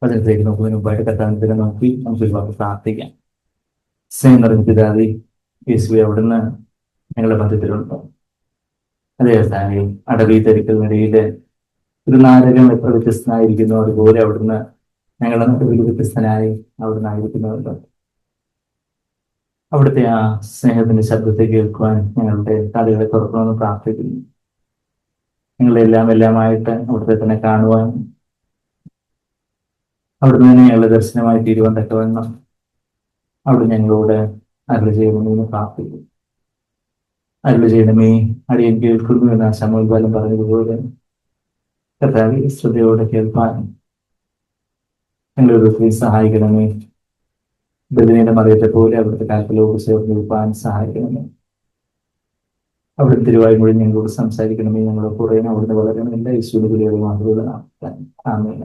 അതിനകത്തേക്ക് നോക്കുന്നതിന് മുമ്പായിട്ട് കർത്താവിനെ നോക്കി നമുക്ക് ഒരുപാട് പ്രാർത്ഥിക്കാം. സ്നേഹം നിറഞ്ഞ പിതാവേ, യേശുവേ, അവിടുന്ന് ഞങ്ങളുടെ മധ്യത്തിലുണ്ട്. അതേ കർത്താവേ, അടവി തിരക്കുന്നതിനിടയിൽ ഒരു നാരകം എത്ര വ്യത്യസ്തനായിരിക്കുന്നു അതുപോലെ അവിടുന്ന് ഞങ്ങളുടെ നടുവിൽ വ്യത്യസ്തനായി അവിടുന്ന് ആയിരിക്കുന്നുണ്ട്. അവിടുത്തെ ആ സ്നേഹത്തിന്റെ ശബ്ദത്തെ കേൾക്കുവാൻ ഞങ്ങളുടെ കാതുകളെ തുറക്കണമെന്ന് പ്രാർത്ഥിക്കുന്നു. ഞങ്ങളുടെ എല്ലാമായിട്ട് അവിടുത്തെ തന്നെ കാണുവാൻ, അവിടുന്ന് തന്നെ ഞങ്ങളുടെ ദർശനമായി തീരുവാൻ തക്കവണ്ണം അവിടെ ഞങ്ങളോട് അരുളി ചെയ്യണമെന്ന് പ്രാർത്ഥിക്കുന്നു. അരുളി ചെയ്യണമേ, അടിയൻ കേൾക്കുന്നു എന്ന ശമൂൽ ബാലൻ പറഞ്ഞതുപോലെ കർത്താവേ, ശ്രദ്ധയോടെ കേൾപ്പാൻ ഞങ്ങളൊരു സഹായിക്കണമേ. ബലിനയുടെ മറിയത്തെ പോലെ അവിടുത്തെ കാലത്തിലോട് ചേർന്ന് നിൽപ്പാൻ സഹായിക്കണമേ. അവിടെ തിരുവായി മുഴുവൻ ഞങ്ങളോട് സംസാരിക്കണമേ. ഞങ്ങളുടെ കൂടെ അവിടുന്ന് വളരണം. എല്ലാ യേശുവിന്റെ വിലയോട് മാത്രമുള്ള ആമേൻ.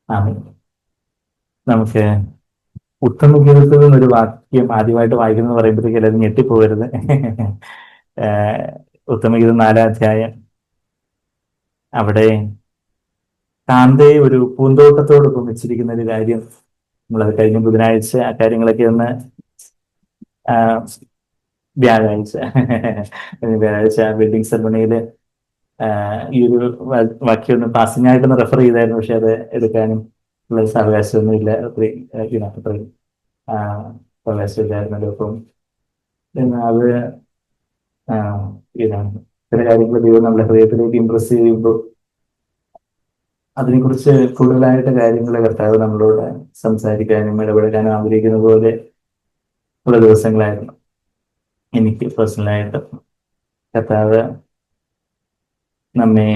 ആമേൻ. നമുക്ക് ഉത്തമഗീതത്തിൽ നിന്നൊരു വാക്യം ആദ്യമായിട്ട് വായിക്കുന്നത് പറയുമ്പോഴത്തേക്ക് എല്ലാവരും ഞെട്ടിപ്പോകരുത്. ഉത്തമഗീതം 4-ാം അധ്യായം. അവിടെ കാന്തയെ ഒരു പൂന്തോട്ടത്തോടൊപ്പം വെച്ചിരിക്കുന്ന ഒരു കാര്യം നമ്മളത് കഴിഞ്ഞ ബുധനാഴ്ച ആ കാര്യങ്ങളൊക്കെ ഒന്ന് വ്യാഴാഴ്ച വെഡിങ് സെറമണിയിൽ ഈ ഒരു വാക്യം ഒന്ന് പാസിംഗ് ആയിട്ടൊന്ന് റെഫർ ചെയ്തായിരുന്നു. പക്ഷെ അത് എടുക്കാനും ഉള്ള സാവകാശമൊന്നും ഇല്ല. അത്രയും അവകാശമില്ലായിരുന്നല്ലോ. അപ്പം അത് ചില കാര്യങ്ങൾ ദൈവം നമ്മുടെ ഹൃദയത്തിലേക്ക് ഇമ്പ്രസ് ചെയ്യുമ്പോൾ അതിനെക്കുറിച്ച് കൂടുതലായിട്ട് കാര്യങ്ങൾ കർത്താവ് നമ്മളോട് സംസാരിക്കാനും ഇടപെടാനും ആഗ്രഹിക്കുന്ന പോലെ ഉള്ള ദിവസങ്ങളായിരുന്നു. എനിക്ക് പേഴ്സണലായിട്ട് കർത്താവ് നമ്മെ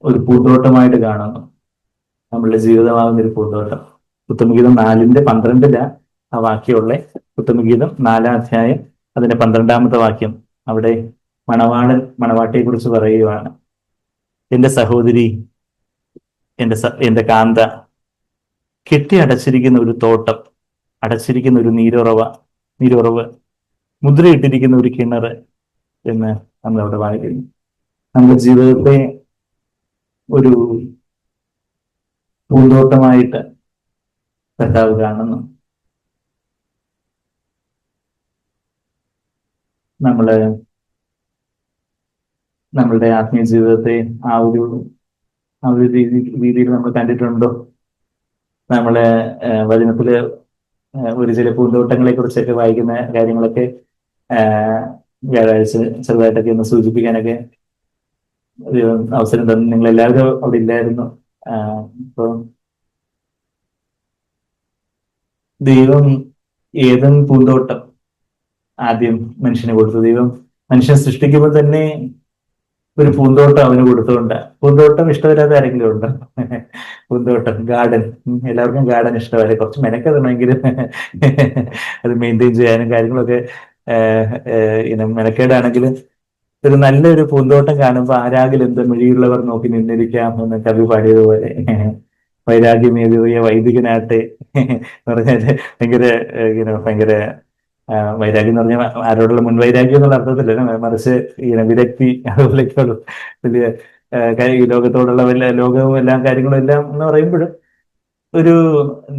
ഒരു പൂന്തോട്ടമായിട്ട് കാണുന്നു. നമ്മളുടെ ജീവിതമാകുന്ന ഒരു പൂന്തോട്ടം. ഉത്തമഗീതം 4:12 ആ വാക്യമുള്ള ഉത്തമഗീതം 4-ാം അധ്യായം അതിന്റെ 12-ാമത്തെ വാക്യം. അവിടെ മണവാളൻ മണവാട്ടിയെ കുറിച്ച് പറയുകയാണ്. എന്റെ സഹോദരി, എന്റെ കാന്ത, കെട്ടി അടച്ചിരിക്കുന്ന ഒരു തോട്ടം, അടച്ചിരിക്കുന്ന ഒരു നീരുറവ്, മുദ്രയിട്ടിരിക്കുന്ന ഒരു കിണർ എന്ന് നമ്മൾ അവിടെ വായിക്കുന്നു. നമ്മുടെ ജീവിതത്തെ ഒരു പൂന്തോട്ടമായിട്ട് കർത്താവ് കാണുന്നു. നമ്മളുടെ ആത്മീയ ജീവിതത്തെ ആ ഒരു രീതിയിൽ നമ്മൾ കണ്ടിട്ടുണ്ടോ? നമ്മള് വചനത്തില് ഒരു ചില പൂന്തോട്ടങ്ങളെ കുറിച്ചൊക്കെ വായിക്കുന്ന കാര്യങ്ങളൊക്കെ വ്യാഴാഴ്ച ചെറുതായിട്ടൊക്കെ ഒന്ന് സൂചിപ്പിക്കാനൊക്കെ അവസരം തന്നു. നിങ്ങൾ എല്ലാവരും അവിടെ ഇല്ലായിരുന്നു. അപ്പൊ ദൈവം ഏതൻ പൂന്തോട്ടം ആദ്യം മനുഷ്യന് കൊടുത്തു. ദൈവം മനുഷ്യനെ സൃഷ്ടിക്കുമ്പോൾ തന്നെ ഒരു പൂന്തോട്ടം അവന് കൊടുത്തുകൊണ്ട്. പൂന്തോട്ടം ഇഷ്ടമില്ലാത്ത ആരെങ്കിലും ഉണ്ടോ? പൂന്തോട്ടം, ഗാർഡൻ, എല്ലാവർക്കും ഗാർഡൻ ഇഷ്ടമല്ലേ? കുറച്ച് മെനക്കെടണമെങ്കിലും അത് മെയിൻറ്റെയിൻ ചെയ്യാനും കാര്യങ്ങളൊക്കെ മെനക്കേടാണെങ്കിലും ഒരു നല്ലൊരു പൂന്തോട്ടം കാണുമ്പോൾ ആരാകിൽ എന്ത് മിഴിയുള്ളവർ നോക്കി നിന്നിരിക്കാം എന്ന് കവി പാടിയതുപോലെ വൈരാഗ്യമേറിയ വൈദികനാട്ടെ എന്ന് പറഞ്ഞാല് ഭയങ്കര വൈരാഗ്യം എന്ന് പറഞ്ഞാൽ ആരോടുള്ള മുൻവൈരാഗ്യം എന്നുള്ള അർത്ഥത്തില്ല, മറിച്ച് വിരക്തി, അതുപോലെയൊക്കെയുള്ള വലിയ ഈ ലോകത്തോടുള്ള വലിയ ലോകവും എല്ലാ കാര്യങ്ങളും എല്ലാം എന്ന് പറയുമ്പോഴും ഒരു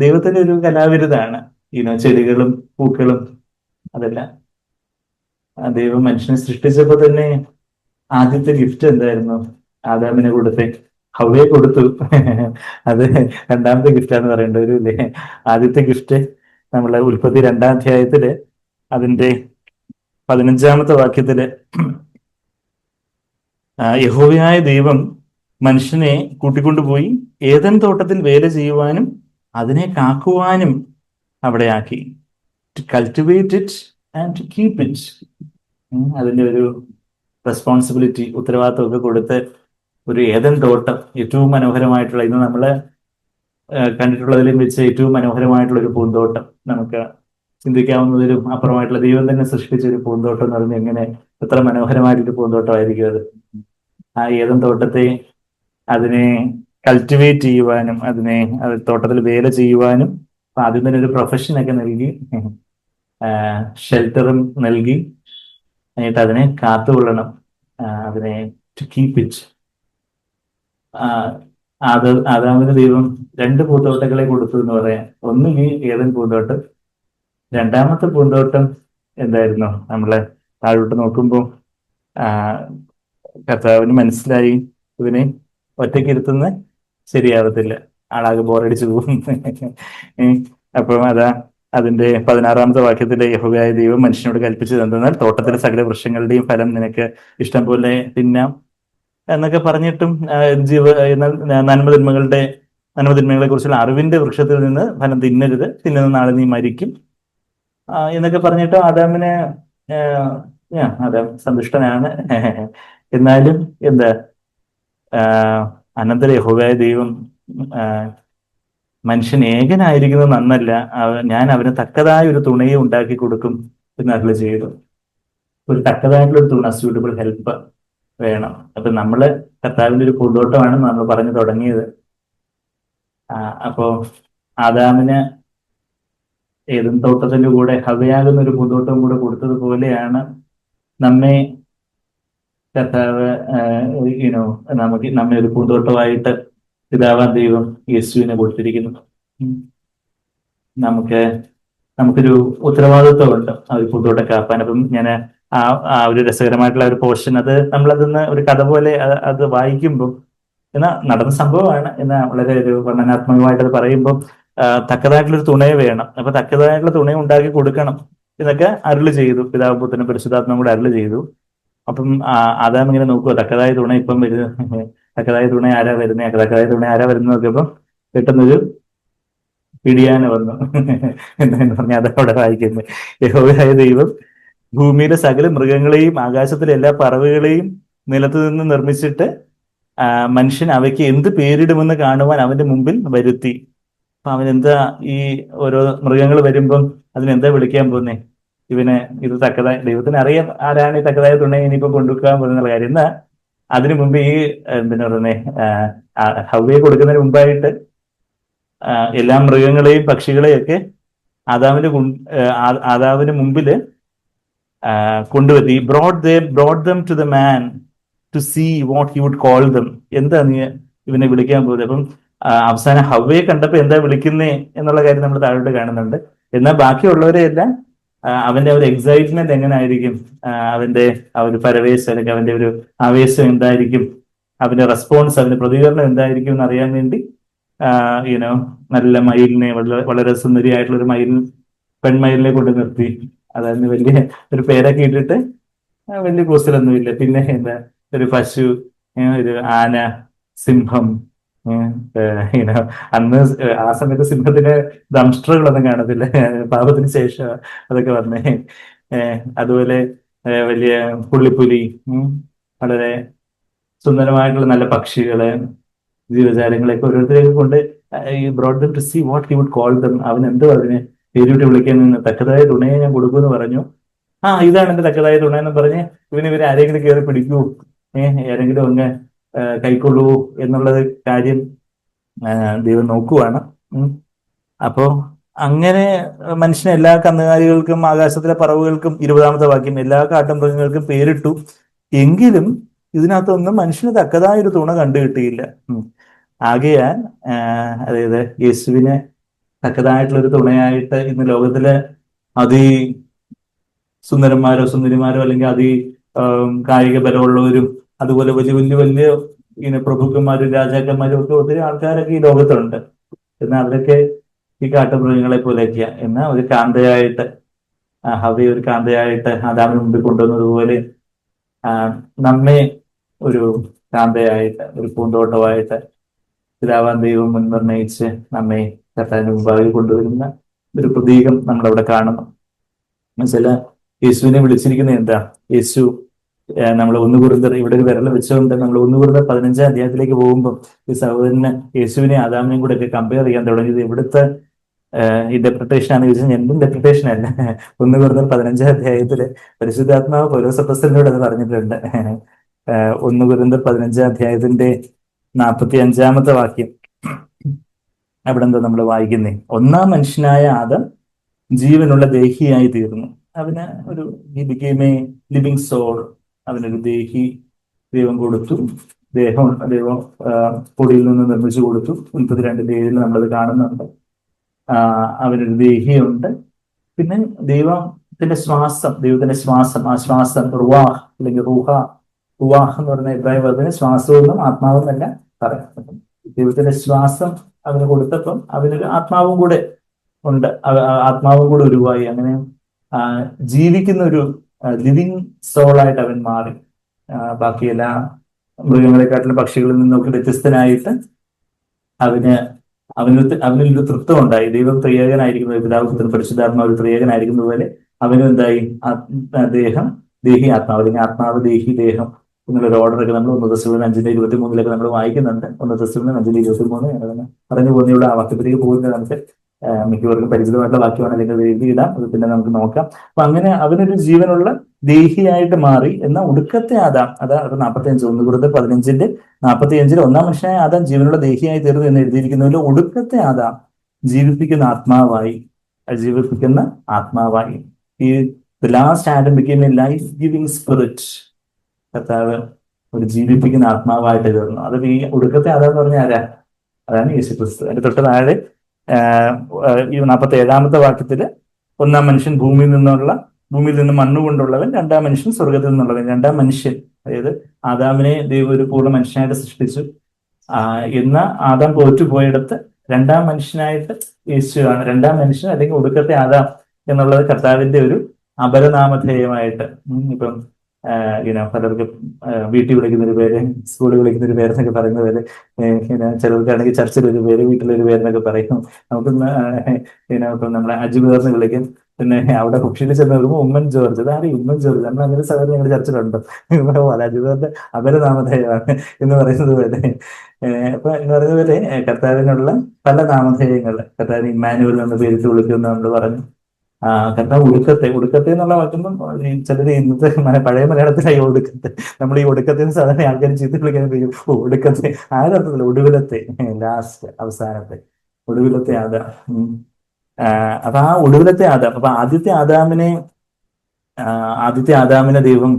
ദൈവത്തിന്റെ ഒരു കലാവിരുതാണ് ചെടികളും പൂക്കളും അതെല്ലാം. ദൈവം മനുഷ്യനെ സൃഷ്ടിച്ചപ്പോ തന്നെ ആദ്യത്തെ ഗിഫ്റ്റ് എന്തായിരുന്നു? ആദാമിനെ കൊടുത്തേ, ഹവ്വയെ കൊടുത്തു. അത് രണ്ടാമത്തെ ഗിഫ്റ്റാന്ന് പറയേണ്ട ഒരു ഇല്ലേ? ആദ്യത്തെ ഗിഫ്റ്റ് നമ്മളെ ഉൽപ്പത്തി 2-ാം അധ്യായത്തില് അതിന്റെ 15-ാമത്തെ വാക്യത്തില് യഹോവയായ ദൈവം മനുഷ്യനെ കൂട്ടിക്കൊണ്ടുപോയി ഏദൻ തോട്ടത്തിൽ വേല ചെയ്യുവാനും അതിനെ കാക്കുവാനും അവിടെ ആക്കി. To cultivate it and to keep it. അതിന്റെ ഒരു റെസ്പോൺസിബിലിറ്റി, ഉത്തരവാദിത്വമൊക്കെ കൊടുത്ത് ഒരു ഏദൻ തോട്ടം, ഏറ്റവും മനോഹരമായിട്ടുള്ള, ഇന്ന് നമ്മള് കണ്ടിട്ടുള്ളതിലും വെച്ച് ഏറ്റവും മനോഹരമായിട്ടുള്ള ഒരു പൂന്തോട്ടം, നമുക്ക് ചിന്തിക്കാവുന്നതിലും അപ്പുറമായിട്ടുള്ള ദൈവം തന്നെ സൃഷ്ടിച്ച ഒരു പൂന്തോട്ടം എന്ന് പറഞ്ഞാൽ എങ്ങനെ എത്ര മനോഹരമായിട്ടൊരു പൂന്തോട്ടമായിരിക്കും അത്. ആ ഏദൻ തോട്ടത്തെ അതിനെ കൾട്ടിവേറ്റ് ചെയ്യുവാനും അത് തോട്ടത്തിൽ വേല ചെയ്യുവാനും ആദ്യം തന്നെ ഒരു പ്രൊഫഷനൊക്കെ നൽകി, ഷെൽട്ടറും നൽകി, എന്നിട്ട് അതിനെ കാത്തുകൊള്ളണം, അതിനെ ടു കീപ് ഇറ്റ്. ആദാമിന് ദൈവം രണ്ട് പൂന്തോട്ടങ്ങളെ കൊടുത്തു എന്ന് പറയാം. ഒന്ന് ഈ ഏദൻ പൂന്തോട്ടം, രണ്ടാമത്തെ പൂന്തോട്ടം എന്തായിരുന്നു? നമ്മള് താഴോട്ട് നോക്കുമ്പോൾ ആ കർത്താവിന് മനസ്സിലായി ഇവനെ ഒറ്റയ്ക്ക് ഇരുത്തുന്നത് ശരിയാവത്തില്ല, ആളാകെ ബോറടിച്ചു പോകും. അപ്പം അതിന്റെ 16-ാമത്തെ വാക്യത്തിലെ യഹോവയായ ദൈവം മനുഷ്യനോട് കൽപ്പിച്ചത് എന്തെന്നാൽ തോട്ടത്തിലെ സകല വൃക്ഷങ്ങളുടെയും ഫലം നിനക്ക് ഇഷ്ടം പോലെ തിന്നാം എന്നൊക്കെ പറഞ്ഞിട്ടും എന്നാൽ നന്മതിന്മകളെ കുറിച്ചുള്ള അറിവിന്റെ വൃക്ഷത്തിൽ നിന്ന് ഫലം തിന്നരുത്, തിന്നുന്ന നാളെ നീ മരിക്കും എന്നൊക്കെ പറഞ്ഞിട്ട് ആദാമിനെ ആദാം സന്തുഷ്ടനാണ്. എന്നാലും എന്താ അനന്തര യഹോവയായ ദൈവം മനുഷ്യൻ ഏകനായിരിക്കുന്നത് നന്നല്ല, ഞാൻ അവന് തക്കതായ ഒരു തുണയെ ഉണ്ടാക്കി കൊടുക്കും എന്ന് അരുളി ചെയ്തു. ഒരു തക്കതായിട്ടുള്ള ഒരു തുണ, സ്യൂട്ടബിൾ ഹെൽപ്പ് വേണം. അപ്പൊ നമ്മള് കർത്താവിന്റെ ഒരു പൂന്തോട്ടമാണ് നമ്മൾ പറഞ്ഞു തുടങ്ങിയത്. അപ്പോ ആദാമിന് ഏതും തോട്ടത്തിന്റെ കൂടെ ഹവയാകുന്ന ഒരു പൂന്തോട്ടം കൂടെ കൊടുത്തതുപോലെയാണ് നമ്മെ കർത്താവ് നമ്മെ ഒരു പൂന്തോട്ടമായിട്ട് പിതാവാൻ ദൈവം യേശുവിനെ കൊടുത്തിരിക്കുന്നു. നമുക്കൊരു ഉത്തരവാദിത്വമുണ്ട് ആ ഒരു പൂന്തോട്ടം കാപ്പാൻ. അപ്പം ഞാൻ ഒരു രസകരമായിട്ടുള്ള ഒരു പോർഷൻ, നമ്മളതിന്ന് ഒരു കഥ പോലെ അത് വായിക്കുമ്പോൾ, എന്നാൽ നടന്ന സംഭവമാണ്, എന്നാൽ വളരെ ഒരു വർണ്ണനാത്മകമായിട്ട് അത് പറയുമ്പോൾ തക്കതായിട്ടുള്ളൊരു തുണയെ വേണം. അപ്പൊ തക്കതായിട്ടുള്ള തുണയെ ഉണ്ടാക്കി കൊടുക്കണം എന്നൊക്കെ അരുളി ചെയ്തു പിതാവ് പുത്രനും പരിശുദ്ധാത്മാവും കൂടെ അരുളി ചെയ്തു. അപ്പം ആദാം ഇങ്ങനെ നോക്കുക, തക്കതായ തുണ ഇപ്പം വരുന്നത്, തക്കതായ തുണ ആരാ വരുന്നത്, തക്കതായ തുണ ആരാ വരുന്നത് നോക്കിയപ്പം പെട്ടെന്നൊരു പിടിയാന വന്നു എന്ന് പറഞ്ഞാൽ അതവിടെ വായിക്കുന്നത്. യഹോവയായ ദൈവം ഭൂമിയിലെ സകല മൃഗങ്ങളെയും ആകാശത്തിലെ എല്ലാ പറവുകളെയും നിലത്തു നിന്ന് നിർമ്മിച്ചിട്ട് മനുഷ്യൻ അവയ്ക്ക് എന്ത് പേരിടുമെന്ന് കാണുവാൻ അവന്റെ മുമ്പിൽ വരുത്തി. അപ്പൊ അവൻ എന്താ, ഈ ഓരോ മൃഗങ്ങൾ വരുമ്പം അതിനെന്താ വിളിക്കാൻ പോന്നേ? ഇത് തക്കതായ, ദൈവത്തിന് അറിയാം ആരാണ് ഈ തക്കതായ തുണ ഇനിയിപ്പോ കൊണ്ടുവെക്കാൻ പോകുന്ന കാര്യം. എന്നാ അതിനു മുമ്പ് ഈ എന്തിനാ പറയുന്നേ, ഹവ്വയെ കൊടുക്കുന്നതിന് മുമ്പായിട്ട് എല്ലാ മൃഗങ്ങളെയും പക്ഷികളെയും ഒക്കെ ആദാമിന് മുമ്പില് കൊണ്ടുവരുത്തി. Brought them to the man to see what he would call them. എന്താ നീ ഇവനെ വിളിക്കാൻ പോകുന്നത്? അപ്പം അവസാനം ഹവ്വയെ കണ്ടപ്പോ എന്താ വിളിക്കുന്നേ എന്നുള്ള കാര്യം നമ്മൾ താഴോട്ട് കാണുന്നുണ്ട്. എന്നാൽ ബാക്കിയുള്ളവരെ എല്ലാം അവന്റെ ഒരു എക്സൈറ്റ്മെന്റ് എങ്ങനെ ആയിരിക്കും, അവന്റെ ആ ഒരു പരവേശം അല്ലെങ്കിൽ അവന്റെ ഒരു ആവേശം എന്തായിരിക്കും, അവന്റെ റെസ്പോൺസ്, അവന്റെ പ്രതികരണം എന്തായിരിക്കും എന്ന് അറിയാൻ വേണ്ടി നല്ല മയിലിനെ, വളരെ സുന്ദരിയായിട്ടുള്ള ഒരു പെൺമയിലിനെ കൊണ്ട് നിർത്തി. അതായത് വലിയ ഒരു പേരൊക്കെ ഇട്ടിട്ട്, വലിയ കൂസലൊന്നുമില്ല. പിന്നെ എന്താ, ഒരു പശു, ഒരു ആന, സിംഹം. അന്ന് ആ സമയത്ത് സിംഹത്തിന് ദംഷ്ട്രകളൊന്നും കാണത്തില്ല, പാപത്തിന് ശേഷം അതൊക്കെ വന്നേ. അതുപോലെ വലിയ പുള്ളിപ്പുലി, വളരെ സുന്ദരമായിട്ടുള്ള നല്ല പക്ഷികള്, ജീവജാലങ്ങളെയൊക്കെ ഓരോരുത്തരെയൊക്കെ കൊണ്ട് ഈ brought them to see what he would call them. അവൻ എന്തോ അതിനെ പേരിട്ട് വിളിക്കാൻ നിന്ന് തക്കതായ തുണയെ ഞാൻ കൊടുക്കുമെന്ന് പറഞ്ഞു. ഇതാണ് എന്റെ തക്കതായ തുണ എന്ന് പറഞ്ഞ് ഇവരെ ആരെങ്കിലും കയറി പിടിക്കൂ, ആരെങ്കിലും ഒന്ന് കൈക്കൊള്ളൂ എന്നുള്ളത് കാര്യം ദൈവം നോക്കുവാണ്. അപ്പോ അങ്ങനെ മനുഷ്യനെ എല്ലാ കന്നുകാലികൾക്കും ആകാശത്തിലെ പറവുകൾക്കും 20-ാമത്തെ വാക്യം എല്ലാ കാട്ടുമൃഗങ്ങൾക്കും പേരിട്ടു. എങ്കിലും ഇതിനകത്തൊന്നും മനുഷ്യന് തക്കതായ ഒരു തുണ കണ്ടു കിട്ടിയില്ല. ആകയാൽ അതായത് യേശുവിനെ തക്കതായിട്ടുള്ള ഒരു തുണയായിട്ട് ഇന്ന് ലോകത്തിലെ സുന്ദരന്മാരോ സുന്ദരിമാരോ അല്ലെങ്കിൽ കായിക ബലമുള്ളവരും അതുപോലെ വലിയ വലിയ വലിയ പ്രഭുക്കന്മാരും രാജാക്കന്മാരും ഒക്കെ ഒത്തിരി ആൾക്കാരൊക്കെ ഈ ലോകത്തുണ്ട്. എന്നാൽ അവരൊക്കെ ഈ കാട്ടുമൃഗങ്ങളെ പോലെയൊക്കെയാ. എന്നാൽ ഒരു കാന്തയായിട്ട്, ഹവ്വയെ ഒരു കാന്തയായിട്ട് ആദാമിന് മുമ്പിൽ കൊണ്ടുവന്നതുപോലെ നമ്മെ ഒരു കാന്തയായിട്ട്, ഒരു പൂന്തോട്ടമായിട്ട് പിതാവാൻ ദൈവം മുൻനിർണയിച്ച് നമ്മെ കർത്താവിന്റെ മുമ്പാകെ കൊണ്ടുവരുന്ന ഒരു പ്രതീകം നമ്മളവിടെ കാണുന്നു. ചില യേശുവിനെ വിളിച്ചിരിക്കുന്നത് എന്താ? യേശു നമ്മൾ 1 Corinthians, ഇവിടെ ഒരു വിരൽ വെച്ചുകൊണ്ട് നമ്മൾ 1 Corinthians 15-ാം അധ്യായത്തിലേക്ക് പോകുമ്പോൾ ഈ സഹോദരന് യേശുവിനെ ആദാമിനെയും കൂടെ ഒക്കെ കമ്പയർ ചെയ്യാൻ തുടങ്ങിയത് ഇവിടുത്തെ ഇന്റർപ്രിട്ടേഷൻ ആണ് ചോദിച്ചാൽ എന്റെ ഇന്റർപ്രിട്ടേഷൻ അല്ല. 1 Corinthians 15-ാം അധ്യായത്തില് പരിശുദ്ധാത്മാവ് പൗലോസ് അപ്പോസ്തലനോട് അത് പറഞ്ഞിട്ടുണ്ട്. 1 Corinthians 15-ാം അധ്യായത്തിന്റെ 45-ാമത്തെ വാക്യം അവിടെ എന്താ നമ്മൾ വായിക്കുന്നേ? ഒന്നാം മനുഷ്യനായ ആദം ജീവനുള്ള ദേഹിയായി തീർന്നു. അവന് ലിവിങ് സോൾ, അവനൊരു ദേഹി ദൈവം കൊടുത്തു. ദൈവം പൊടിയിൽ നിന്ന് നിർമ്മിച്ചു കൊടുത്തു. 32:7 നമ്മളത് കാണുന്നുണ്ട്. അവനൊരു ദേഹിയുണ്ട്. പിന്നെ ദൈവത്തിന്റെ ശ്വാസം, ആ ശ്വാസം റുവാഹ് അല്ലെങ്കിൽ റുവാഹ് എന്ന് പറയുന്ന ഇബ്രാഹിം പദത്തിന് ശ്വാസമെന്നും ആത്മാവെന്നല്ല പറയാം. ദൈവത്തിന്റെ ശ്വാസം അവന് കൊടുത്തപ്പം അവനൊരു ആത്മാവും കൂടെ ഉണ്ട്. ആത്മാവും കൂടെ ഉരുവായി. അങ്ങനെ ജീവിക്കുന്ന ഒരു ലിവിങ് സോളായിട്ട് അവൻ മാറി. ബാക്കി എല്ലാ മൃഗങ്ങളെക്കാട്ടിലും പക്ഷികളിൽ നിന്നൊക്കെ വ്യത്യസ്തനായിട്ട് അവനൊരു തൃത്വം ഉണ്ടായി. ദൈവം ത്രിയേകനായിരിക്കുന്നത്, പിതാവ് പുത്രൻ പരിശുദ്ധാത്മാവ് ത്രിയേകനായിരിക്കുന്നത് പോലെ അവനും എന്തായി? ദേഹി ആത്മാവ്, അല്ലെങ്കിൽ ആത്മാവ് ദേഹി ദേഹം എന്നുള്ളൊരു ഓർഡറൊക്കെ നമ്മൾ 1 തെസ്സലോനിക്കർ 5:23 നമ്മൾ വായിക്കുന്നുണ്ട്. 1 തെസ്സലോനിക്കർ 5:23 പറഞ്ഞു പോകുന്നതിലൂടെ ആ വാക്യത്തിലേക്ക് പോകുന്നത് നമുക്ക് മിക്കവർക്കും പരിചിതമായിട്ടുള്ള വാക്യമാണ്, അല്ലെങ്കിൽ എഴുതിയിടാം. അത് പിന്നെ നമുക്ക് നോക്കാം. അപ്പൊ അങ്ങനെ അവനൊരു ജീവനുള്ള ദേഹിയായിട്ട് മാറി. എന്നാൽ ഒടുക്കത്തെ ആദാം, അതാ 45 15:45 ഒന്നാം മനുഷ്യനായ ആദാം ജീവനുള്ള ദേഹിയായി തീർന്നു എന്ന് എഴുതിയിരിക്കുന്നതിൽ ഒടുക്കത്തെ ആദാം ജീവിപ്പിക്കുന്ന ആത്മാവായി ഈ last Adam became A life giving spirit. കർത്താവ് ഒരു ജീവിപ്പിക്കുന്ന ആത്മാവായിട്ട് തീർന്നു. അത് ഈ ഒടുക്കത്തെ ആദാം എന്ന് പറഞ്ഞാൽ ആരാ? അതാണ് യേശുക്രിസ്തു. അതിന്റെ തൊട്ട് താഴെ ഈ 47 വാക്യത്തില് ഒന്നാം മനുഷ്യൻ ഭൂമിയിൽ നിന്ന് മണ്ണുകൊണ്ടുള്ളവൻ, രണ്ടാം മനുഷ്യൻ സ്വർഗത്തിൽ നിന്നുള്ളവൻ. രണ്ടാം മനുഷ്യൻ, അതായത് ആദാമിനെ ദൈവം ഒരു പൂർണ്ണ മനുഷ്യനായിട്ട് സൃഷ്ടിച്ചു. എന്ന ആദാം തോറ്റുപോയിടത്ത് രണ്ടാം മനുഷ്യനായിട്ട് യേശുവാണ്. രണ്ടാം മനുഷ്യൻ അല്ലെങ്കിൽ ഒടുക്കത്തെ ആദാം എന്നുള്ളത് കർത്താവിന്റെ ഒരു അപരനാമധേയമായിട്ട്. ഇപ്പം പലർക്ക് വീട്ടിൽ വിളിക്കുന്ന ഒരു പേര്, സ്കൂളിൽ വിളിക്കുന്ന ഒരു പേരെന്നൊക്കെ പറയുന്ന പോലെ, ചിലർക്കാണെങ്കിൽ ചർച്ചിലൊരു പേര്, വീട്ടിലൊരു പേരെന്നൊക്കെ പറയും. നമുക്ക് ഇപ്പം നമ്മളെ അജുബേർന്ന് വിളിക്കും. പിന്നെ അവിടെ കുക്ഷിയിൽ ചെന്ന് നോക്കുമ്പോൾ ഉമ്മൻ ജോർജ്. അതാണ് ഉമ്മൻ ജോർജ്. നമ്മൾ അങ്ങനെ സാധനം ഞങ്ങളുടെ ചർച്ചിലുണ്ടോ? അജുബേറിന്റെ അപരനാമധേയമാണ് എന്ന് പറയുന്നത് പോലെ. അപ്പൊ എന്ന് പറയുന്നത് പോലെ കർത്താവിനുള്ള പല നാമധേയങ്ങൾ. കർത്താവിന് ഇമ്മാനുവൽ എന്ന പേരിട്ട് വിളിക്കുമെന്ന് നമ്മൾ പറഞ്ഞു. കർത്താവ് ഒടുക്കത്തെ എന്നുള്ള വാക്കുമ്പം ചിലര് ഇന്നത്തെ പഴയ മലയാളത്തിലായി ഒടുക്കത്തെ. നമ്മൾ ഈ ഒടുക്കത്തെ സാധാരണ ആൾക്കാർ ചീത്ത വിളിക്കാൻ കഴിയും. ഒടുക്കത്തെ ആരർത്ഥത്തില്ല, ഒടുവിലത്തെ, ലാസ്റ്റ്, അവസാനത്തെ, ഒടുവിലത്തെ ആദാം. അപ്പൊ ആ ഒടുവിലത്തെ ആദാം, അപ്പൊ ആദ്യത്തെ ആദാമിനെ ദൈവം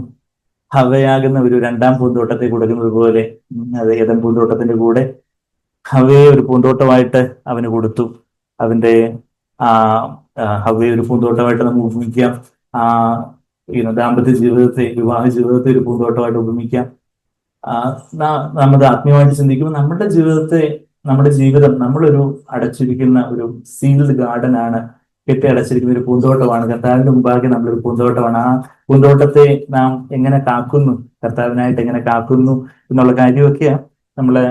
ഹവയാകുന്ന ഒരു രണ്ടാം പൂന്തോട്ടത്തെ കൊടുക്കുന്നത് പോലെ, അത് ഏദൻ പൂന്തോട്ടത്തിന്റെ കൂടെ ഹവയെ ഒരു പൂന്തോട്ടമായിട്ട് അവന് കൊടുത്തു. അവന്റെ ഹവയെ ഒരു പൂന്തോട്ടമായിട്ട് നമുക്ക് ഉപമിക്കാം. ദാമ്പത്യ ജീവിതത്തെ, വിവാഹ ജീവിതത്തെ ഒരു പൂന്തോട്ടമായിട്ട് ഉപമിക്കാം. നമ്മുടെ ആത്മീയമായിട്ട് ചിന്തിക്കുമ്പോൾ നമ്മുടെ ജീവിതം നമ്മളൊരു അടച്ചിരിക്കുന്ന ഒരു സീൽഡ് ഗാർഡൻ ആണ്. കെട്ടി അടച്ചിരിക്കുന്ന ഒരു പൂന്തോട്ടമാണ്. കർത്താവിന്റെ മുമ്പാകെ നമ്മളൊരു പൂന്തോട്ടമാണ്. ആ പൂന്തോട്ടത്തെ നാം എങ്ങനെ കാക്കുന്നു, കർത്താവിനായിട്ട് എങ്ങനെ കാക്കുന്നു എന്നുള്ള കാര്യമൊക്കെയാണ് നമ്മള്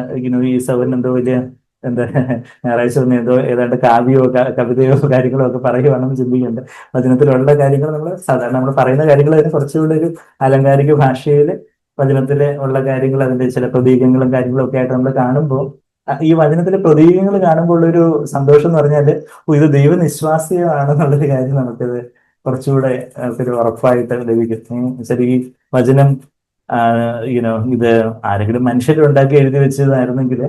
ഈ സവൻ എന്തോ വലിയ ഞായറാഴ്ച ഏതാണ്ട് കാവ്യമോ കവിതയോ കാര്യങ്ങളോ ഒക്കെ പറയുവാണെന്ന് ചിന്തിക്കുന്നുണ്ട്. വചനത്തിലുള്ള കാര്യങ്ങൾ സാധാരണ നമ്മൾ പറയുന്ന കാര്യങ്ങൾ അതിന് കുറച്ചുകൂടെ ഒരു അലങ്കാരിക ഭാഷയിൽ വചനത്തിലെ ഉള്ള കാര്യങ്ങൾ, അതിന്റെ ചില പ്രതീകങ്ങളും കാര്യങ്ങളും ഒക്കെ ആയിട്ട് നമ്മൾ കാണുമ്പോൾ, ഈ വചനത്തിലെ പ്രതീകങ്ങൾ കാണുമ്പോൾ ഉള്ളൊരു സന്തോഷം എന്ന് പറഞ്ഞാൽ ഇത് ദൈവനിശ്വാസീയമാണെന്നുള്ളൊരു കാര്യം നമുക്കത് കുറച്ചുകൂടെ ഒരു ഉറപ്പായിട്ട് ലഭിക്കും. ശരി, ഈ വചനം ഇത് ആരെങ്കിലും മനുഷ്യരുണ്ടാക്കി എഴുതി വെച്ചതായിരുന്നെങ്കിൽ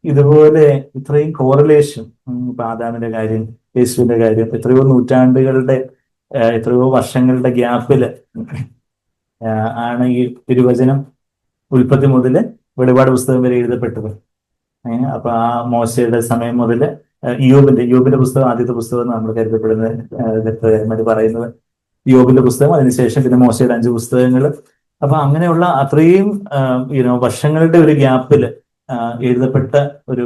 ഇതുപോലെ ഇത്രയും കോറിലേഷൻ, ഇപ്പൊ ആദാമിന്റെ കാര്യം, യേശുവിന്റെ കാര്യം, എത്രയോ നൂറ്റാണ്ടുകളുടെ, എത്രയോ വർഷങ്ങളുടെ ഗ്യാപ്പില് ആണ് ഈ തിരുവചനം ഉൽപ്പത്തി മുതല് വെളിപാട് പുസ്തകം വരെ എഴുതപ്പെട്ടത്. അപ്പൊ ആ മോശയുടെ സമയം മുതല് യോബിന്റെ പുസ്തകം ആദ്യത്തെ പുസ്തകം നമ്മൾ കരുതപ്പെടുന്നത് പറയുന്നത് യോബിന്റെ പുസ്തകം, അതിനുശേഷം പിന്നെ മോശയുടെ 5 പുസ്തകങ്ങൾ. അപ്പൊ അങ്ങനെയുള്ള അത്രയും വർഷങ്ങളുടെ ഒരു ഗ്യാപ്പില് എഴുതപ്പെട്ട ഒരു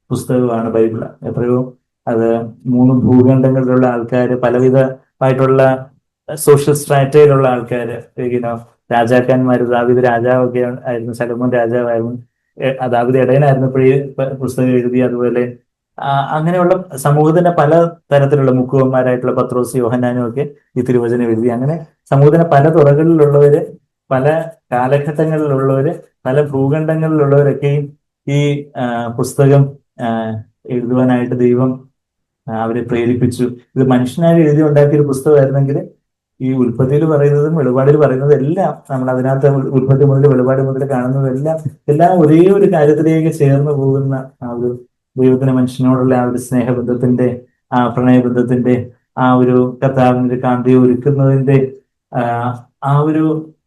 പുസ്തകമാണ് ബൈബിള്. എത്രയോ അത് 3 ഭൂഖണ്ഡങ്ങളിലുള്ള ആൾക്കാര്, പലവിധമായിട്ടുള്ള സോഷ്യൽ സ്ട്രാറ്റയിലുള്ള ആൾക്കാര്, രാജാക്കന്മാര്, ദാവീദ് രാജാവൊക്കെ ആയിരുന്നു, ശലോമോൻ രാജാവായിരുന്നു, ദാവീദ് ഇടയനായിരുന്നപ്പോഴേ പുസ്തകം എഴുതി. അതുപോലെ അങ്ങനെയുള്ള സമൂഹത്തിന്റെ പല തരത്തിലുള്ള മുക്കുവന്മാരായിട്ടുള്ള പത്രോസ്, യോഹന്നാനും ഒക്കെ ഈ തിരുവചനം എഴുതി. അങ്ങനെ സമൂഹത്തിന്റെ പല തുറകളിലുള്ളവര്, പല കാലഘട്ടങ്ങളിലുള്ളവര്, പല ഭൂഖണ്ഡങ്ങളിലുള്ളവരൊക്കെയും ഈ പുസ്തകം എഴുതുവാനായിട്ട് ദൈവം അവരെ പ്രേരിപ്പിച്ചു. ഇത് മനുഷ്യനായി എഴുതി ഉണ്ടാക്കിയ ഒരു പുസ്തകമായിരുന്നെങ്കിൽ ഈ ഉൽപ്പത്തിയിൽ പറയുന്നതും വെളിപാടിൽ പറയുന്നതും എല്ലാം നമ്മൾ അതിനകത്ത് ഉൽപ്പത്തി മുതൽ വെളിപാട് മുതൽ കാണുന്നതെല്ലാം ഒരേ ഒരു കാര്യത്തിലേക്ക് ചേർന്ന് പോകുന്ന ആ ഒരു ദൈവത്തിന് മനുഷ്യനോടുള്ള ആ ഒരു സ്നേഹബന്ധത്തിന്റെ, ആ പ്രണയബന്ധത്തിന്റെ, ആ ഒരു കർത്താവിന്റെ കാന്തി ഒരുക്കുന്നതിന്റെ ആ ഒരു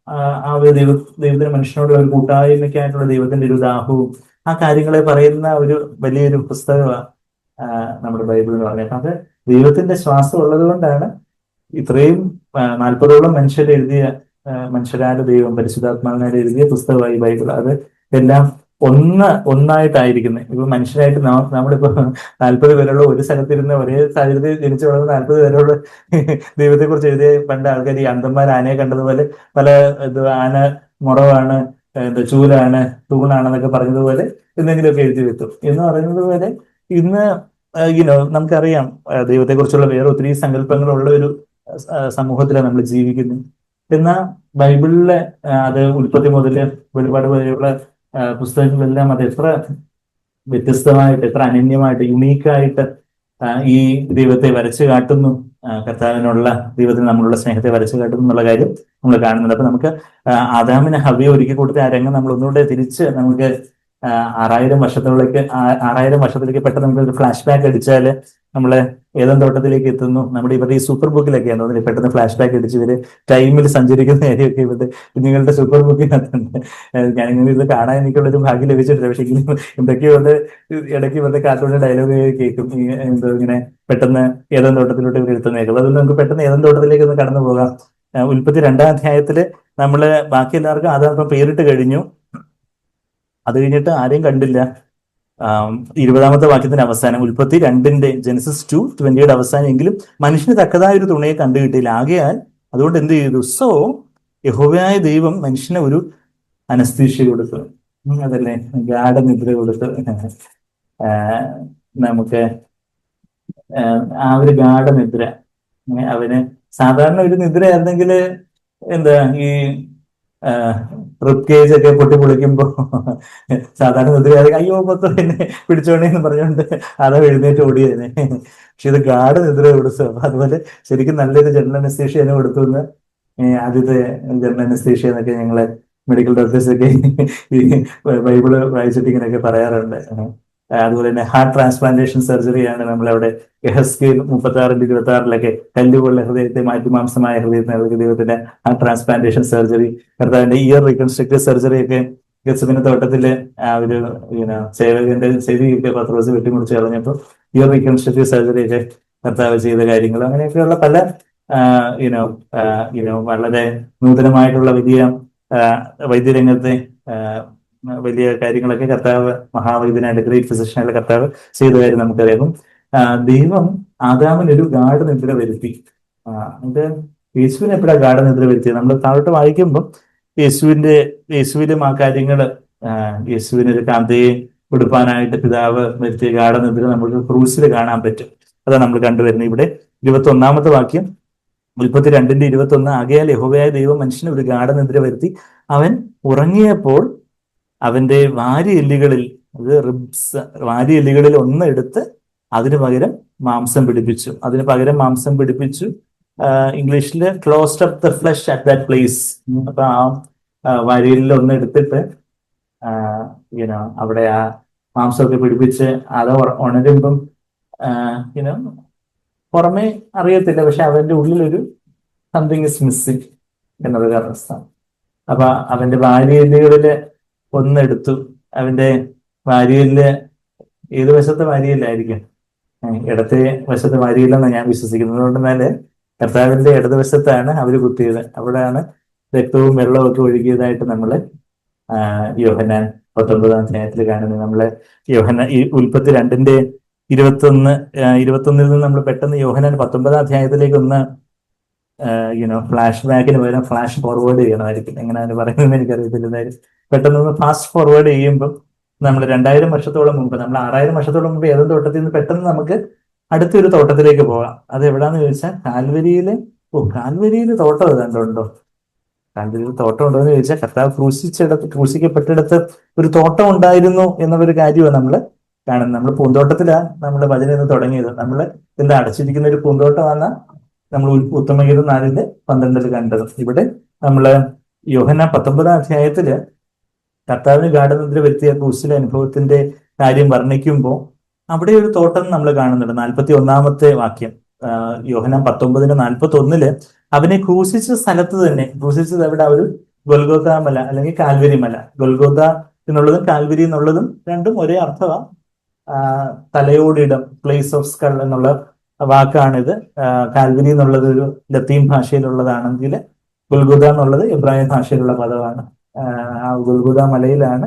ആ ഒരു ദൈവത്തിന് മനുഷ്യനോടുള്ള ഒരു കൂട്ടായ്മയ്ക്കായിട്ടുള്ള ദൈവത്തിന്റെ ഒരു ദാഹവും ആ കാര്യങ്ങളെ പറയുന്ന ഒരു വലിയൊരു പുസ്തകമാണ് നമ്മുടെ ബൈബിൾ എന്ന് പറഞ്ഞത്. അത് ദൈവത്തിന്റെ ശ്വാസം ഉള്ളത് കൊണ്ടാണ് ഇത്രയും 40ഓളം മനുഷ്യർ എഴുതിയ മനുഷ്യരായ ദൈവം പരിശുദ്ധാത്മാവിനാൽ എഴുതിയ പുസ്തകമായി ബൈബിൾ. അത് എല്ലാം ഒന്നായിട്ടായിരിക്കുന്നത്. ഇപ്പൊ മനുഷ്യരായിട്ട് നമ്മളിപ്പോ 40 പേരുള്ള ഒരു സ്ഥലത്തിരുന്ന് ഒരേ സാഹചര്യത്തിൽ ജനിച്ചു വളർന്ന 40 പേരുള്ള ദൈവത്തെ കുറിച്ച് എഴുതിയ പണ്ട് ആൾക്കാർ ഈ അന്ധന്മാർ ആനയെ കണ്ടതുപോലെ പല ഇത് ആന മുറവാണ്, എന്താ ചൂലാണ്, തൂണാണെന്നൊക്കെ പറഞ്ഞതുപോലെ എന്തെങ്കിലുമൊക്കെ എഴുതി വെക്കും എന്ന് പറയുന്നത് പോലെ ഇന്ന് നമുക്കറിയാം ദൈവത്തെക്കുറിച്ചുള്ള വേറെ ഒത്തിരി സങ്കല്പങ്ങളുള്ള ഒരു സമൂഹത്തിലാണ് നമ്മൾ ജീവിക്കുന്നത്. എന്നാൽ ബൈബിളിലെ അത് ഉൽപ്പത്തി മുതൽ ഒരുപാട് വരെയുള്ള പുസ്തകങ്ങളെല്ലാം അത് എത്ര വ്യത്യസ്തമായിട്ട്, എത്ര അനന്യമായിട്ട്, യുണീക്കായിട്ട് ഈ ദൈവത്തെ വരച്ചു കാട്ടുന്നു, കർത്താവിനുള്ള ദൈവത്തിന് നമ്മളുള്ള സ്നേഹത്തെ വരച്ചു കാട്ടുന്നു എന്നുള്ള കാര്യം നമ്മൾ കാണുന്നുണ്ട്. അപ്പൊ നമുക്ക് ആദാമിന് ഹവ്വയെ ഒരുക്കി കൊടുത്ത ആ രംഗം നമ്മൾ ഒന്നുകൂടെ തിരിച്ച് നമുക്ക് 6000 വർഷത്തിലേക്ക് പെട്ടെന്ന് നമുക്ക് ഒരു ഫ്ലാഷ് ബാക്ക് അടിച്ചാൽ നമ്മള് ഏതൻ തോട്ടത്തിലേക്ക് എത്തുന്നു. നമ്മുടെ ഇവരുടെ ഈ സൂപ്പർ ബുക്കിലൊക്കെയാണ് തോന്നുന്നത് പെട്ടെന്ന് ഫ്ലാഷ് ബാക്ക് അടിച്ച് ഇവര് ടൈമിൽ സഞ്ചരിക്കുന്ന കാര്യമൊക്കെ ഇവരുടെ കുഞ്ഞുങ്ങളുടെ സൂപ്പർ ബുക്കിനകത്തുണ്ട്. ഞാനിങ്ങനെ ഇത് കാണാൻ എനിക്കുള്ള ഒരു ഭാഗ്യം ലഭിച്ചിട്ടില്ല. പക്ഷെ എന്തൊക്കെയുണ്ട് ഇടയ്ക്ക് ഇവരുടെ കാർട്ടൂണിന്റെ ഡയലോഗ് കേൾക്കും, എന്തോ ഇങ്ങനെ പെട്ടെന്ന് ഏതൻ തോട്ടത്തിലോട്ട് ഇവർ എത്തുന്നേക്കും. അതുകൊണ്ട് നമുക്ക് പെട്ടെന്ന് ഏതൻ തോട്ടത്തിലേക്ക് ഒന്ന് കടന്നു പോകാം. ഉൽപ്പത്തി 2-ാം അധ്യായത്തില് നമ്മള് ബാക്കി എല്ലാവർക്കും ആദാം പേരിട്ട് കഴിഞ്ഞു. അത് കഴിഞ്ഞിട്ട് ആരെയും കണ്ടില്ല. 20-ാമത്തെ വാക്യത്തിന്റെ അവസാനം ഉൽപ്പത്തി 2-ന്റെ ജെനസിസ് 2:20 അവസാനം, എങ്കിലും മനുഷ്യന് തക്കതായ ഒരു തുണയെ കണ്ടു കിട്ടിയില്ല. ആകയാൽ അതുകൊണ്ട് എന്ത് ചെയ്തു? സോ യഹോവയായ ദൈവം മനുഷ്യന് ഒരു അനസ്തീഷ്യ കൊടുത്തു. അതല്ലേ, ഗാഠനിദ്ര കൊടുത്തു. നമുക്ക് ആ ഒരു ഗാഠനിദ്ര അവന് സാധാരണ ഒരു നിദ്രയായിരുന്നെങ്കിൽ എന്താ ഈ റിപ്കേജ് ഒക്കെ പൊട്ടി പൊളിക്കുമ്പോ സാധാരണ നിദ്രയാണെങ്കിൽ അയ്യോ പത്ത് എന്നെ പിടിച്ചോണേ എന്ന് പറഞ്ഞുകൊണ്ട് അതോ എഴുന്നേറ്റ് ഓടിയതിനെ. പക്ഷെ ഇത് ഗാഠ നിദ്ര കൊടുത്തു. അപ്പൊ അതുപോലെ ശരിക്കും നല്ലൊരു ജനറൽ അനസ്തീഷ്യ തന്നെ കൊടുത്തു എന്ന് ആദ്യത്തെ ജനറൽ അനസ്തീഷ്യ എന്നൊക്കെ ഞങ്ങള് മെഡിക്കൽ ഡോക്ടേഴ്സ് ഒക്കെ ഈ ബൈബിള് വായിച്ചിട്ട് ഇങ്ങനെയൊക്കെ പറയാറുണ്ട്. അതുപോലെ തന്നെ ഹാർട്ട് ട്രാൻസ്പ്ലാന്റേഷൻ സർജറിയാണ് നമ്മളവിടെ എഹെസ്കേൽ 36-26 കല്ലുകൊള്ള ഹൃദയത്തെ മാറ്റി മാംസമായ ഹൃദയത്തെ നൽകിയ ദൈവത്തിന്റെ ഹാർട്ട് ട്രാൻസ്പ്ലാന്റേഷൻ സർജറി. കർത്താവിന്റെ ഇയർ റീകൺസ്ട്രക്റ്റീവ് സർജറി ഒക്കെ ഗെത്സമനെ തോട്ടത്തില് ആ ഒരു സേവകന്റെ ചെവിയൊക്കെ പത്രോസ് വെട്ടിമുറിച്ച് കളഞ്ഞപ്പോൾ ഇയർ റീകൺസ്ട്രക്റ്റീവ് സർജറി ഒക്കെ കർത്താവ് ചെയ്ത കാര്യങ്ങൾ, അങ്ങനെയൊക്കെയുള്ള പല വളരെ നൂതനമായിട്ടുള്ള വലിയ വൈദ്യരംഗത്തെ വലിയ കാര്യങ്ങളൊക്കെ കർത്താവ് മഹാവൈദ്യനായിട്ട് ഗ്രേറ്റ് ഫിസിഷ്യനായിട്ട് കർത്താവ് ചെയ്ത കാര്യം നമുക്കറിയാം. ദൈവം ആദാമിനൊരു ഗാഠനിദ്ര വരുത്തി. അത് യേശുവിനെ എപ്പോഴാണ് ഗാഠനിദ്ര വരുത്തിയത്? നമ്മൾ താഴോട്ട് വായിക്കുമ്പോൾ യേശുവിലും ആ കാര്യങ്ങള് യേശുവിനൊരു കാന്തയെ കൊടുപ്പാനായിട്ട് പിതാവ് വരുത്തിയ ഗാഠനിദ്ര നമുക്ക് ക്രൂസിൽ കാണാൻ പറ്റും. അതാണ് നമ്മൾ കണ്ടുവരുന്നത്. ഇവിടെ 21-ാമത്തെ വാക്യം ഉൽപ്പത്തി 2:21, ആകയാൽ യഹോവയായ ദൈവം മനുഷ്യന് ഒരു ഗാഠനിദ്ര വരുത്തി, അവൻ ഉറങ്ങിയപ്പോൾ അവന്റെ വാരിയെല്ലുകളിൽ, അത് റിബ്സ്, വാരിയെല്ലുകളിൽ ഒന്ന് എടുത്ത് അതിന് പകരം മാംസം പിടിപ്പിച്ചു. ഇംഗ്ലീഷില് closed up the flush at that place. അപ്പൊ ആ വാരിയെല്ലിൽ ഒന്ന് എടുത്തിട്ട് അവിടെ ആ മാംസമൊക്കെ പിടിപ്പിച്ച് അത് ഉണരുമ്പം പുറമെ അറിയത്തില്ല, പക്ഷെ അവന്റെ ഉള്ളിലൊരു സംതിങ് ഇസ് മിസ്സിങ് എന്നൊരു അവസ്ഥ. അപ്പൊ അവന്റെ വാരിയെല്ലുകളില് ഒന്നെടുത്തു. അവന്റെ വാരിയെല്ല് ഏത് വശത്തെ വാരിയെല്ലായിരിക്കും? ഇടത്തെ വശത്തെ വാരിയെല്ലെന്നാണ് ഞാൻ വിശ്വസിക്കുന്നത്. അതുകൊണ്ടെന്നാല് കർത്താവിന്റെ ഇടതുവശത്താണ് അവര് കുത്തിയത്. അവിടെയാണ് രക്തവും വെള്ളവും ഒക്കെ ഒഴുകിയതായിട്ട് നമ്മള് യോഹന്നാൻ 19-ാം അധ്യായത്തിൽ കാണുന്നത്. നമ്മള് ഈ ഉൽപ്പത്തി 2-ന്റെ 21-ൽ നിന്ന് നമ്മൾ പെട്ടെന്ന് യോഹന്നാൻ 19-ാം അധ്യായത്തിലേക്ക് ഒന്ന് ഫ്ലാഷ് ബാക്കിന് പകരം ഫ്ലാഷ് ഫോർവേഡ് ചെയ്യണമായിരിക്കും. എങ്ങനെയാണ് പറയുന്നത് എനിക്കറിയത്തില്ല. പെട്ടെന്ന് ഫാസ്റ്റ് ഫോർവേഡ് ചെയ്യുമ്പോൾ നമ്മൾ 2000 വർഷത്തോളം മുമ്പ്, നമ്മൾ 6000 വർഷത്തോളം മുമ്പ് ഏതൊരു തോട്ടത്തിൽ നിന്ന് പെട്ടെന്ന് നമുക്ക് അടുത്തൊരു തോട്ടത്തിലേക്ക് പോകാം. അത് എവിടാന്ന് ചോദിച്ചാൽ കാൽവരിയില് തോട്ടം ഏതാണ്ടുണ്ടോ? കാൽവരിയിൽ തോട്ടം ഉണ്ടോ എന്ന് ചോദിച്ചാൽ കർത്താവ് ക്രൂശിക്കപ്പെട്ടിടത്ത് ഒരു തോട്ടം ഉണ്ടായിരുന്നു എന്നുള്ളൊരു കാര്യമാണ് നമ്മൾ കാണുന്നത്. നമ്മൾ പൂന്തോട്ടത്തിലാണ് നമ്മുടെ ഭജന എന്ന് തുടങ്ങിയത്. നമ്മൾ എന്താ അടച്ചിരിക്കുന്ന ഒരു പൂന്തോട്ടമാണ് നമ്മൾ ഉത്തമഗീതം 4:12 കണ്ടത്. ഇവിടെ നമ്മള് യോഹന്നാൻ 19-ാം അധ്യായത്തില് കർത്താവിന് ഗാഠനിദ്ര വരുത്തിയ ക്രൂശിലെ അനുഭവത്തിന്റെ കാര്യം വർണ്ണിക്കുമ്പോൾ അവിടെ ഒരു തോട്ടം നമ്മൾ കാണുന്നുണ്ട്. 41-ാമത്തെ വാക്യം യോഹന്നാൻ 19:41 അവനെ ക്രൂശിച്ച സ്ഥലത്ത് തന്നെ, ക്രൂശിച്ചത് എവിടെ? ഒരു ഗൊൽഗോഥ മല അല്ലെങ്കിൽ കാൽവരി മല. ഗൊൽഗോഥ എന്നുള്ളതും കാൽവരി എന്നുള്ളതും രണ്ടും ഒരേ അർത്ഥമാണ്. തലയോടിടം, പ്ലേസ് ഓഫ് സ്കൾ എന്നുള്ള വാക്കാണിത്. കാൽവരി എന്നുള്ളത് ഒരു ലത്തീൻ ഭാഷയിലുള്ളതാണെങ്കിൽ ഗുൽഗുദ എന്നുള്ളത് എബ്രായ ഭാഷയിലുള്ള പദമാണ്. ആ ഗുൽഗുദ മലയിലാണ്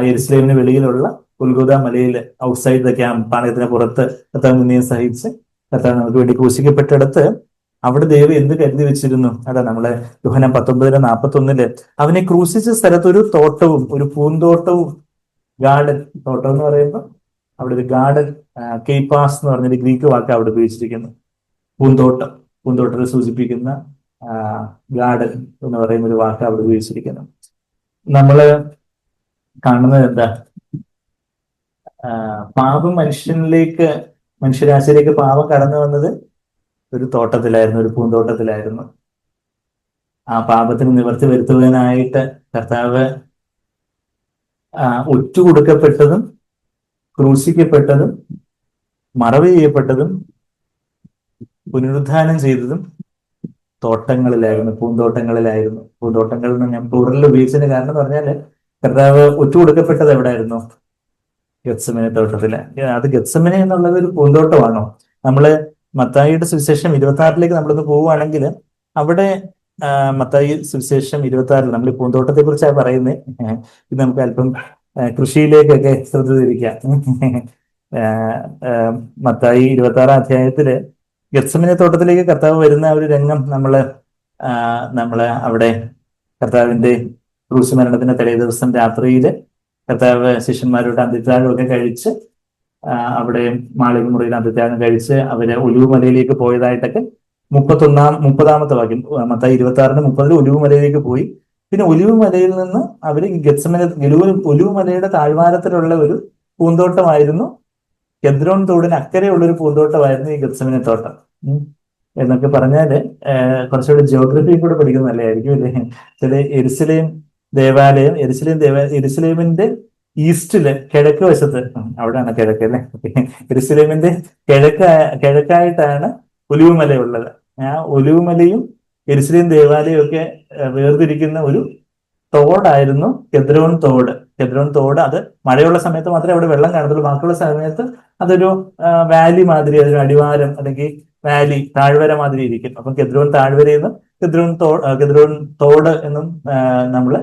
യെരുസലേമിന് വെളിയിലുള്ള ഗുൽഗുദ മലയിൽ ഔട്ട്സൈഡ് ദ ക്യാമ്പ്, പാളയത്തിന് പുറത്ത് കർത്താവ് നിന്നെയും സഹിച്ച് കർത്താവ് നമുക്ക് വേണ്ടി ക്രൂശിക്കപ്പെട്ടെടുത്ത് അവിടെ ദൈവം എന്ത് കരുതി വെച്ചിരുന്നു? അതാ നമ്മളെ യോഹന്നാൻ 19:41 അവനെ ക്രൂശിച്ച സ്ഥലത്ത് ഒരു തോട്ടവും ഒരു പൂന്തോട്ടവും, ഗാർഡൻ, തോട്ടം എന്ന് പറയുമ്പോൾ അവിടെ ഒരു ഗാർഡൻ, കെയ്പാസ് എന്ന് പറഞ്ഞൊരു ഗ്രീക്ക് വാക്ക് അവിടെ ഉപയോഗിച്ചിരിക്കുന്നു. പൂന്തോട്ടം, പൂന്തോട്ടത്തെ സൂചിപ്പിക്കുന്ന ഗാർഡൻ എന്ന് പറയുന്ന ഒരു വാക്ക് അവിടെ ഉപയോഗിച്ചിരിക്കുന്നു. നമ്മള് കാണുന്നത് എന്താ? പാപം മനുഷ്യരാശിയിലേക്ക് പാപം കടന്നു വന്നത് ഒരു തോട്ടത്തിലായിരുന്നു, ഒരു പൂന്തോട്ടത്തിലായിരുന്നു. ആ പാപത്തിന് നിവർത്തി വരുത്തുവാനായിട്ട് കർത്താവ് ഒറ്റുകൊടുക്കപ്പെട്ടതും ക്രൂശിക്കപ്പെട്ടതും മറവ് ചെയ്യപ്പെട്ടതും പുനരുദ്ധാനം ചെയ്തതും തോട്ടങ്ങളിലായിരുന്നു, പൂന്തോട്ടങ്ങളിലായിരുന്നു. പൂന്തോട്ടങ്ങൾ എന്ന് ഞാൻ പ്ലൂറലിൽ ഉപയോഗിച്ചതിന് കാരണം എന്ന് പറഞ്ഞാല് കർത്താവ് ഒറ്റുകൊടുക്കപ്പെട്ടത് എവിടെയായിരുന്നു? ഗെത്സമനെ തോട്ടത്തില്. അത് ഗെത്സമനെ എന്നുള്ളത് ഒരു പൂന്തോട്ടമാണോ? നമ്മള് മത്തായിയുടെ സുവിശേഷം 26 നമ്മളൊന്ന് പോവുകയാണെങ്കിൽ അവിടെ മത്തായി സുവിശേഷം 26 നമ്മൾ ഈ പൂന്തോട്ടത്തെ കുറിച്ചാണ് പറയുന്നത്. ഇത് നമുക്ക് അല്പം കൃഷിയിലേക്കൊക്കെ ശ്രദ്ധ തിരിക്കാം. മത്തായി 26 ഗെത്സമനെ തോട്ടത്തിലേക്ക് കർത്താവ് വരുന്ന ഒരു രംഗം നമ്മള് അവിടെ കർത്താവിന്റെ ക്രൂശ് മരണത്തിന്റെ തലേ ദിവസം രാത്രിയിൽ കർത്താവ് ശിഷ്യന്മാരുടെ അന്ത്യത്യാഗമൊക്കെ കഴിച്ച് അവിടെ മാളിക മുറിയിൽ അന്ത്യത്യാഗം കഴിച്ച് അവര് ഒലിവ് മലയിലേക്ക് പോയതായിട്ടൊക്കെ 30-ാമത്തെ വാക്യം മത്തായി 26:30 ഒലിവ് മലയിലേക്ക് പോയി. പിന്നെ ഒലിവ് മലയിൽ നിന്ന് അവര് ഗെത്സമനെ ഒലിവ് മലയുടെ താഴ്വാരത്തിലുള്ള ഒരു പൂന്തോട്ടമായിരുന്നു, കെദ്രോൻ തോടിന് അക്കരെയുള്ള ഒരു പൂന്തോട്ടമായിരുന്നു ഈ ഗെത്സമനെ തോട്ടം. എന്നൊക്കെ പറഞ്ഞാല് കുറച്ചുകൂടി ജിയോഗ്രഫിയും കൂടെ പഠിക്കുന്നത് നല്ലതായിരിക്കും അല്ലേ? ചില യെരുസലേം ദേവാലയം, യെരുസലേമിന്റെ ഈസ്റ്റില് കിഴക്ക് വശത്ത്, അവിടെയാണ് കിഴക്ക് അല്ലെ, യെരുസലേമിന്റെ കിഴക്കായിട്ടാണ് ഒലിവുമല ഉള്ളത്. ആ ഒലിവുമലയും യെരുസലേം ദേവാലയവും ഒക്കെ വേർതിരിക്കുന്ന ഒരു തോടായിരുന്നു കെദ്രോൻ തോട്. കെദ്രോൻ തോട് അത് മഴയുള്ള സമയത്ത് മാത്രമേ അവിടെ വെള്ളം കാണത്തുള്ളൂ, ബാക്കിയുള്ള സമയത്ത് അതൊരു വാലി മാതിരി, അതൊരു അടിവാരം അല്ലെങ്കിൽ വാലി, താഴ്വര മാതിരി ഇരിക്കും. അപ്പം കെദ്രോൻ താഴ്വരയെന്നും കെദ്രോൻ തോട് എന്നും നമ്മള്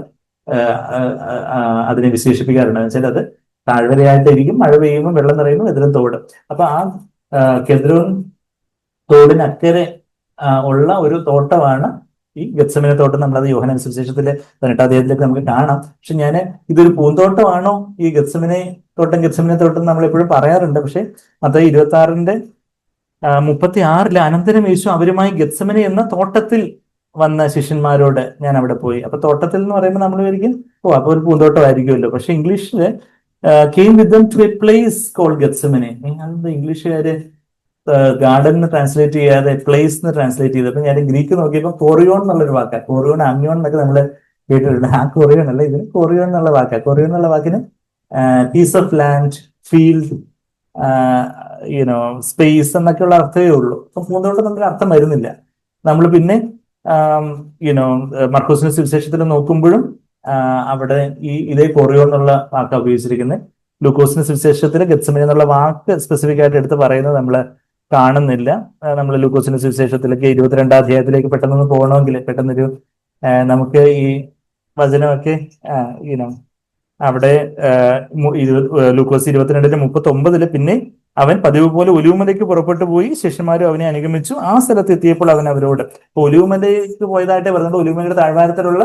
അതിനെ വിശേഷിപ്പിക്കാറുണ്ട്. എന്ന് വെച്ചാൽ അത് താഴ്വരയായിട്ടിരിക്കും, മഴ പെയ്യുമ്പോൾ വെള്ളം നിറയുമ്പോൾ കെദ്രോൻ തോട്. അപ്പൊ ആ കെദ്രോൻ തോടിനക്കരെ ഉള്ള ഒരു തോട്ടമാണ് ഈ ഗെത്സമനെ തോട്ടം. നമ്മളത് യോഹന്നാൻ സുവിശേഷത്തിലെ 18 നമുക്ക് കാണാം. പക്ഷെ ഇതൊരു പൂന്തോട്ടമാണോ ഈ ഗെത്സമനെ തോട്ടം നമ്മൾ എപ്പോഴും പറയാറുണ്ട്. പക്ഷെ മത്തായി 26:36 അനന്തരം യേശു അവരുമായി ഗെത്സമനെ എന്ന തോട്ടത്തിൽ വന്ന ശിഷ്യന്മാരോട് ഞാൻ അവിടെ പോയി. അപ്പൊ തോട്ടത്തിൽ എന്ന് പറയുമ്പോൾ നമ്മൾ വിചാരിക്കും അപ്പൊ ഒരു പൂന്തോട്ടമായിരിക്കുമല്ലോ. പക്ഷെ ഇംഗ്ലീഷില് came with them to a place called Gethsemane. ഇംഗ്ലീഷുകാര് ഗാർഡൻ എന്ന് ട്രാൻസ്ലേറ്റ് ചെയ്യാതെ പ്ലേസ് എന്ന് ട്രാൻസ്ലേറ്റ് ചെയ്തപ്പോൾ ഞാൻ ഗ്രീക്ക് നോക്കിയപ്പോൾ കോറിയോൺ എന്നുള്ളൊരു വാക്കാണ്. കോറിയോൺ, അമ്യോൺ എന്നൊക്കെ നമ്മൾ കേട്ടിട്ടുണ്ട്. ആ കോറിയോൺ അല്ല, ഇതിന് കോറിയോൺ എന്നുള്ള വാക്കാണ്. കോറിയോൺ എന്നുള്ള വാക്കിന് piece of land, field, space എന്നൊക്കെയുള്ള അർത്ഥമേ ഉള്ളൂ. അപ്പൊ പൂന്തോട്ടം നമുക്ക് അർത്ഥം വരുന്നില്ല. നമ്മൾ പിന്നെ മർക്കോസിന്റെ സുവിശേഷത്തിൽ നോക്കുമ്പോഴും അവിടെ ഇതേ കൊറിയോ എന്നുള്ള വാക്ക് ഉപയോഗിച്ചിരിക്കുന്നത്. ലൂക്കോസിന്റെ സുവിശേഷത്തിൽ ഗെത്സമനെ എന്നുള്ള വാക്ക് സ്പെസിഫിക് ആയിട്ട് എടുത്ത് പറയുന്നത് നമ്മൾ കാണുന്നില്ല. നമ്മൾ ലൂക്കോസിന്റെ സുവിശേഷത്തിലേക്ക് 22 പെട്ടെന്ന് പോകണമെങ്കിൽ പെട്ടെന്നൊരു നമുക്ക് ഈ വചനമൊക്കെ അവിടെ ലൂക്കോസ് 22:39 പിന്നെ അവൻ പതിവ് പോലെ ഒലിവുമലയ്ക്ക് പുറപ്പെട്ടു പോയി, ശിഷ്യന്മാരും അവനെ അനുഗമിച്ചു. ആ സ്ഥലത്ത് എത്തിയപ്പോൾ അവൻ അവരോട്, ഇപ്പൊ ഒലിവുമലയ്ക്ക് പോയതായിട്ട് പറഞ്ഞിട്ട് ഒലിവുമലയുടെ താഴ്വാരത്തിലുള്ള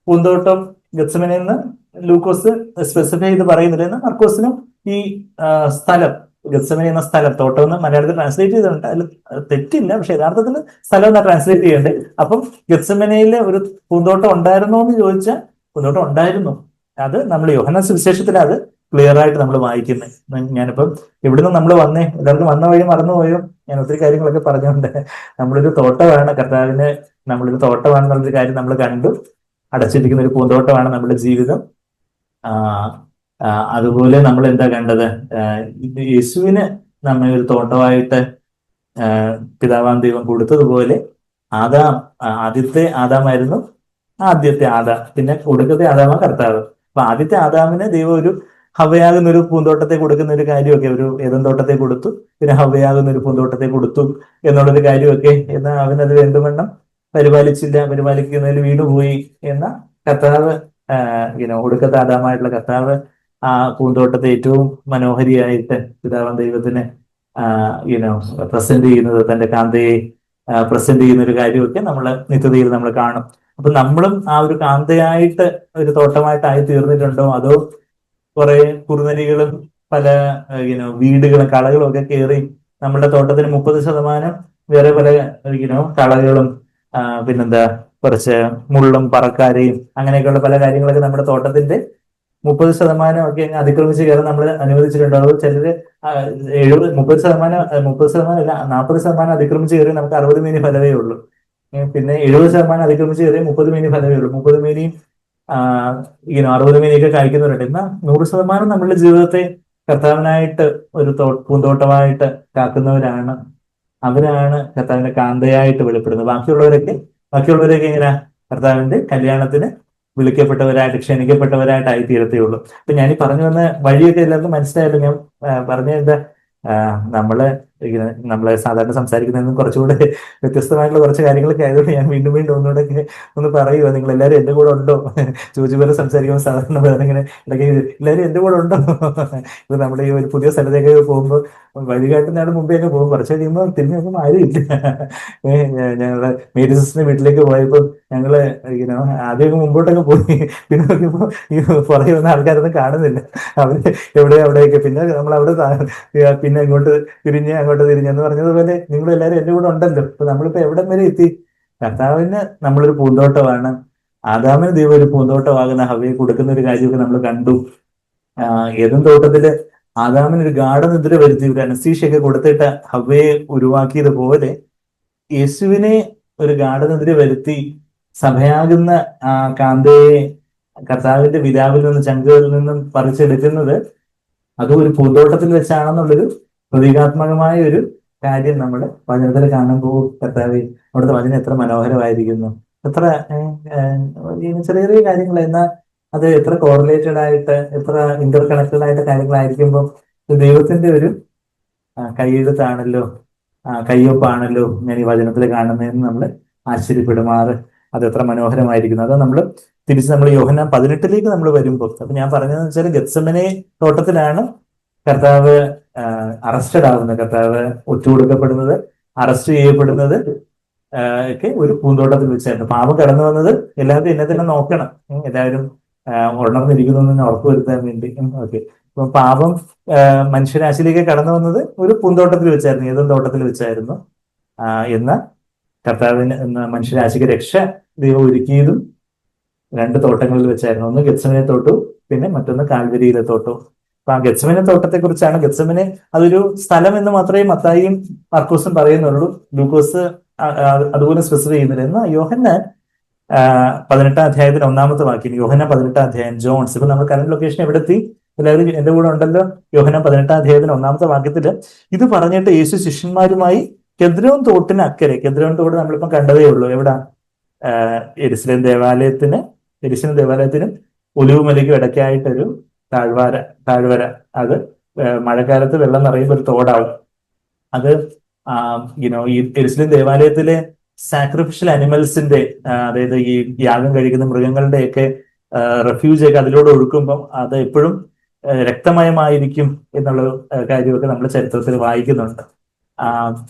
പൂന്തോട്ടം ഗെത്സമനെന്ന് ലൂക്കോസ് സ്പെസിഫൈ ചെയ്ത് പറയുന്നില്ല. എന്നാൽ മർക്കോസിനും ഈ സ്ഥലം ഗെത്സമനെ എന്ന സ്ഥലം, തോട്ടം എന്ന് മലയാളത്തിൽ ട്രാൻസ്ലേറ്റ് ചെയ്തിട്ടുണ്ട്. അതിൽ തെറ്റില്ല, പക്ഷെ യഥാർത്ഥത്തിൽ സ്ഥലം എന്നാ ട്രാൻസ്ലേറ്റ് ചെയ്യേണ്ടത്. അപ്പം ഗെത്സമനയിലെ ഒരു പൂന്തോട്ടം ഉണ്ടായിരുന്നോ എന്ന് ചോദിച്ചാൽ പൂന്തോട്ടം ഉണ്ടായിരുന്നു. അത് നമ്മൾ യോഹന്നാൻ സുവിശേഷത്തിൽ അത് ക്ലിയർ ആയിട്ട് നമ്മൾ വായിക്കുന്നത്. ഞാനിപ്പം ഇവിടുന്ന് നമ്മൾ എല്ലാവർക്കും വന്ന വഴി മറന്നുപോയോ? ഞാൻ ഒത്തിരി കാര്യങ്ങളൊക്കെ പറഞ്ഞുകൊണ്ട് നമ്മളൊരു തോട്ടമാണ് കർത്താവിന്, നമ്മളൊരു തോട്ടമാണെന്നുള്ളൊരു കാര്യം നമ്മൾ കണ്ടു. അടച്ചിരിക്കുന്ന ഒരു പൂന്തോട്ടമാണ് നമ്മുടെ ജീവിതം. അതുപോലെ നമ്മൾ എന്താ കണ്ടത്? യേശുവിന് നമ്മെ ഒരു തോട്ടമായിട്ട് പിതാവാം ദൈവം കൊടുത്തതുപോലെ ആദ്യത്തെ ആദാമായിരുന്നു ആദ്യത്തെ പിന്നെ ഒടുക്കത്തെ ആദാമ കർത്താവ്. അപ്പൊ ആദ്യത്തെ ആദാമിന് ദൈവം ഒരു ഹവയാകുന്ന ഒരു പൂന്തോട്ടത്തെ കൊടുക്കുന്ന ഒരു കാര്യമൊക്കെ, ഒരു ഏദൻ തോട്ടത്തെ കൊടുത്തു, പിന്നെ ഹവയാകുന്ന ഒരു പൂന്തോട്ടത്തെ കൊടുത്തു എന്നുള്ളൊരു കാര്യമൊക്കെ, എന്നാൽ അവനത് വേണ്ടുവണ്ണം പരിപാലിച്ചില്ല, പരിപാലിക്കുന്നതിൽ വീണുപോയി എന്ന കർത്താവ്, ഒടുക്കത്തെ ആദാമായിട്ടുള്ള കർത്താവ് ആ പൂന്തോട്ടത്തെ ഏറ്റവും മനോഹരിയായിട്ട് പിതാവാം ദൈവത്തിന് യുനോ പ്രസന്റ് ചെയ്യുന്നത്, തന്റെ കാന്തയെ പ്രസന്റ് ചെയ്യുന്ന ഒരു കാര്യമൊക്കെ നമ്മൾ നിത്യതയിൽ നമ്മൾ കാണും. അപ്പൊ നമ്മളും ആ ഒരു കാന്തയായിട്ട് ഒരു തോട്ടമായിട്ടായി തീർന്നിട്ടുണ്ടോ, അതോ കുറെ കുറുനരികളും പല വീടുകളും കളകളും ഒക്കെ കയറി നമ്മുടെ തോട്ടത്തിന് 30% വേറെ പല കളകളും പിന്നെന്താ കുറച്ച് മുള്ളും പറക്കാരെയും അങ്ങനെയൊക്കെയുള്ള പല കാര്യങ്ങളൊക്കെ നമ്മുടെ തോട്ടത്തിന്റെ 30% ഒക്കെ അതിക്രമിച്ച് കയറാൻ നമ്മൾ അനുവദിച്ചിട്ടുണ്ടോ? അത് ചിലര് 30% അല്ല 40% അതിക്രമിച്ച് കയറി നമുക്ക് 60 മേനി ഫലമേ ഉള്ളൂ. പിന്നെ 70% അതിക്രമിച്ച് കയറി 30 മേനി ഫലമേ ഉള്ളൂ. 30 മേനിയും 60 മേനിയൊക്കെ കഴിക്കുന്നവരുണ്ട്. എന്നാൽ 100% നമ്മളുടെ ജീവിതത്തെ കർത്താവിനായിട്ട് ഒരു പൂന്തോട്ടമായിട്ട് കാക്കുന്നവരാണ്. അവരാണ് കർത്താവിന്റെ കാന്തയായിട്ട് വെളിപ്പെടുന്നത്. ബാക്കിയുള്ളവരൊക്കെ എങ്ങനെ കർത്താവിന്റെ കല്യാണത്തിന് വിളിക്കപ്പെട്ടവരായിട്ട് ക്ഷണിക്കപ്പെട്ടവരായിട്ടായി തീരത്തേയുള്ളൂ. അപ്പൊ ഞാൻ ഈ പറഞ്ഞു വന്ന വഴിയൊക്കെ എല്ലാവർക്കും മനസ്സിലായല്ലോ. ഞാൻ പറഞ്ഞ എന്താ, നമ്മള് സാധാരണ സംസാരിക്കുന്നതിനും കുറച്ചുകൂടെ വ്യത്യസ്തമായിട്ടുള്ള കുറച്ച് കാര്യങ്ങളൊക്കെ ആയതുകൊണ്ട് ഞാൻ വീണ്ടും വീണ്ടും ഒന്നുകൂടെ ഒന്ന് പറയുക. നിങ്ങൾ എല്ലാവരും എന്റെ കൂടെ ഉണ്ടോ? ചോദിച്ചു പോലെ സംസാരിക്കുമ്പോൾ സാധാരണ ഇങ്ങനെ ഇടയ്ക്ക് എല്ലാവരും എന്റെ കൂടെ ഉണ്ടോ? ഇപ്പൊ നമ്മുടെ ഈ ഒരു പുതിയ സ്ഥലത്തേക്ക് പോകുമ്പോൾ വഴികാട്ടുന്നയാൾ മുമ്പേ ഒക്കെ പോകും, കുറച്ച് കഴിയുമ്പോൾ തിരിഞ്ഞു നോക്കുമ്പോൾ ആരും ഇല്ല. ഞങ്ങള് മേരി സിസ്റ്ററിന്റെ വീട്ടിലേക്ക് പോയപ്പോൾ ഞങ്ങള് ആദ്യമൊക്കെ മുമ്പോട്ടൊക്കെ പോയി, പിന്നെ നോക്കിയപ്പോ ഈ പുറകെ വന്ന ആൾക്കാരൊന്നും കാണുന്നില്ല. അവര് അവിടെയൊക്കെ പിന്നെ നമ്മൾ അവിടെ പിന്നെ അങ്ങോട്ട് തിരിഞ്ഞ് എന്ന് പറഞ്ഞതുപോലെ നിങ്ങൾ എല്ലാവരും എന്റെ കൂടെ ഉണ്ടല്ലോ. അപ്പൊ നമ്മളിപ്പോ എവിടം വരെ എത്തി? കർത്താവിന് നമ്മളൊരു പൂന്തോട്ടമാണ്. ആദാമിന് ദൈവം ഒരു പൂന്തോട്ടമാകുന്ന ഹവ്വയെ കൊടുക്കുന്ന ഒരു കാര്യമൊക്കെ നമ്മൾ കണ്ടു. ഏദൻ തോട്ടത്തില് ആദാമിന് ഒരു ഗാഠനിദ്ര വരുത്തി, ഒരു അനസ്തീഷയൊക്കെ കൊടുത്തിട്ട് ഹവ്വയെ ഉരുവാക്കിയതുപോലെ യേശുവിനെ ഒരു ഗാഠനിദ്ര വരുത്തി സഭയാകുന്ന കാന്തയെ കർത്താവിന്റെ പിതാവിൽ നിന്ന്, ചങ്കുകളിൽ നിന്നും പറിച്ചെടുക്കുന്നത് അതും ഒരു പൂന്തോട്ടത്തിൽ വെച്ചാണെന്നുള്ളൊരു പ്രതീകാത്മകമായ ഒരു കാര്യം നമ്മൾ വചനത്തിൽ കാണുമ്പോൾ കർത്താവ് അവിടുത്തെ വചനം എത്ര മനോഹരമായിരിക്കുന്നു, എത്ര ചെറിയ ചെറിയ കാര്യങ്ങൾ, എന്നാൽ അത് എത്ര കോറിലേറ്റഡ് ആയിട്ട്, എത്ര ഇന്റർ കണക്റ്റഡ് ആയിട്ട് കാര്യങ്ങളായിരിക്കുമ്പോൾ ദൈവത്തിന്റെ ഒരു കൈയെഴുത്താണല്ലോ, കയ്യൊപ്പാണല്ലോ ഞാൻ ഈ വചനത്തിൽ കാണുന്നതെന്ന് നമ്മൾ ആശ്ചര്യപ്പെടുമാറ്. അത് എത്ര മനോഹരമായിരിക്കുന്നു. അത് നമ്മൾ നമ്മൾ യോഹന്നാൻ 18 നമ്മൾ വരുമ്പോൾ, അപ്പൊ ഞാൻ പറഞ്ഞതെന്ന് വെച്ചാൽ ഗെത്സമനെ തോട്ടത്തിലാണ് കർത്താവ് അറസ്റ്റഡ് ആവുന്നത്, കർത്താവ് ഒറ്റുകൊടുക്കപ്പെടുന്നത്, അറസ്റ്റ് ചെയ്യപ്പെടുന്നത് ഒക്കെ ഒരു പൂന്തോട്ടത്തിൽ വെച്ചായിരുന്നു. പാപം കടന്നു വന്നത് എല്ലാവരും എന്നെ തന്നെ നോക്കണം, എല്ലാവരും ഉണർന്നിരിക്കുന്നു എന്ന് ഉറപ്പുവരുത്താൻ വേണ്ടി. ഓക്കെ, അപ്പൊ പാപം മനുഷ്യരാശിയിലേക്ക് കടന്നു വന്നത് ഒരു പൂന്തോട്ടത്തിൽ വെച്ചായിരുന്നു, ഏതും തോട്ടത്തിൽ വെച്ചായിരുന്നു. എന്നാൽ കർത്താവിന് മനുഷ്യരാശിക്ക് രക്ഷ ദൈവം ഒരുക്കിയതും 2 തോട്ടങ്ങളിൽ വെച്ചായിരുന്നു. ഒന്ന് ഗെത്സമനെ തോട്ടവും പിന്നെ മറ്റൊന്ന് കാൽവരിയിലെ തോട്ടവും. അപ്പൊ ആ ഗെത്സമനെ തോട്ടത്തെ കുറിച്ചാണ്. ഗെത്സമനെ അതൊരു സ്ഥലം എന്ന് മാത്രമേ മത്തായിയും മാർക്കോസും പറയുന്നുള്ളൂ. ലൂക്കോസ് അതുപോലെ സ്പെസിഫൈ ചെയ്യുന്നില്ല. എന്നാൽ യോഹന്നാൻ 18 അധ്യായത്തിന് 1-ാമത്തെ വാക്യം, യോഹന്നാൻ 18 അധ്യായം ജോൺസ്. ഇപ്പൊ നമ്മൾ കറന്റ് ലൊക്കേഷൻ എവിടെ എത്തി? എല്ലാവരും എന്റെ കൂടെ ഉണ്ടല്ലോ. യോഹന്നാൻ 18 അധ്യായത്തിന് 1-ാമത്തെ വാക്യത്തില് ഇത് പറഞ്ഞിട്ട് യേശു ശിഷ്യന്മാരുമായി കെദ്രോൻ തോട്ടിന് അക്കരെ, കെദ്രോൻ തോട് നമ്മളിപ്പം കണ്ടതേ ഉള്ളൂ. എവിടാ? യെരുശലേം ദേവാലയത്തിനും ഒലിവുമലയ്ക്കും ഇടയ്ക്കായിട്ടൊരു താഴ്വര. അത് മഴക്കാലത്ത് വെള്ളം നിറയുമ്പോൾ ഒരു തോടാവും. അത് ഈ യെരുശലേം ദേവാലയത്തിലെ സാക്രിഫിഷ്യൽ അനിമൽസിന്റെ, അതായത് ഈ യാഗം കഴിക്കുന്ന മൃഗങ്ങളുടെ ഒക്കെ റെഫ്യൂജ് ഒക്കെ അതിലൂടെ ഒഴുക്കുമ്പം അത് എപ്പോഴും രക്തമയമായിരിക്കും എന്നുള്ള കാര്യമൊക്കെ നമ്മൾ ചരിത്രത്തിൽ വായിക്കുന്നുണ്ട്.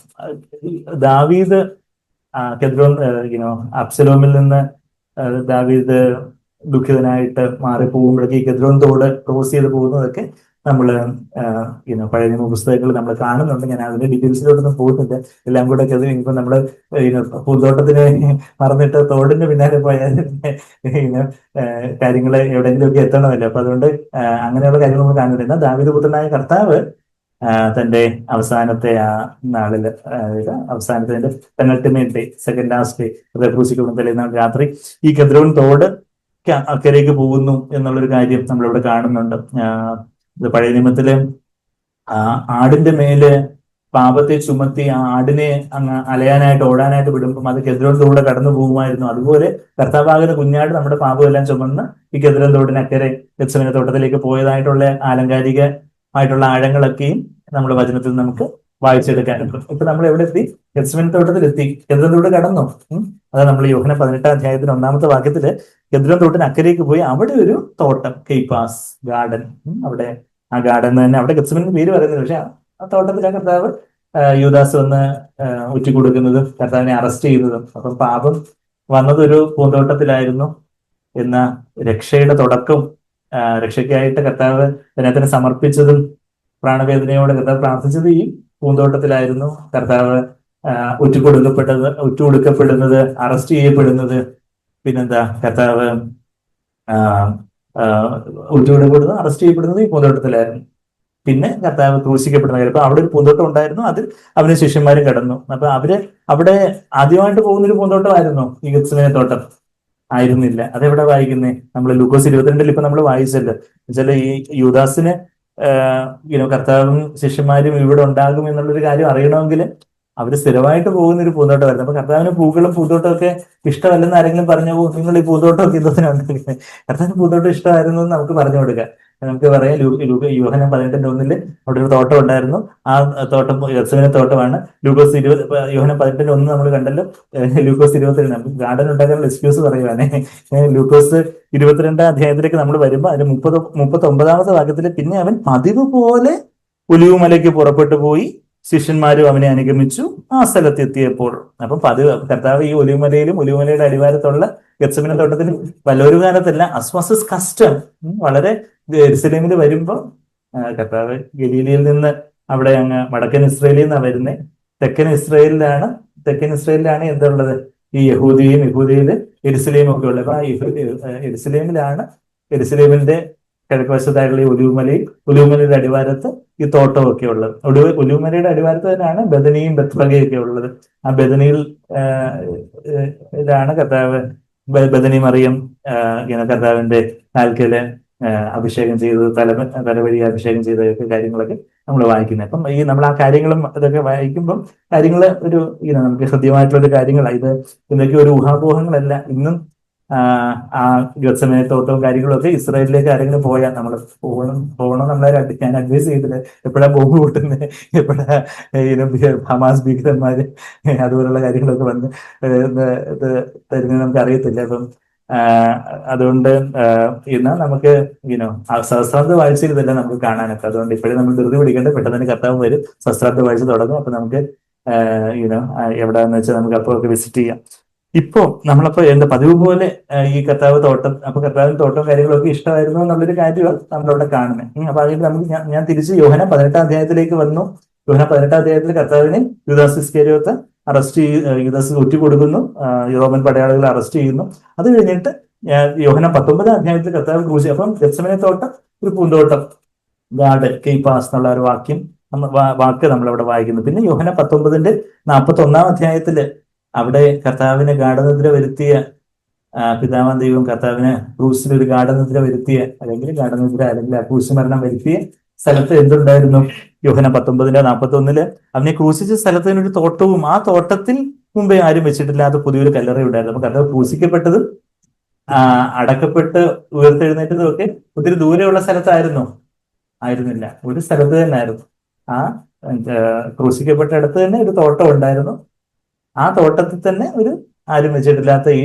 ദാവീദ് കെദ്രോൻ അബ്സലോമിൽ നിന്ന് ദാവീദ് ദുഃഖിതനായിട്ട് മാറിപ്പോകുമ്പോഴേക്ക് ഈ കെദ്രോൻ തോട് ക്രോസ് ചെയ്ത് പോകുന്നതൊക്കെ നമ്മൾ പഴയ നിയമ പുസ്തകങ്ങൾ നമ്മൾ കാണുന്നുണ്ട്. ഞാൻ അതിന്റെ ഡീറ്റെയിൽസിലോട്ടൊന്നും പോകുന്നില്ല. എല്ലാം കൂടെ ഇപ്പൊ നമ്മള് പൂന്തോട്ടത്തിന് മറന്നിട്ട് തോടിന്റെ പിന്നാലെ പോയാൽ കാര്യങ്ങൾ എവിടെയെങ്കിലുമൊക്കെ എത്തണമല്ലോ. അപ്പൊ അതുകൊണ്ട് അങ്ങനെയുള്ള കാര്യങ്ങൾ നമ്മൾ കാണുന്നില്ല. ദാവീദ് പുത്രനായ കർത്താവ് തന്റെ അവസാനത്തെ ആ നാളില്, അവസാനത്തെ penultimate day, second last day, ക്രൂശിക്കപ്പെടുന്ന തലേന്നാൾ രാത്രി ഈ കെദ്രോൻ തോട് അക്കരയ്ക്ക് പോകുന്നു എന്നുള്ളൊരു കാര്യം നമ്മളിവിടെ കാണുന്നുണ്ട്. ഇത് പഴയ നിയമത്തില് ആടിന്റെ മേല് പാപത്തെ ചുമത്തി ആ ആടിനെ അങ്ങ് അലയാനായിട്ട് ഓടാനായിട്ട് വിടുമ്പം അത് കെദ്രോൻ തോട് കടന്നു പോകുമായിരുന്നു. അതുപോലെ കർത്താവാകുന്ന കുഞ്ഞാട് നമ്മുടെ പാപമെല്ലാം ചുമന്ന് ഈ കെദ്രോൻ തോടിനക്കരെ ഗെത്സമനെ തോട്ടത്തിലേക്ക് പോയതായിട്ടുള്ള ആലങ്കാരികമായിട്ടുള്ള ആഴങ്ങളൊക്കെയും നമ്മുടെ വചനത്തിൽ നമുക്ക് വായിച്ചെടുക്കാനുണ്ട്. ഇപ്പൊ നമ്മൾ എവിടെ എത്തി? ഗെത്സമനെ തോട്ടത്തിൽ എത്തി. കെദ്രോൻ തോട് കടന്നു. അത് നമ്മൾ യോഹന്നാൻ 18 അധ്യായത്തിന് 1-ാമത്തെ വാക്യത്തില് കെദ്രോൻ തോട്ടിന് അക്കരയ്ക്ക് പോയി അവിടെ ഒരു തോട്ടം, കെയ്പാസ് ഗാർഡൻ, അവിടെ ആ ഗാർഡൻ തന്നെ അവിടെ ഗെത്സമനെ പേര് പറയുന്നത്. പക്ഷെ ആ തോട്ടത്തിലെ കർത്താവ് യൂദാസ് വന്ന് ഉറ്റിക്കൊടുക്കുന്നതും കർത്താവിനെ അറസ്റ്റ് ചെയ്യുന്നതും. അപ്പം പാപം വന്നത് ഒരു പൂന്തോട്ടത്തിലായിരുന്നു എന്ന രക്ഷയുടെ തുടക്കം, രക്ഷയ്ക്കായിട്ട് കർത്താവ് അതിനകത്തിന് സമർപ്പിച്ചതും പ്രാണവേദനയോടെ കർത്താവ് പ്രാർത്ഥിച്ചത് ഈ പൂന്തോട്ടത്തിലായിരുന്നു. കർത്താവ് ഉറ്റുകൊടുക്കപ്പെടുന്നത്, അറസ്റ്റ് ചെയ്യപ്പെടുന്നത്, പിന്നെന്താ കർത്താവ് ഉറ്റുകൊടുക്കപ്പെടുന്നത്, അറസ്റ്റ് ചെയ്യപ്പെടുന്നത് ഈ പൂന്തോട്ടത്തിലായിരുന്നു. പിന്നെ കർത്താവ് ക്രൂശിക്കപ്പെടുന്ന കാര്യം. അപ്പൊ അവിടെ ഒരു പൂന്തോട്ടം ഉണ്ടായിരുന്നു, അതിൽ അവന് ശിഷ്യന്മാരും കടന്നു. അപ്പൊ അവിടെ ആദ്യമായിട്ട് പോകുന്നൊരു പൂന്തോട്ടമായിരുന്നു ഈ ഗെത്സമനെ തോട്ടം? ആയിരുന്നില്ല. അതെവിടെ വായിക്കുന്നേ? നമ്മൾ ലൂക്കോസ് 22 ഇപ്പൊ നമ്മൾ വായിച്ചല്ലോ. എന്നുവെച്ചാൽ ഈ യൂദാസിന് കർത്താവും ശിഷ്യന്മാരും ഇവിടെ ഉണ്ടാകും എന്നുള്ളൊരു കാര്യം അറിയണമെങ്കിൽ അവര് സ്ഥിരമായിട്ട് പോകുന്ന ഒരു പൂന്തോട്ടമായിരുന്നു. അപ്പൊ കർത്താവിന് പൂക്കളും പൂന്തോട്ടം ഒക്കെ ഇഷ്ടമല്ലെന്ന് ആരെങ്കിലും പറഞ്ഞു പോകും, നിങ്ങൾ ഈ പൂന്തോട്ടമൊക്കെ ഇതൊക്കെ കർത്താവിന് പൂന്തോട്ടം ഇഷ്ടമായിരുന്നു എന്ന് നമുക്ക് പറഞ്ഞു കൊടുക്കാം. നമുക്ക് പറയാം, യോഹന്നാൻ 18:1 അവിടെ ഒരു തോട്ടം ഉണ്ടായിരുന്നു. ആ തോട്ടം ഗെത്സമനെ തോട്ടമാണ്. യോഹന്നാൻ 18:1 നമ്മൾ കണ്ടല്ലോ. ലൂക്കോസ് 22 നമുക്ക് ഗാർഡൻ ഉണ്ടാക്കാനുള്ള എക്സ്ക്യൂസ് പറയുവാനേ. ലൂക്കോസ് 22 അധ്യായത്തിലേക്ക് നമ്മൾ വരുമ്പോൾ അതിന് 39-ാമത്തെ വാക്യത്തിൽ പിന്നെ അവൻ പതിവ് പോലെ ഒലിവുമലയ്ക്ക് പുറപ്പെട്ടു പോയി, ശിഷ്യന്മാരും അവനെ അനുഗമിച്ചു. ആ സ്ഥലത്ത് എത്തിയപ്പോൾ അപ്പം കർത്താവ് ഈ ഒലിവുമലയുടെ അടിവാരത്തുള്ള ഗെത്സമനെ തോട്ടത്തിൽ വല്ലൊരു കാലത്തല്ല, അസ്വാസസ് കസ്റ്റം വളരെ ജെറുസലേമിൽ വരുമ്പോൾ കർത്താവ് ഗലീലയിൽ നിന്ന് അവിടെ അങ്ങ് വടക്കൻ ഇസ്രയേലിൽ നിന്നാണ് വരുന്നത്. തെക്കൻ ഇസ്രയേലിലാണ് എന്തുള്ളത്? ഈ യഹൂദിയില് യെരുസലേമും ഒക്കെ ഉള്ളത്. അപ്പൊ യെരുസലേമിന്റെ കിഴക്കുവശത്തായിട്ടുള്ള ഈ ഒലിവുമലയുടെ അടിവാരത്ത് ഈ തോട്ടമൊക്കെ ഉള്ളത്. ഒലിവുമലയുടെ അടിവാരത്ത് തന്നെയാണ് ബദനിയും ബത്ഫഗയൊക്കെ ഉള്ളത്. ആ ബദനിയിലാണ് കർത്താവ്, ബദനി മറിയം കർത്താവിന്റെ കാൽക്കല് അഭിഷേകം ചെയ്തത്, തലവഴി അഭിഷേകം ചെയ്തൊക്കെ കാര്യങ്ങളൊക്കെ നമ്മൾ വായിക്കുന്നത്. അപ്പം ഈ നമ്മൾ ആ കാര്യങ്ങളും ഇതൊക്കെ വായിക്കുമ്പം കാര്യങ്ങൾ നമുക്ക് ഹൃദ്യമായിട്ടുള്ള കാര്യങ്ങളാണ് ഇത്. ഇതൊക്കെ ഒരു ഊഹാപോഹങ്ങളല്ല. ഇന്നും ആ ഗെത്സമനെ തോട്ടവും കാര്യങ്ങളും ഒക്കെ ഇസ്രായേലിലേക്ക് ആരെങ്കിലും പോയാൽ നമ്മൾ പോകണം ഞാൻ അഡ്വൈസ് ചെയ്തില്ല. എപ്പോഴാ ബോംബ് പൊട്ടുന്നത്, എപ്പോഴാ ഹമാസ് ഭീകരന്മാര് അതുപോലുള്ള കാര്യങ്ങളൊക്കെ വന്ന് ഇത് തരുന്നത് നമുക്ക് അറിയത്തില്ല. അപ്പം അതുകൊണ്ട് എന്നാൽ നമുക്ക് സഹസ്രാബ്ദ വാഴ്ചയിൽ ഇതെല്ലാം നമുക്ക് കാണാനൊക്കെ. അതുകൊണ്ട് ഇപ്പോഴും നമ്മൾ ധൃതി പിടിക്കേണ്ട, പെട്ടെന്ന് തന്നെ കർത്താവ് വരും, സഹസ്രാബ്ദ വാഴ്ച തുടങ്ങും. അപ്പൊ നമുക്ക് എവിടെയാന്ന് വെച്ചാൽ നമുക്ക് അപ്പോഴൊക്കെ വിസിറ്റ് ചെയ്യാം. ഇപ്പോ നമ്മളപ്പോ എന്താ പതിവ് പോലെ ഈ കർത്താവ് തോട്ടം, അപ്പൊ കർത്താവിന് തോട്ടവും കാര്യങ്ങളൊക്കെ ഇഷ്ടമായിരുന്നു എന്നുള്ളൊരു കാര്യമാണ് നമ്മളവിടെ കാണുന്നത്. അപ്പൊ അതിൽ നമുക്ക് ഞാൻ തിരിച്ച് യോഹന്നാൻ 18 അധ്യായത്തിലേക്ക് വന്നു. യോഹന്നാൻ 18 അധ്യായത്തിൽ കർത്താവിനെ യൂദാസ് ഇസ്കരിയോത്ത് യൂദാസ് ഒറ്റുകൊടുക്കുന്നു, റോമൻ പടയാളികളെ അറസ്റ്റ് ചെയ്യുന്നു. അത് കഴിഞ്ഞിട്ട് യോഹന്നാൻ 19 അധ്യായത്തിൽ കർത്താവ് ക്രൂശി. അപ്പം ഗെത്സമനെ തോട്ടം ഒരു പൂന്തോട്ടം, ഗാർഡൻ, കെയ്പാസ് എന്നുള്ള ഒരു വാക്ക് നമ്മളവിടെ വായിക്കുന്നു. പിന്നെ യോഹന്നാൻ 19:41 അധ്യായത്തില് അവിടെ കർത്താവിനെ ഗാഠനിദ്ര വരുത്തിയ പിതാവാം ദൈവം കർത്താവിന് ക്രൂസിൽ ഒരു ഗാഠനിദ്ര വരുത്തിയ അല്ലെങ്കിൽ ക്രൂശ് മരണം വരുത്തിയ സ്ഥലത്ത് എന്തുണ്ടായിരുന്നു? യോഹന്നാൻ 19:41 അവനെ ക്രൂശിച്ച സ്ഥലത്തിന് ഒരു തോട്ടവും, ആ തോട്ടത്തിൽ മുമ്പേ ആരും വെച്ചിട്ടില്ലാത്ത പുതിയൊരു കല്ലറ ഉണ്ടായിരുന്നു. അപ്പൊ കർത്താവ് ക്രൂശിക്കപ്പെട്ടതും അടക്കപ്പെട്ട് ഉയർത്തെഴുന്നേറ്റതും ഒക്കെ ഒത്തിരി ദൂരെയുള്ള ആയിരുന്നില്ല, ഒരു സ്ഥലത്ത് തന്നെ ആയിരുന്നു. ആ ക്രൂശിക്കപ്പെട്ട അടുത്ത് തന്നെ ഒരു തോട്ടം ഉണ്ടായിരുന്നു. ആ തോട്ടത്തിൽ തന്നെ ഒരു ആരും വെച്ചിട്ടില്ലാത്ത ഈ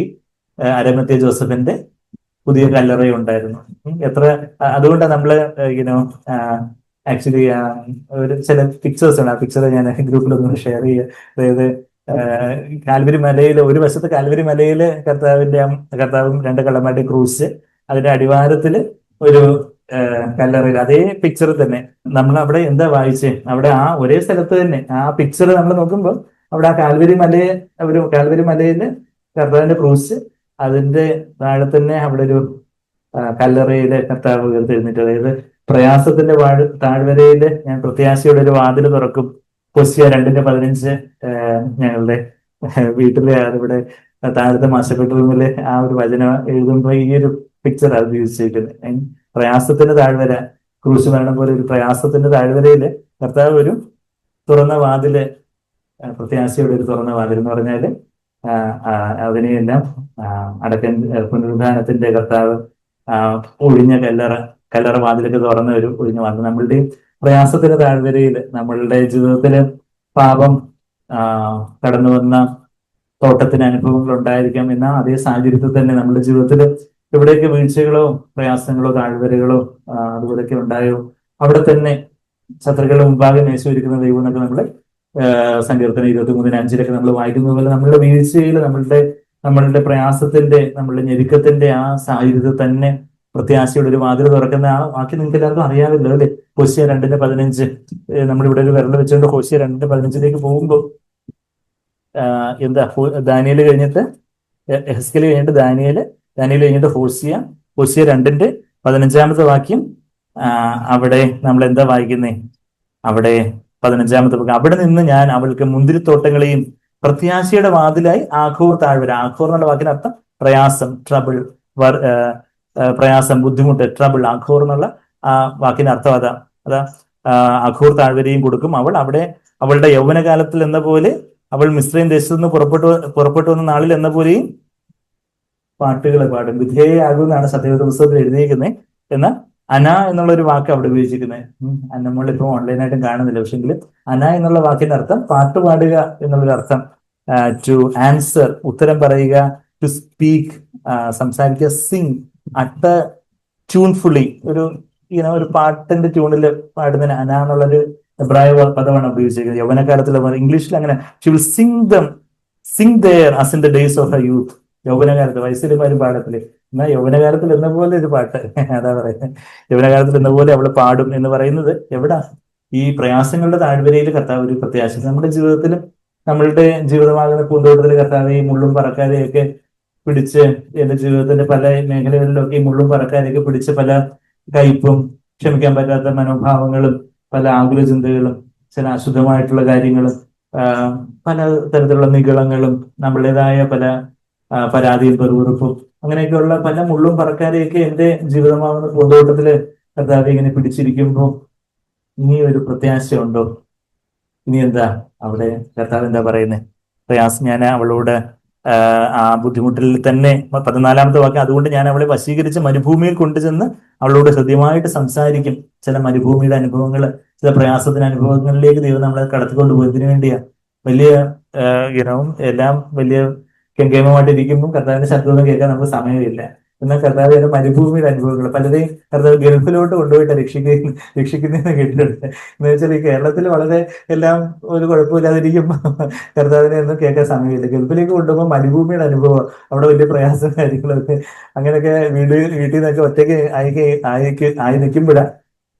അരമത്തെ ജോസഫിന്റെ പുതിയ കല്ലറയുണ്ടായിരുന്നു. അതുകൊണ്ടാണ് നമ്മള് ആക്ച്വലി ഒരു ചില പിക്ചേഴ്സ് ഉണ്ട്. ആ പിക്ചർ ഞാൻ ഗ്രൂപ്പിലൊന്നും ഷെയർ ചെയ്യുക. അതായത് കാൽവരി മലയില്, ഒരു വശത്ത് കാൽവരി മലയില് കർത്താവും 2 കള്ളന്മാരുടെ ക്രൂശ്, അതിന്റെ അടിവാരത്തില് ഒരു കല്ലറയിൽ, അതേ പിക്ചർ തന്നെ നമ്മൾ അവിടെ എന്താ വായിച്ചേ? അവിടെ ആ ഒരേ സ്ഥലത്ത് തന്നെ ആ പിക്ചർ നമ്മൾ നോക്കുമ്പോൾ അവിടെ ആ കാൽവരി മലയില് കർത്താവിന്റെ ക്രൂശ്, അതിന്റെ താഴെ തന്നെ അവിടെ ഒരു കല്ലറയില് കർത്താവ് ഉയർത്തെഴുന്നേറ്റ്. അതായത് പ്രയാസത്തിന്റെ താഴ്വരയില് ഞാൻ പ്രത്യാശയുടെ ഒരു വാതിൽ തുറക്കും. ഹോശിയ 2:15 ഞങ്ങളുടെ വീട്ടിലെ അതിവിടെ താഴത്തെ മാസ്റ്റർ ബെഡ്റൂമില് ആ ഒരു വചനം എഴുതുമ്പോൾ ഈ ഒരു പിക്ചർ അത് ഉപയോഗിച്ചിരിക്കുന്നത്. പ്രയാസത്തിന്റെ താഴ്വര, ക്രൂശ് മരണം പോലെ ഒരു പ്രയാസത്തിന്റെ താഴ്വരയില് കർത്താവ് ഒരു തുറന്ന വാതില്, പ്രത്യാശയുടെ ഒരു തുറന്ന വാതിൽ എന്ന് പറഞ്ഞാല് അതിനെയെല്ലാം അടക്കൻ പുനരുദ്ധാനത്തിന്റെ കർത്താവ് ഒഴിഞ്ഞ കല്ലറ വാതിലൊക്കെ തുറന്ന ഒരു ഒഴിഞ്ഞ വാതിൽ. നമ്മളുടെ പ്രയാസത്തിന്റെ താഴ്വരയിൽ, നമ്മളുടെ ജീവിതത്തില് പാപം കടന്നു വന്ന തോട്ടത്തിന് അനുഭവങ്ങൾ ഉണ്ടായിരിക്കാം. എന്നാൽ അതേ സാഹചര്യത്തിൽ തന്നെ നമ്മുടെ ജീവിതത്തിൽ എവിടെയൊക്കെ വീഴ്ചകളോ പ്രയാസങ്ങളോ താഴ്വരകളോ അതുപോലെയൊക്കെ ഉണ്ടായോ അവിടെ തന്നെ ശത്രുക്കളുടെ മുമ്പാകെ മേശൊരുക്കുന്ന ദൈവം എന്നൊക്കെ നമ്മള് സങ്കീർത്തനം 23:5 നമ്മൾ വായിക്കുന്ന പോലെ നമ്മളുടെ വീഴ്ചയിൽ, നമ്മളുടെ പ്രയാസത്തിന്റെ, നമ്മളുടെ ഞെരുക്കത്തിന്റെ ആ സാഹചര്യത്തിൽ തന്നെ പ്രത്യാശയുടെ ഒരു വാതിൽ തുറക്കുന്ന ആ വാക്യം നിങ്ങൾക്ക് എല്ലാവർക്കും അറിയാമല്ലോ അല്ലെ? ഹോശിയ 2:15. നമ്മളിവിടെ ഒരു വിരൽ വെച്ചുകൊണ്ട് ഹോശിയ 2:15 പോകുമ്പോൾ എന്താ, ദാനിയേൽ കഴിഞ്ഞിട്ട് എഹെസ്കേൽ കഴിഞ്ഞിട്ട് ദാനിയേൽ കഴിഞ്ഞിട്ട് ഹോശിയ 2:15 വാക്യം. അവിടെ നമ്മൾ എന്താ വായിക്കുന്നേ? അവിടെ 15 വാക്യം, അവിടെ നിന്ന് ഞാൻ അവൾക്ക് മുന്തിരിത്തോട്ടങ്ങളെയും പ്രത്യാശയുടെ വാതിലായി ആഖോർ താഴ്വര. ആഖോർ എന്നുള്ള വാക്കിന് അർത്ഥം പ്രയാസം, ട്രബിൾ, പ്രയാസം, ബുദ്ധിമുട്ട്, ട്രബിൾ. ആഖോർ എന്നുള്ള ആ വാക്കിന് അർത്ഥം അതാ അഖൂർ താഴ്വരയും കൊടുക്കും. അവൾ അവിടെ അവളുടെ യൗവനകാലത്തിൽ എന്ന പോലെ, അവൾ മിസ്രൈം ദേശത്തു നിന്ന് പുറപ്പെട്ടു വന്ന നാളിൽ എന്ന പോലെയും പാട്ടുകൾ പാടും. വിധേയയാകുമെന്നാണ് സത്യവേദ പുസ്തകത്തിൽ എഴുതിയിരിക്കുന്നത്. എന്നാൽ അന എന്നുള്ള ഒരു വാക്ക് അവിടെ ഉപയോഗിച്ചിരിക്കുന്നത് നമ്മളിപ്പോ ഓൺലൈനായിട്ടും കാണുന്നില്ല. പക്ഷെങ്കിൽ അന എന്നുള്ള വാക്കിന്റെ അർത്ഥം പാട്ട് പാടുക എന്നുള്ളൊരു അർത്ഥം. ടു ആൻസർ, ഉത്തരം പറയുക. ടു സ്പീക്ക്, സംസാരിക്കുക. സിംഗ്, അട്ട് ട്യൂൺഫുള്ളി, ഒരു പാട്ടിന്റെ ട്യൂണിൽ പാടുന്നതിന് അന എന്നുള്ളൊരു എബ്രായ പദമാണ് ഉപയോഗിച്ചിരിക്കുന്നത്. യൗവനകാലത്തിൽ ഇംഗ്ലീഷിൽ അങ്ങനെ she will sing there as in the days of her youth. യൗവനകാലത്ത്, വയസ്സിലുമാരും പാടത്തില്. എന്നാൽ യൗവനകാലത്തിൽ എന്ന പോലെ ഒരു പാട്ട്, അതാ പറയുന്നത്. യൗവനകാലത്തിൽ എന്ന പോലെ അവള് പാടും എന്ന് പറയുന്നത് എവിടാ? ഈ പ്രയാസങ്ങളുടെ താഴ്വരയിൽ കർത്താവ് ഒരു പ്രത്യാശ. നമ്മുടെ ജീവിതത്തിലും, നമ്മളുടെ ജീവിതമാകുന്ന പൂന്തോട്ടത്തിൽ കർത്താവ് ഈ മുള്ളും പറക്കാരെയൊക്കെ പിടിച്ച്, എന്റെ ജീവിതത്തിന്റെ പല മേഖലകളിലൊക്കെ ഈ മുള്ളും പറക്കാരെയൊക്കെ പിടിച്ച് പല കയ്പും, ക്ഷമിക്കാൻ പറ്റാത്ത മനോഭാവങ്ങളും, പല ആകുല ചിന്തകളും, ചില അശുദ്ധമായിട്ടുള്ള കാര്യങ്ങളും, പല തരത്തിലുള്ള നിഗളങ്ങളും, നമ്മുടേതായ പല പരാതിയും പെറുവിറുപ്പും, അങ്ങനെയൊക്കെയുള്ള പല മുള്ളും പറക്കാരെയൊക്കെ എന്റെ ജീവിതമാകുന്ന പൂന്തോട്ടത്തില് കർത്താവ് ഇങ്ങനെ പിടിച്ചിരിക്കുമ്പോ ഇനി ഒരു പ്രത്യാശയുണ്ടോ? ഇനി എന്താ അവിടെ കർത്താവ് എന്താ പറയുന്നത്? പ്രയാസം, ഞാൻ അവളോട് ആ ബുദ്ധിമുട്ടിൽ തന്നെ 14 വാക്യം, അതുകൊണ്ട് ഞാൻ അവളെ വശീകരിച്ച് മരുഭൂമിയിൽ കൊണ്ടുചെന്ന് അവളോട് ഹൃദ്യമായിട്ട് സംസാരിക്കും. ചില മരുഭൂമിയുടെ അനുഭവങ്ങൾ, ചില പ്രയാസത്തിന്റെ അനുഭവങ്ങളിലേക്ക് ദൈവം നമ്മളെ കടത്തിക്കൊണ്ട് പോയതിനു വേണ്ടിയാ. വലിയ എല്ലാം വലിയ കെങ്കേമമായിട്ട് ഇരിക്കുമ്പോൾ കർത്താവിന്റെ ശബ്ദമൊന്നും കേൾക്കാൻ നമുക്ക് സമയമില്ല. എന്നാൽ കർത്താവ് മരുഭൂമിയുടെ അനുഭവങ്ങൾ പലരെയും കർത്താവ് ഗൾഫിലോട്ട് കൊണ്ടുപോയിട്ട് രക്ഷിക്കുന്നതെന്ന് കേട്ടിട്ടുണ്ട്. എന്ന് വെച്ചാൽ ഈ കേരളത്തിൽ വളരെ എല്ലാം ഒരു കുഴപ്പമില്ലാതിരിക്കുമ്പോൾ കർത്താവിനെ ഒന്നും കേൾക്കാൻ സമയമില്ല. ഗൾഫിലേക്ക് കൊണ്ടുപോകുമ്പോൾ മരുഭൂമിയുടെ അനുഭവം, അവിടെ വലിയ പ്രയാസം കാര്യങ്ങളൊക്കെ, അങ്ങനെയൊക്കെ വീട്ടിൽ നിന്നൊക്കെ ഒറ്റയ്ക്ക് ആയി നിൽക്കുമ്പോഴാണ്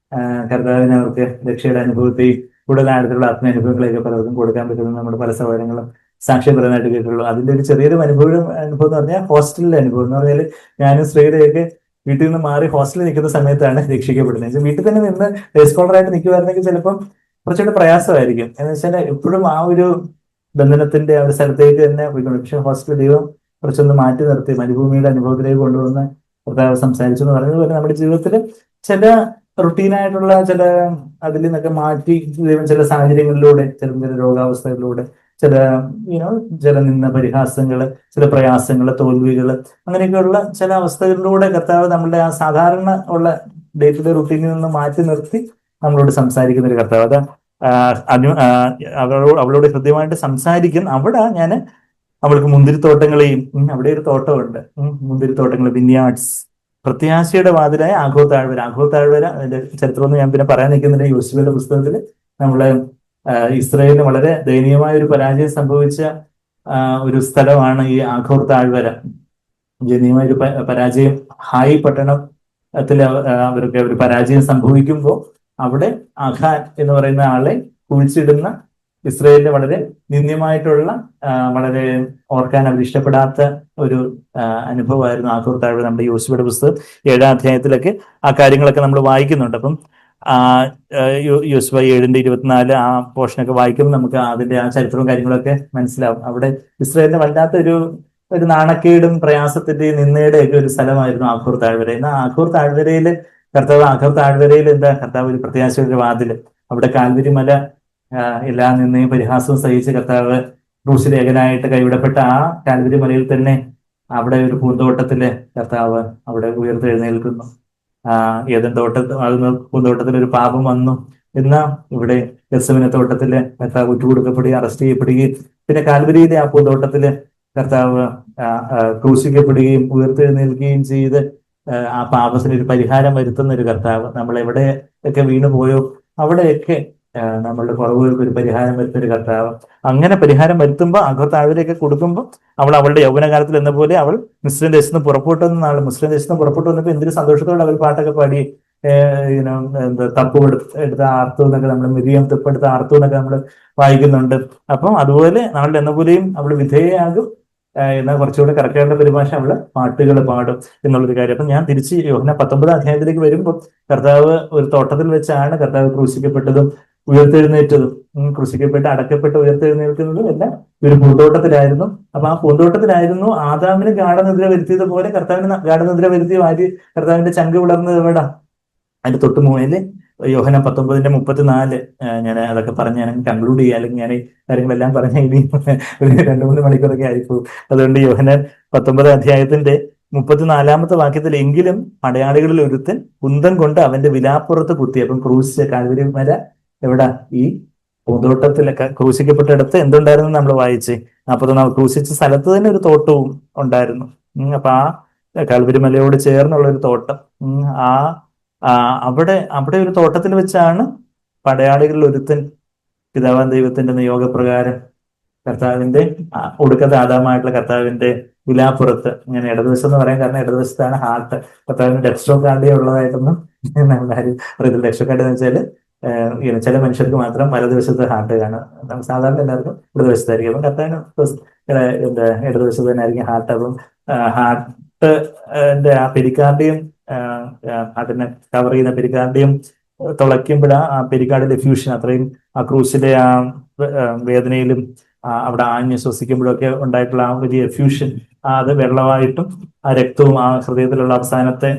കർത്താവിന് അവർക്ക് രക്ഷയുടെ അനുഭവത്തെയും കൂടുതൽ ആഴത്തിലുള്ള ആത്മാനുഭവങ്ങളെയൊക്കെ പലർക്കും കൊടുക്കാൻ പറ്റുന്നത് നമ്മുടെ പല സഹോദരങ്ങളും സാക്ഷ്യം പറയാനായിട്ട് കേട്ടുള്ളൂ. അതിന്റെ ഒരു ചെറിയൊരു അനുഭവം എന്ന് പറഞ്ഞാൽ ഹോസ്റ്റലിലെ അനുഭവം എന്ന് പറഞ്ഞാൽ, ഞാനും സ്ത്രീയുടെയൊക്കെ വീട്ടിൽ നിന്ന് മാറി ഹോസ്റ്റലിൽ നിൽക്കുന്ന സമയത്താണ് രക്ഷിക്കപ്പെടുന്നത്. വീട്ടിൽ തന്നെ നിന്ന് ഡേ സ്കോളറായിട്ട് നിൽക്കുമായിരുന്നെങ്കിൽ ചിലപ്പം കുറച്ചുകൂടെ പ്രയാസമായിരിക്കും. എന്ന് വെച്ചാൽ എപ്പോഴും ആ ഒരു ബന്ധനത്തിന്റെ ആ ഒരു സ്ഥലത്തേക്ക് തന്നെ പോയിക്കൊണ്ട്, പക്ഷെ ഹോസ്റ്റൽ ദൈവം കുറച്ചൊന്ന് മാറ്റി നിർത്തി മരുഭൂമിയുടെ അനുഭവത്തിലേക്ക് കൊണ്ടുവന്ന് കർത്താവ് സംസാരിച്ചു എന്ന് പറഞ്ഞതുപോലെ നമ്മുടെ ജീവിതത്തിൽ ചില റുട്ടീനായിട്ടുള്ള ചില അതിൽ നിന്നൊക്കെ മാറ്റി ദൈവം ചില സാഹചര്യങ്ങളിലൂടെ, ചില രോഗാവസ്ഥകളിലൂടെ, ചില നിന്ന പരിഹാസങ്ങള്, ചില പ്രയാസങ്ങള്, തോൽവികള്, അങ്ങനെയൊക്കെയുള്ള ചില അവസ്ഥകളിലൂടെ കർത്താവ് നമ്മളുടെ ആ സാധാരണ ഉള്ള ഡേ ടു ഡേ റുട്ടീനിൽ നിന്ന് മാറ്റി നിർത്തി നമ്മളോട് സംസാരിക്കുന്ന ഒരു കർത്താവ്. അവളോട് ഹൃദ്യമായിട്ട് സംസാരിക്കും. അവിടെ ഞാൻ അവൾക്ക് മുന്തിരിത്തോട്ടങ്ങളെയും, അവിടെ ഒരു തോട്ടമുണ്ട്, മുന്തിരിത്തോട്ടങ്ങൾ, വിന്യാർഡ്സ്, പ്രത്യാശയുടെ വാതിലായ ആഖോർ താഴ്വര. ആഖോർ താഴ്വര അതിന്റെ ചരിത്രമൊന്നും ഞാൻ പിന്നെ പറയാൻ നിൽക്കുന്നില്ല. യോശുവയുടെ പുസ്തകത്തിൽ നമ്മള് ഇസ്രായേലിന് വളരെ ദയനീയമായ ഒരു പരാജയം സംഭവിച്ച ഒരു സ്ഥലമാണ് ഈ ആഖോർ താഴ്വര. ദയനീയമായ ഒരു പരാജയം, ഹായ് പട്ടണത്തിൽ അവർക്ക് ഒരു പരാജയം സംഭവിക്കുമ്പോൾ അവിടെ അഖാൻ എന്ന് പറയുന്ന ആളെ കുഴിച്ചിടുന്ന ഇസ്രായേലിന്റെ വളരെ നിന്ദ്യമായിട്ടുള്ള, വളരെ ഓർക്കാൻ അവർ ഇഷ്ടപ്പെടാത്ത ഒരു അനുഭവമായിരുന്നു ആഖോർ താഴ്വര. നമ്മുടെ യോശുവയുടെ പുസ്തകം 7-ാം അധ്യായത്തിലൊക്കെ ആ കാര്യങ്ങളൊക്കെ നമ്മൾ വായിക്കുന്നുണ്ട്. അപ്പം യോശുവ 7:24 ആ പോർഷനൊക്കെ വായിക്കുമ്പോൾ നമുക്ക് അതിന്റെ ആ ചരിത്രവും കാര്യങ്ങളൊക്കെ മനസ്സിലാവും. അവിടെ ഇസ്രായേലിന്റെ വല്ലാത്ത ഒരു നാണക്കേടും പ്രയാസത്തിന്റെയും നിന്നയുടെ ഒക്കെ ഒരു സ്ഥലമായിരുന്നു ആഖോർ താഴ്വര. എന്നാൽ ആഖോർ താഴ്വരയിൽ എന്താ, കർത്താവ് ഒരു പ്രത്യാശയുടെ വാതില്. അവിടെ കാൽവരി മല എല്ലാ നിന്നെയും പരിഹാസവും സഹിച്ച് കർത്താവ് ക്രൂശിൽ ഏകനായിട്ട് കൈവിടപ്പെട്ട ആ കാൽവരി മലയിൽ തന്നെ അവിടെ ഒരു പൂന്തോട്ടത്തില് കർത്താവ് അവിടെ ഉയർത്തെഴുന്നേൽക്കുന്നു. ഏതൻ പൂന്തോട്ടത്തിൽ ഒരു പാപം വന്നു എന്നാ ഇവിടെ ഗെത്സമനെ തോട്ടത്തില് കർത്താവ് ഉറ്റുകൊടുക്കപ്പെടുകയും അറസ്റ്റ് ചെയ്യപ്പെടുകയും പിന്നെ കാൽവരിയിലെ ആ പൂന്തോട്ടത്തില് കർത്താവ് ക്രൂശിക്കപ്പെടുകയും ഉയർത്തെഴുന്നേൽക്കുകയും ചെയ്ത് ആ പാപത്തിന് ഒരു പരിഹാരം വരുത്തുന്ന ഒരു കർത്താവ്. നമ്മൾ എവിടെയൊക്കെ വീണുപോയോ അവിടെയൊക്കെ നമ്മളുടെ കുറവുകൾക്ക് ഒരു പരിഹാരം വരുത്തുന്ന ഒരു കർത്താവ്. അങ്ങനെ പരിഹാരം വരുത്തുമ്പോൾ അകത്താവിലേക്ക് കൊടുക്കുമ്പോൾ അവളുടെ യൗവനകാലത്തിൽ എന്ന പോലെ അവൾ മുസ്ലിം ദേശത്ത് നിന്ന് പുറപ്പെട്ടു വന്ന നാൾ മുസ്ലിം ദേശത്ത് നിന്ന് പുറപ്പെട്ടു വന്നപ്പോൾ എന്തൊരു സന്തോഷത്തോടെ അവൾ പാട്ടൊക്കെ പാടി എന്താ തപ്പു എടുത്ത ആർത്തു എന്നൊക്കെ നമ്മൾ മിരിയം തുപ്പെടുത്ത ആർത്തു എന്നൊക്കെ നമ്മൾ വായിക്കുന്നുണ്ട്. അപ്പം അതുപോലെ നാളിൽ എന്ന പോലെയും അവൾ വിധേയയാകും. എന്നാൽ കുറച്ചുകൂടെ കറക്റ്റായിട്ടുള്ള പരിഭാഷ അവള് പാട്ടുകൾ പാടും എന്നുള്ളൊരു കാര്യം. അപ്പൊ ഞാൻ തിരിച്ച് യോഹന്നാൻ 19 അധ്യായത്തിലേക്ക് വരുമ്പോൾ കർത്താവ് ഒരു തോട്ടത്തിൽ വെച്ചാണ് കർത്താവ് ക്രൂശിക്കപ്പെട്ടതും ഉയർത്തെഴുന്നേറ്റതും. ക്രൂശിക്കപ്പെട്ട് അടക്കപ്പെട്ട് ഉയർത്തെഴുന്നേൽക്കുന്നതും എല്ലാം ഒരു പൂന്തോട്ടത്തിലായിരുന്നു. അപ്പൊ ആ പൂന്തോട്ടത്തിലായിരുന്നു ആദാമിന് ഗാഠനിദ്ര വരുത്തിയത് പോലെ കർത്താവിന് ഗാഠനിദ്ര വരുത്തിയ ആര്? കർത്താവിന്റെ ചങ്ക് വിളർന്നത് എവിടാ? അതിന്റെ തൊട്ട് മുകളില് യോഹന്നാൻ 19:34 ഞാൻ അതൊക്കെ പറഞ്ഞ് ഞാൻ കൺക്ലൂഡ് ചെയ്യുക, അല്ലെങ്കിൽ ഞാൻ ഈ കാര്യങ്ങളെല്ലാം പറഞ്ഞ ഇനി ഒരു 2-3 മണിക്കൂറൊക്കെ ആയിപ്പോകും. അതുകൊണ്ട് യോഹന്നാൻ 19 അധ്യായത്തിന്റെ 34 വാക്യത്തിൽ എങ്കിലും പടയാളികളിൽ ഒരുത്തൻ കുന്തം കൊണ്ട് അവന്റെ വിലാപ്പുറത്ത് കുത്തി. അപ്പം ക്രൂശിച്ച കാൽവരി മല എവിടാ? ഈ പൂന്തോട്ടത്തിലൊക്കെ ക്രൂശിക്കപ്പെട്ടെടുത്ത് എന്തുണ്ടായിരുന്നു നമ്മൾ വായിച്ച്. അപ്പൊ നമ്മൾ ക്രൂശിച്ച സ്ഥലത്ത് തന്നെ ഒരു തോട്ടവും ഉണ്ടായിരുന്നു. അപ്പൊ ആ കാൽവരി മലയോട് ചേർന്നുള്ള ഒരു തോട്ടം, ആ അവിടെ ഒരു തോട്ടത്തിൽ വെച്ചാണ് പടയാളികളിൽ ഒരുത്തൻ പിതാവാൻ ദൈവത്തിന്റെ നിയോഗപ്രകാരം കർത്താവിന്റെ ഒടുക്കത്തെ ആദാമായിട്ടുള്ള കർത്താവിന്റെ വിലാപ്പുറത്ത്, ഇങ്ങനെ ഇടതുവശം എന്ന് പറയാൻ കാരണം ഇടതുവശത്താണ് ഹാർട്ട്. കർത്താവിന് ഡെക്സ്ട്രോ കാർഡിയ ഉള്ളതായിട്ടൊന്നും നമ്മളാരും അറിയത്തില്ല. ഡെക്സ്ട്രോ കാർഡ് എന്ന് വെച്ചാൽ ചില മനുഷ്യർക്ക് മാത്രം വലതുവശത്ത് ഹാർട്ട് കാണും. സാധാരണ എല്ലാവർക്കും ഇടതുവശത്തായിരിക്കും. അപ്പം കർത്താവിന് എന്താ ഇടതുവശത്ത് തന്നെ ആയിരിക്കും ഹാർട്ട്. അപ്പം ഹാർട്ട് ആ പെരിക്കാർഡിയം അതിനെ കവർ ചെയ്യുന്ന പെരിക്കാർഡിയം തുളയ്ക്കുമ്പോൾ ആ പെരിക്കാർഡിലെ ഫ്യൂഷൻ അത്രയും ആ ക്രൂശിലെ ആ വേദനയിലും അവിടെ ആഞ്ഞ് ശ്വസിക്കുമ്പോഴൊക്കെ ഉണ്ടായിട്ടുള്ള ആ വലിയ ഫ്യൂഷൻ, അത് വെള്ളമായിട്ടും ആ രക്തവും ആ ഹൃദയത്തിലുള്ള അവസാനത്തെ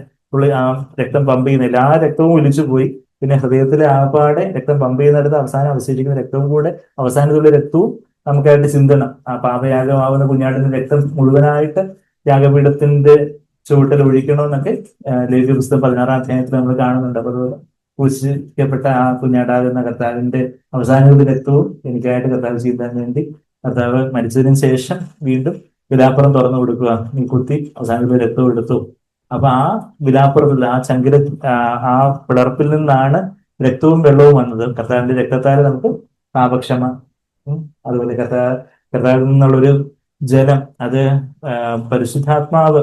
ആ രക്തം പമ്പ് ചെയ്യുന്നില്ല, ആ രക്തവും ഒലിച്ചു പോയി. പിന്നെ ഹൃദയത്തിലെ ആപാടെ രക്തം പമ്പ് ചെയ്യുന്നിടത്ത് അവസാനം അവശേഷിക്കുന്ന രക്തവും കൂടെ അവസാനത്തുള്ള രക്തവും നമുക്കായിട്ട് ചിന്തണം. ആ പാപയാഗമാവുന്ന കുഞ്ഞാടിന്റെ രക്തം മുഴുവനായിട്ട് യാഗപീഠത്തിന്റെ ചുവട്ടിൽ ഒഴിക്കണമെന്നൊക്കെ ലേവ്യ പുസ്തകം 16 അധ്യായത്തിൽ നമ്മൾ കാണുന്നുണ്ട്. അപ്പൊ അതുപോലെ ക്രൂശിക്കപ്പെട്ട ആ കുഞ്ഞാടാകുന്ന കർത്താവിന്റെ അവസാനത്തെ രക്തവും എനിക്കായിട്ട് കർത്താവ് ചെയ്യാൻ വേണ്ടി കർത്താവ് മരിച്ചതിന് ശേഷം വീണ്ടും വിലാപ്പുറം തുറന്നു കൊടുക്കുക. നീ കുത്തി അവസാനത്തെ രക്തവും എടുത്തു. അപ്പൊ ആ വിലാപ്പുറത്തിൽ ആ ചങ്കില ആ പിളർപ്പിൽ നിന്നാണ് രക്തവും വെള്ളവും വന്നത്. കർത്താവിന്റെ രക്തത്താൽ നമുക്ക് പാപക്ഷമ, അതുപോലെ കർത്താവിൽ നിന്നുള്ളൊരു ജലം, അത് പരിശുദ്ധാത്മാവ്,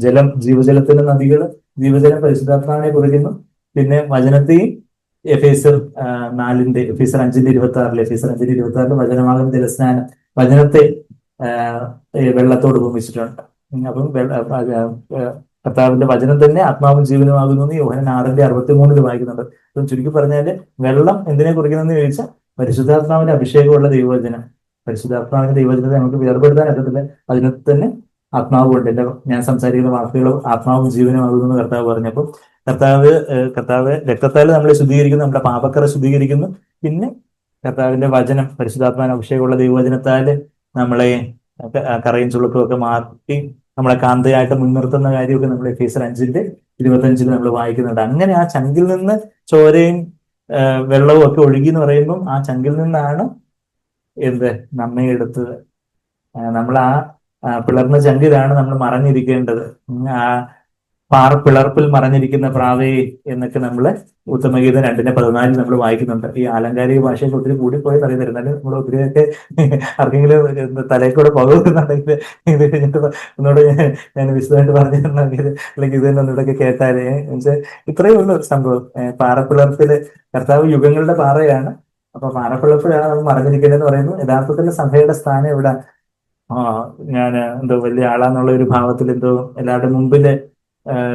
ജലം, ജീവജലത്തിന്റെ നദികൾ, ജീവജലം പരിശുദ്ധാത്മാവിനെ കുറിക്കുന്നു. പിന്നെ വചനത്തെയും എഫേസർ 5:26 വചനമാകുന്ന ജലസ്നാനം, വചനത്തെ വെള്ളത്തോട് ഉപമിച്ചിട്ടുണ്ട്. അപ്പം കർത്താവിന്റെ വചനം തന്നെ ആത്മാവും ജീവനുമാകുന്നു എന്ന് യോഹന്നാൻ 6:63 വായിക്കുന്നുണ്ട്. അപ്പം ചുരുക്കി പറഞ്ഞാല് വെള്ളം എന്തിനെ കുറിക്കുന്നതെന്ന് ചോദിച്ചാൽ പരിശുദ്ധാത്മാവിന്റെ അഭിഷേകമുള്ള ദൈവവചനം. പരിശുദ്ധാത്മാവിന്റെ ദൈവവചനത്തെ നമുക്ക് വേർപെടുത്താൻ പറ്റത്തില്ല. അതിനകത്ത് തന്നെ ആത്മാവുണ്ട്. ഞാൻ സംസാരിക്കുന്ന വാക്കുകളും ആത്മാവും ജീവനുമാകുന്നു എന്ന് കർത്താവ് പറഞ്ഞപ്പോൾ കർത്താവ് രക്തത്താൽ നമ്മളെ ശുദ്ധീകരിക്കുന്നു, നമ്മുടെ പാപക്കറ ശുദ്ധീകരിക്കുന്നു. പിന്നെ കർത്താവിന്റെ വചനം, പരിശുദ്ധാത്മാവിന് അഭിഷേകമുള്ള ദൈവവചനത്താല് നമ്മളെ കറയും ചുളുക്കും ഒക്കെ മാറ്റി നമ്മളെ കാന്തയായിട്ട് മുൻനിർത്തുന്ന കാര്യമൊക്കെ നമ്മൾ എഫേസർ 5:25 നമ്മൾ വായിക്കുന്നുണ്ട്. അങ്ങനെ ആ ചങ്കിൽ നിന്ന് ചോരയും വെള്ളവും ഒക്കെ ഒഴുകി എന്ന് പറയുമ്പം ആ ചങ്കിൽ നിന്നാണ് നമ്മെ എടുത്തത്. നമ്മൾ ആ പിളർന്ന ചങ്കിലാണ് നമ്മൾ മറഞ്ഞിരിക്കേണ്ടത്. ആ പിളർപ്പിൽ മറഞ്ഞിരിക്കുന്ന പ്രാവേ എന്നൊക്കെ നമ്മൾ ഉത്തമഗീതം 2:14 നമ്മൾ വായിക്കുന്നുണ്ട്. ഈ ആലങ്കാരിക ഭാഷയൊക്കെ ഒത്തിരി കൂടിപ്പോയി അറിയുന്നത്. എന്നാലും നമ്മൾ ഒത്തിരിയൊക്കെ ആർക്കെങ്കിലും തലയിൽ കൂടെ പോകുന്നുണ്ടെങ്കിൽ ഇത് കഴിഞ്ഞിട്ട് ഒന്നുകൂടെ ഞാൻ വിശദമായിട്ട് പറഞ്ഞു തരണമെങ്കിൽ, അല്ലെങ്കിൽ ഇത് തന്നെ ഒന്നുകൂടെ കേട്ടാലേ എന്നുവെച്ചാൽ ഇത്രയേ ഉള്ളൂ സംഭവം. പാറപ്പിളർപ്പില് കർത്താവ് യുഗങ്ങളുടെ പാറയാണ്. അപ്പൊ പാറപ്പിളർപ്പിലാണ് നമ്മൾ മറഞ്ഞിരിക്കേണ്ടതെന്ന് പറയുന്നു. യഥാർത്ഥത്തിൽ സഭയുടെ സ്ഥാനം ഇവിടെ ഞാൻ വലിയ ആളാന്നുള്ള ഒരു ഭാവത്തിൽ എല്ലാവരുടെ മുമ്പില്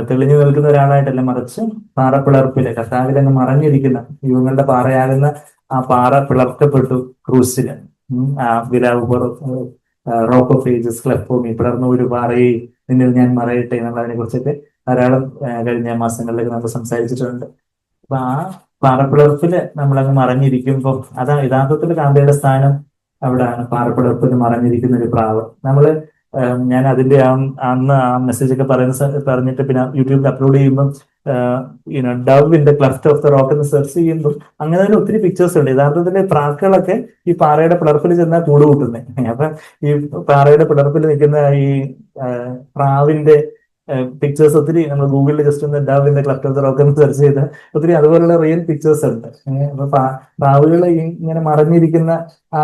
തെളിഞ്ഞു നിൽക്കുന്ന ഒരാളായിട്ടല്ല, മറിച്ച് പാറപ്പിളർപ്പില് കർത്താവിലങ്ങ് മറഞ്ഞിരിക്കുന്ന യുഗങ്ങളുടെ പാറയാകുന്ന ആ പാറ പിളർക്കപ്പെട്ടു ക്രൂസില്. റോക്ക് ഓഫ് ഏജസ് ക്ലെഫോമി, പിളർന്ന ഒരു പാറയെ നിന്നിൽ ഞാൻ മറയട്ടെ എന്നുള്ളതിനെ കുറിച്ചൊക്കെ ധാരാളം കഴിഞ്ഞ മാസങ്ങളിലേക്ക് നമ്മൾ സംസാരിച്ചിട്ടുണ്ട്. അപ്പൊ ആ പാറപ്പിളർപ്പില് നമ്മളങ്ങ് മറഞ്ഞിരിക്കുമ്പോൾ അതാ യഥാർത്ഥത്തിൽ കാന്തയുടെ സ്ഥാനം അവിടെയാണ്. പാറപ്പിളർപ്പിൽ മറഞ്ഞിരിക്കുന്ന ഒരു പ്രാവ്. നമ്മള് ഞാൻ അതിന്റെ അന്ന് ആ മെസ്സേജ് ഒക്കെ പറഞ്ഞിട്ട് പിന്നെ യൂട്യൂബിൽ അപ്ലോഡ് ചെയ്യുമ്പോൾ Dove in the cleft of the rock എന്ന് സെർച്ച് ചെയ്യുമ്പോൾ അങ്ങനെ തന്നെ ഒത്തിരി പിക്ചേഴ്സ് ഉണ്ട്. യഥാർത്ഥത്തില് പ്രാക്കളൊക്കെ ഈ പാറയുടെ പിളർപ്പിൽ ചെന്നാൽ കൂട് കൂട്ടുന്നത്. അപ്പൊ ഈ പാറയുടെ പിളർപ്പിൽ നിൽക്കുന്ന ഈ പ്രാവിന്റെ പിക്ചേഴ്സ് ഒത്തിരി നമ്മൾ ഗൂഗിളിൽ ജസ്റ്റ് ഒന്ന് Dove in the cleft of the rock എന്ന് സെർച്ച് ചെയ്താൽ ഒത്തിരി അതുപോലുള്ള റിയൽ പിക്ചേഴ്സ് ഉണ്ട്. അപ്പൊ പ്രാവുകൾ ഇങ്ങനെ മറഞ്ഞിരിക്കുന്ന ആ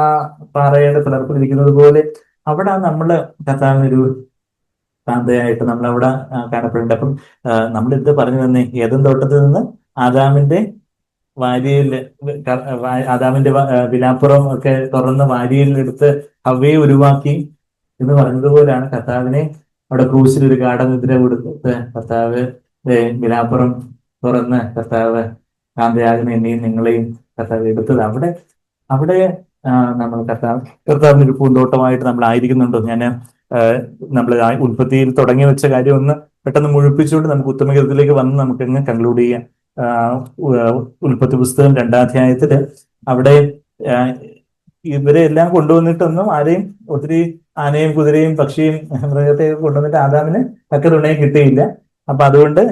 പാറയുടെ പിളർപ്പിലിരിക്കുന്നത് പോലെ അവിടെ നമ്മള് കർത്താവിനൊരു കാന്തയായിട്ട് നമ്മളവിടെ കാണപ്പെടുന്നുണ്ട്. അപ്പം നമ്മൾ എന്ത് പറഞ്ഞു തന്നെ ഏതും തോട്ടത്തിൽ നിന്ന് ആദാമിന്റെ വാരിയല് ആദാമിന്റെ വിലാപ്പുറം ഒക്കെ തുറന്ന് വാരിയലിലെടുത്ത് ഹവ്വയെ ഉരുവാക്കി എന്ന് പറഞ്ഞതുപോലെയാണ് കർത്താവിനെ അവിടെ ക്രൂശിൽ ഒരു ഗാഠനിദ്ര കൊടുത്തിട്ട് കർത്താവ് വിലാപ്പുറം തുറന്ന് കർത്താവ് കാന്തയാകുന്ന എന്നെയും നിങ്ങളെയും കർത്താവ് എടുത്തത്. അവിടെ അവിടെ നമ്മൾ കർത്താവിന് ഒരു പൂന്തോട്ടമായിട്ട് നമ്മൾ ആയിരിക്കുന്നുണ്ടോ? ഞാൻ നമ്മൾ ഉൽപ്പത്തിയിൽ തുടങ്ങി വെച്ച കാര്യം ഒന്ന് പെട്ടെന്ന് മുഴുപ്പിച്ചുകൊണ്ട് നമുക്ക് ഉത്തമഗീതത്തിലേക്ക് വന്ന് നമുക്കങ്ങ് കൺക്ലൂഡ് ചെയ്യാം. ഉൽപ്പത്തി പുസ്തകം 2-ാം അധ്യായത്തില് അവിടെ ഇവരെ എല്ലാം കൊണ്ടുവന്നിട്ടൊന്നും ആരെയും ഒത്തിരി ആനയും കുതിരയും പക്ഷിയും മൃഗത്തെ കൊണ്ടുവന്നിട്ട് ആദാമിന് തക്ക തുണയും കിട്ടിയില്ല. അപ്പൊ അതുകൊണ്ട്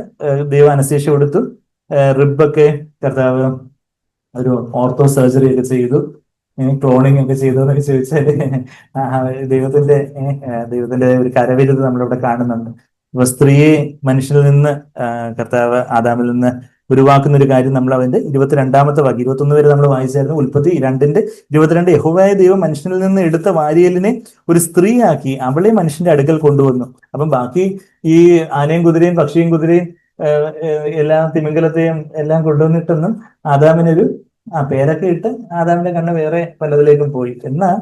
ദൈവം അനസ്തേഷ്യ കൊടുത്തു. റിബൊക്കെ കർത്താവ് ഒരു ഓർത്തോ സർജറി ഒക്കെ ചെയ്തു. ക്ലോണിങ് ഒക്കെ ചെയ്തു എന്നൊക്കെ ചോദിച്ചാല് ദൈവത്തിന്റെ ഒരു കരവിരുത് നമ്മളിവിടെ കാണുന്നുണ്ട്. അപ്പൊ സ്ത്രീയെ മനുഷ്യനിൽ നിന്ന് കർത്താവ് ആദാമിൽ നിന്ന് ഉരുവാക്കുന്ന ഒരു കാര്യം നമ്മൾ അവന്റെ 22-ാമത്തെ വാക്യം 21 വരെ നമ്മൾ വായിച്ചായിരുന്നു. ഉൽപ്പത്തി 2:22 യഹോവയായ ദൈവം മനുഷ്യനിൽ നിന്ന് എടുത്ത വാരിയലിനെ ഒരു സ്ത്രീയാക്കി അവളെ മനുഷ്യന്റെ അടുക്കൽ കൊണ്ടുവന്നു. അപ്പം ബാക്കി ഈ ആനയും കുതിരയും പക്ഷിയും കുതിരയും എല്ലാം തിമിംഗലത്തെയും എല്ലാം കൊണ്ടുവന്നിട്ടൊന്നും ആദാമിനൊരു പേരൊക്കെ ഇട്ട് ആദാമിന്റെ കണ്ണ് വേറെ പലതിലേക്കും പോയി. എന്നാ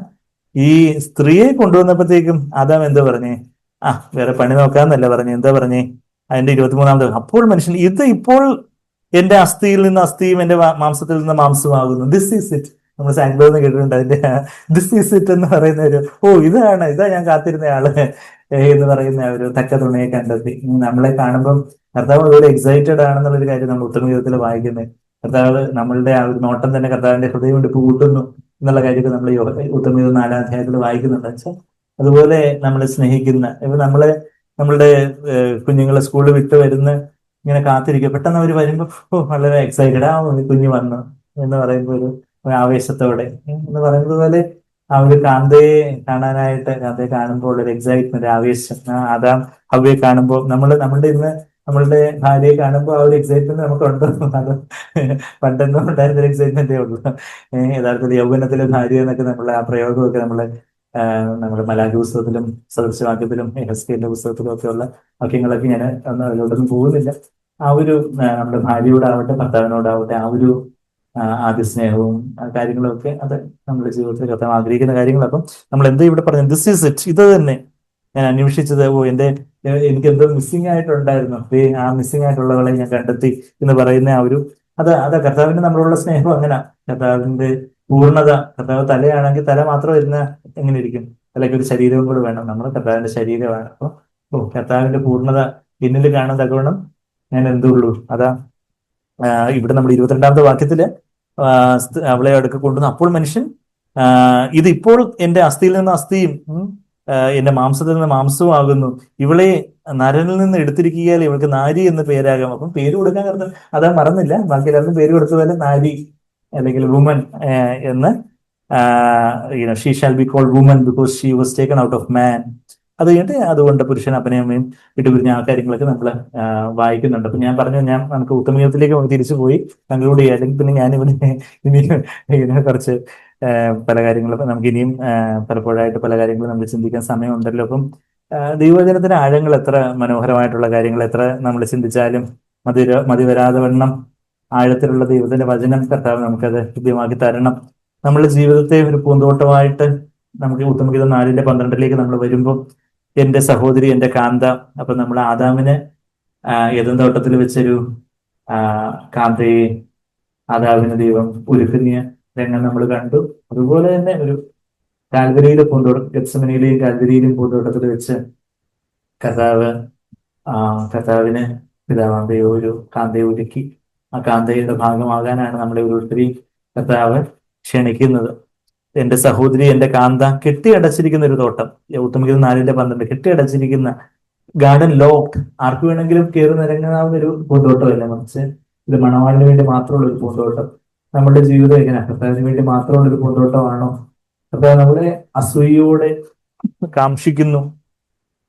ഈ സ്ത്രീയെ കൊണ്ടുവന്നപ്പോഴത്തേക്കും ആദാം എന്താ പറഞ്ഞേ? വേറെ പണി നോക്കാന്നല്ല പറഞ്ഞേ. എന്താ പറഞ്ഞേ? അതിന്റെ 23-ാമത്തെ അപ്പോൾ മനുഷ്യൻ ഇത് ഇപ്പോൾ എന്റെ അസ്ഥിയിൽ നിന്ന് അസ്ഥിയും എന്റെ മാംസത്തിൽ നിന്ന് മാംസമാകുന്നു. This is it. നമ്മൾ സാങ്ക്ലോന്ന് കേട്ടിട്ടുണ്ട്. അതിന്റെ ദിസ് ഈസ് ഇറ്റ് എന്ന് പറയുന്ന ഒരു ഇതാ ഞാൻ കാത്തിരുന്ന ആള് എന്ന് പറയുന്ന ഒരു തക്ക തുണയെ കണ്ടെത്തി. നമ്മളെ കാണുമ്പം കർത്താവ് അതുപോലെ എക്സൈറ്റഡ് ആണെന്നുള്ളൊരു കാര്യം നമ്മൾ ഉത്തമഗീതത്തിൽ വായിക്കുന്നത്. കർത്താവ് നമ്മളുടെ ആ ഒരു നോട്ടം തന്നെ കർത്താവിന്റെ ഹൃദയം കൊണ്ട് കൂട്ടുന്നു എന്നുള്ള കാര്യമൊക്കെ നമ്മൾ ഉത്തമഗീതം 4-ാം അധ്യായത്തിൽ വായിക്കുന്നുണ്ട്. വെച്ചാൽ അതുപോലെ നമ്മളെ സ്നേഹിക്കുന്ന ഇപ്പൊ നമ്മളുടെ കുഞ്ഞുങ്ങളെ സ്കൂളിൽ വിട്ട് വരുന്ന ഇങ്ങനെ കാത്തിരിക്കുക. പെട്ടെന്ന് അവർ വരുമ്പോൾ വളരെ എക്സൈറ്റഡ് കുഞ്ഞ് വന്നു എന്ന് പറയുമ്പോൾ ഒരു ആവേശത്തോടെ എന്ന് പറയുന്നത് പോലെ ആ ഒരു കാന്തയെ കാണാനായിട്ട് കാന്തയെ കാണുമ്പോൾ ഒരു എക്സൈറ്റ്മെന്റ്, ആവേശം. ആദാം ഹവ്വയെ കാണുമ്പോൾ നമ്മളുടെ ഇന്ന് നമ്മളുടെ ഭാര്യയെ കാണുമ്പോൾ ആ ഒരു എക്സൈറ്റ്മെന്റ് നമുക്ക് ഉണ്ടോ? അത് പണ്ടൊന്നും ഉണ്ടായിരുന്ന ഒരു എക്സൈറ്റ്മെന്റേ ഉള്ളൂ. യഥാർത്ഥത്തിൽ യൗവനത്തിലെ ഭാര്യ എന്നൊക്കെ നമ്മളെ ആ പ്രയോഗമൊക്കെ നമ്മുടെ മലാഖി പുസ്തകത്തിലും സദൃശവാക്യത്തിലും ഹെസ്കേലിന്റെ പുസ്തകത്തിലും ഒക്കെ ഉള്ള വാക്യങ്ങളൊക്കെ ഞാൻ അതിലോട്ടൊന്നും പോകുന്നില്ല. ആ ഒരു നമ്മുടെ ഭാര്യയോടാവട്ടെ ഭർത്താവിനോടാവട്ടെ ആ ഒരു ആദ്യ സ്നേഹവും കാര്യങ്ങളും ഒക്കെ അത് നമ്മുടെ ജീവിതത്തിൽ കർത്താവ് ആഗ്രഹിക്കുന്ന കാര്യങ്ങൾ. അപ്പം നമ്മൾ എന്താ ഇവിടെ പറഞ്ഞത്? This is it. ഇത് തന്നെ ഞാൻ അന്വേഷിച്ചത്. എനിക്ക് എന്തോ മിസ്സിംഗ് ആയിട്ടുണ്ടായിരുന്നു. ആ മിസ്സിംഗ് ആയിട്ടുള്ളവളെ ഞാൻ കണ്ടെത്തി എന്ന് പറയുന്ന ആ ഒരു അതാ കർത്താവിന്റെ നമ്മളുള്ള സ്നേഹം അങ്ങനെ. കർത്താവിന്റെ പൂർണ്ണത. കർത്താവ് തലയാണെങ്കിൽ തല മാത്രം ഇരുന്ന എങ്ങനെ ഇരിക്കും? തലയ്ക്ക് ഒരു ശരീരവും കൂടെ വേണം. നമ്മൾ കർത്താവിന്റെ ശരീരമാണ്. അപ്പൊ കർത്താവിന്റെ പൂർണ്ണത പിന്നിൽ കാണാൻ തക്കവണ്ണം ഞാൻ എന്തുള്ളൂ. അതാ ഇവിടെ നമ്മൾ 22-ാമത്തെ വാക്യത്തില് അവളെ അടുക്ക കൊണ്ടുവന്നു. അപ്പോൾ മനുഷ്യൻ ഇത് ഇപ്പോൾ എന്റെ അസ്ഥിയിൽ നിന്ന് അസ്ഥിയും എന്റെ മാംസത്തിൽ നിന്ന് മാംസവും ആകുന്നു. ഇവളെ നരനിൽ നിന്ന് എടുത്തിരിക്കുകയാൽ ഇവൾക്ക് നാരി എന്ന് പേരാകാം. അപ്പം പേര് കൊടുക്കാൻ കാരണം അതാ മറന്നില്ല. ബാക്കി എല്ലാവർക്കും പേര് കൊടുത്തതല്ല നാരി അല്ലെങ്കിൽ വുമൻ എന്ന്. She shall be called woman because she was taken out of man. അത് കഴിഞ്ഞിട്ട് അതുകൊണ്ട് പുരുഷൻ അപ്പനെയും അമ്മയും വിട്ടുപിരിഞ്ഞ ആ കാര്യങ്ങളൊക്കെ നമ്മൾ വായിക്കുന്നുണ്ട്. അപ്പൊ ഞാൻ പറഞ്ഞു നമുക്ക് ഉത്തമഗീതത്തിലേക്ക് തിരിച്ചു പോയി കൺക്ലൂഡ് ചെയ്യാം. അല്ലെങ്കിൽ പിന്നെ ഞാനിവിടെ ഇനി കുറച്ച് പല കാര്യങ്ങളും നമുക്ക് ഇനിയും പലപ്പോഴായിട്ട് പല കാര്യങ്ങളും നമുക്ക് ചിന്തിക്കാൻ സമയമുണ്ടല്ലോ. അപ്പം ദൈവവചനത്തിന്റെ ആഴങ്ങൾ എത്ര മനോഹരമായിട്ടുള്ള കാര്യങ്ങൾ എത്ര നമ്മൾ ചിന്തിച്ചാലും മതി വരാതെ വണ്ണം ആഴത്തിലുള്ള ദൈവത്തിന്റെ വചനം കർത്താവ് നമുക്കത് ലഭ്യമാക്കി തരണം. നമ്മളുടെ ജീവിതത്തെ ഒരു പൂന്തോട്ടമായിട്ട് നമുക്ക് ഉത്തമഗീതം 4:12 നമ്മൾ വരുമ്പോൾ എന്റെ സഹോദരി എന്റെ കാന്ത. അപ്പൊ നമ്മൾ ആദാമിന് ഏദൻ തോട്ടത്തിൽ വെച്ചൊരു കാന്തയെ ആദാമിന് ദൈവം ഒരുക്കുന്ന രംഗം നമ്മൾ കണ്ടു. അതുപോലെ തന്നെ ഒരു കാൽവരിയിലെ പൂന്തോട്ടം, ഗെത്സമനിയിലെയും കാൽവരിയിലെയും പൂന്തോട്ടത്തിൽ വെച്ച് കർത്താവിന് പിതാവാം ദൈവം ഒരു കാന്തയെ ഒരുക്കി. ആ കാന്തയുടെ ഭാഗമാകാനാണ് നമ്മളെ ഓരോരുത്തരെയും കർത്താവ് ക്ഷണിക്കുന്നത്. എന്റെ സഹോദരി, എന്റെ കാന്ത, കെട്ടിയടച്ചിരിക്കുന്ന ഒരു തോട്ടം. ഉത്തമഗീതം 4:12 കെട്ടിയടച്ചിരിക്കുന്ന ഗാർഡൻ ലോക്ഡ്. ആർക്ക് വേണമെങ്കിലും കയറി നിരങ്ങാവുന്ന ഒരു പൂന്തോട്ടമല്ല, മറിച്ച് ഇത് മണവാളിന് വേണ്ടി മാത്രമുള്ള ഒരു പൂന്തോട്ടം. നമ്മുടെ ജീവിതം എങ്ങനെ കർത്താവിന് വേണ്ടി മാത്രമുള്ള ഒരു പൂന്തോട്ടമാണോ? കർത്താവ് നമ്മളെ അസൂയയോടെ കാക്ഷിക്കുന്നു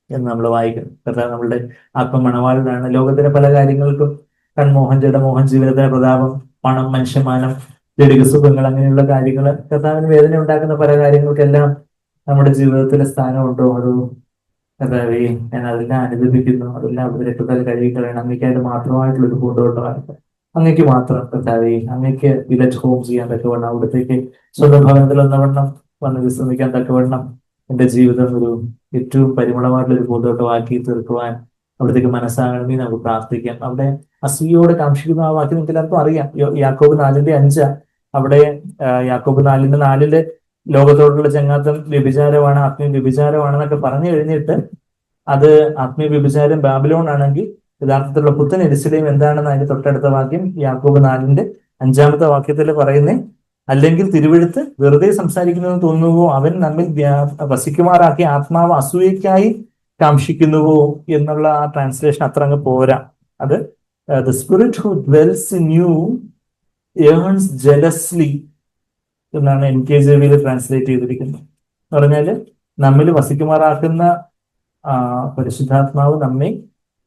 എന്ന് നമ്മൾ വായിക്കുന്നു. കർത്താവ് നമ്മളുടെ ആത്മമണവാളനാണ്. ലോകത്തിലെ പല കാര്യങ്ങൾക്കും കൺമോഹൻ, ജഡമോഹൻ, ജീവിതത്തിന്റെ പ്രതാപം, പണം, മനുഷ്യമാനം, ജടിക സുഖങ്ങൾ, അങ്ങനെയുള്ള കാര്യങ്ങൾ, കർത്താവിന് വേദന ഉണ്ടാക്കുന്ന പല കാര്യങ്ങൾക്കെല്ലാം നമ്മുടെ ജീവിതത്തിലെ സ്ഥാനമുണ്ടോ? അതോ കർത്താവേ, ഞാൻ അതെല്ലാം അനുഭവിക്കുന്നു, അതെല്ലാം അവിടെ രക്തത്താൽ കഴുകിക്കളയണം, അങ്ങേക്കായിട്ട് മാത്രമായിട്ടുള്ള ഒരു പൂന്തോട്ടമായിട്ട് അങ്ങേക്ക് മാത്രം കർത്താവേ, അങ്ങേക്ക് വില്ലേജ് ഹോം ചെയ്യാൻ തക്കവണ്ണം, അവിടത്തേക്ക് സ്വന്തം ഭവനത്തിൽ ഒന്നവണ്ണം വന്ന് വിശ്രമിക്കാൻ തക്കവണ്ണം എന്റെ ജീവിതം ഒരു ഏറ്റവും പരിമളമായിട്ടുള്ള ഒരു പൂന്തോട്ടമാക്കി തീർക്കുവാൻ അവിടത്തേക്ക് മനസ്സാകണമെങ്കിൽ നമുക്ക് പ്രാർത്ഥിക്കാം. അവിടെ അസൂയയോടെ കാക്ഷിക്കുന്ന ആ വാക്യം നിങ്ങൾക്ക് എല്ലാവർക്കും അറിയാം. യാക്കോബ് 4:5. അവിടെ യാക്കോബ് 4:4 ലോകത്തോടുള്ള ചങ്ങാത്തം വ്യഭിചാരമാണ്, ആത്മീയ വ്യഭിചാരമാണെന്നൊക്കെ പറഞ്ഞു കഴിഞ്ഞിട്ട് അത് ആത്മീയ വ്യഭിചാരം ബാബിലോൺ ആണെങ്കിൽ യഥാർത്ഥത്തിലുള്ള പുത്തൻ യെരൂശലേം എന്താണെന്ന് അതിന്റെ തൊട്ടടുത്ത വാക്യം യാക്കോബ് 4:5 വാക്യത്തിൽ പറയുന്നേ, അല്ലെങ്കിൽ തിരുവെഴുത്ത് വെറുതെ സംസാരിക്കുന്നുവെന്ന് തോന്നുന്നുവോ, അവൻ നമ്മിൽ വസിക്കുമാറാക്കിയ ആത്മാവ് അസൂയക്കായി കാക്ഷിക്കുന്നുവോ എന്നുള്ള ആ ട്രാൻസ്ലേഷൻ അത്ര അങ്ങ് പോരാ. അത് the spirit who dwells in you yearns jealously എന്നാണ് NKJV ട്രാൻസ്ലേറ്റ് ചെയ്തിരിക്കുന്നത്. എന്ന് പറഞ്ഞാല് നമ്മിൽ വസിക്കുമാറാക്കുന്ന പരിശുദ്ധാത്മാവ് നമ്മെ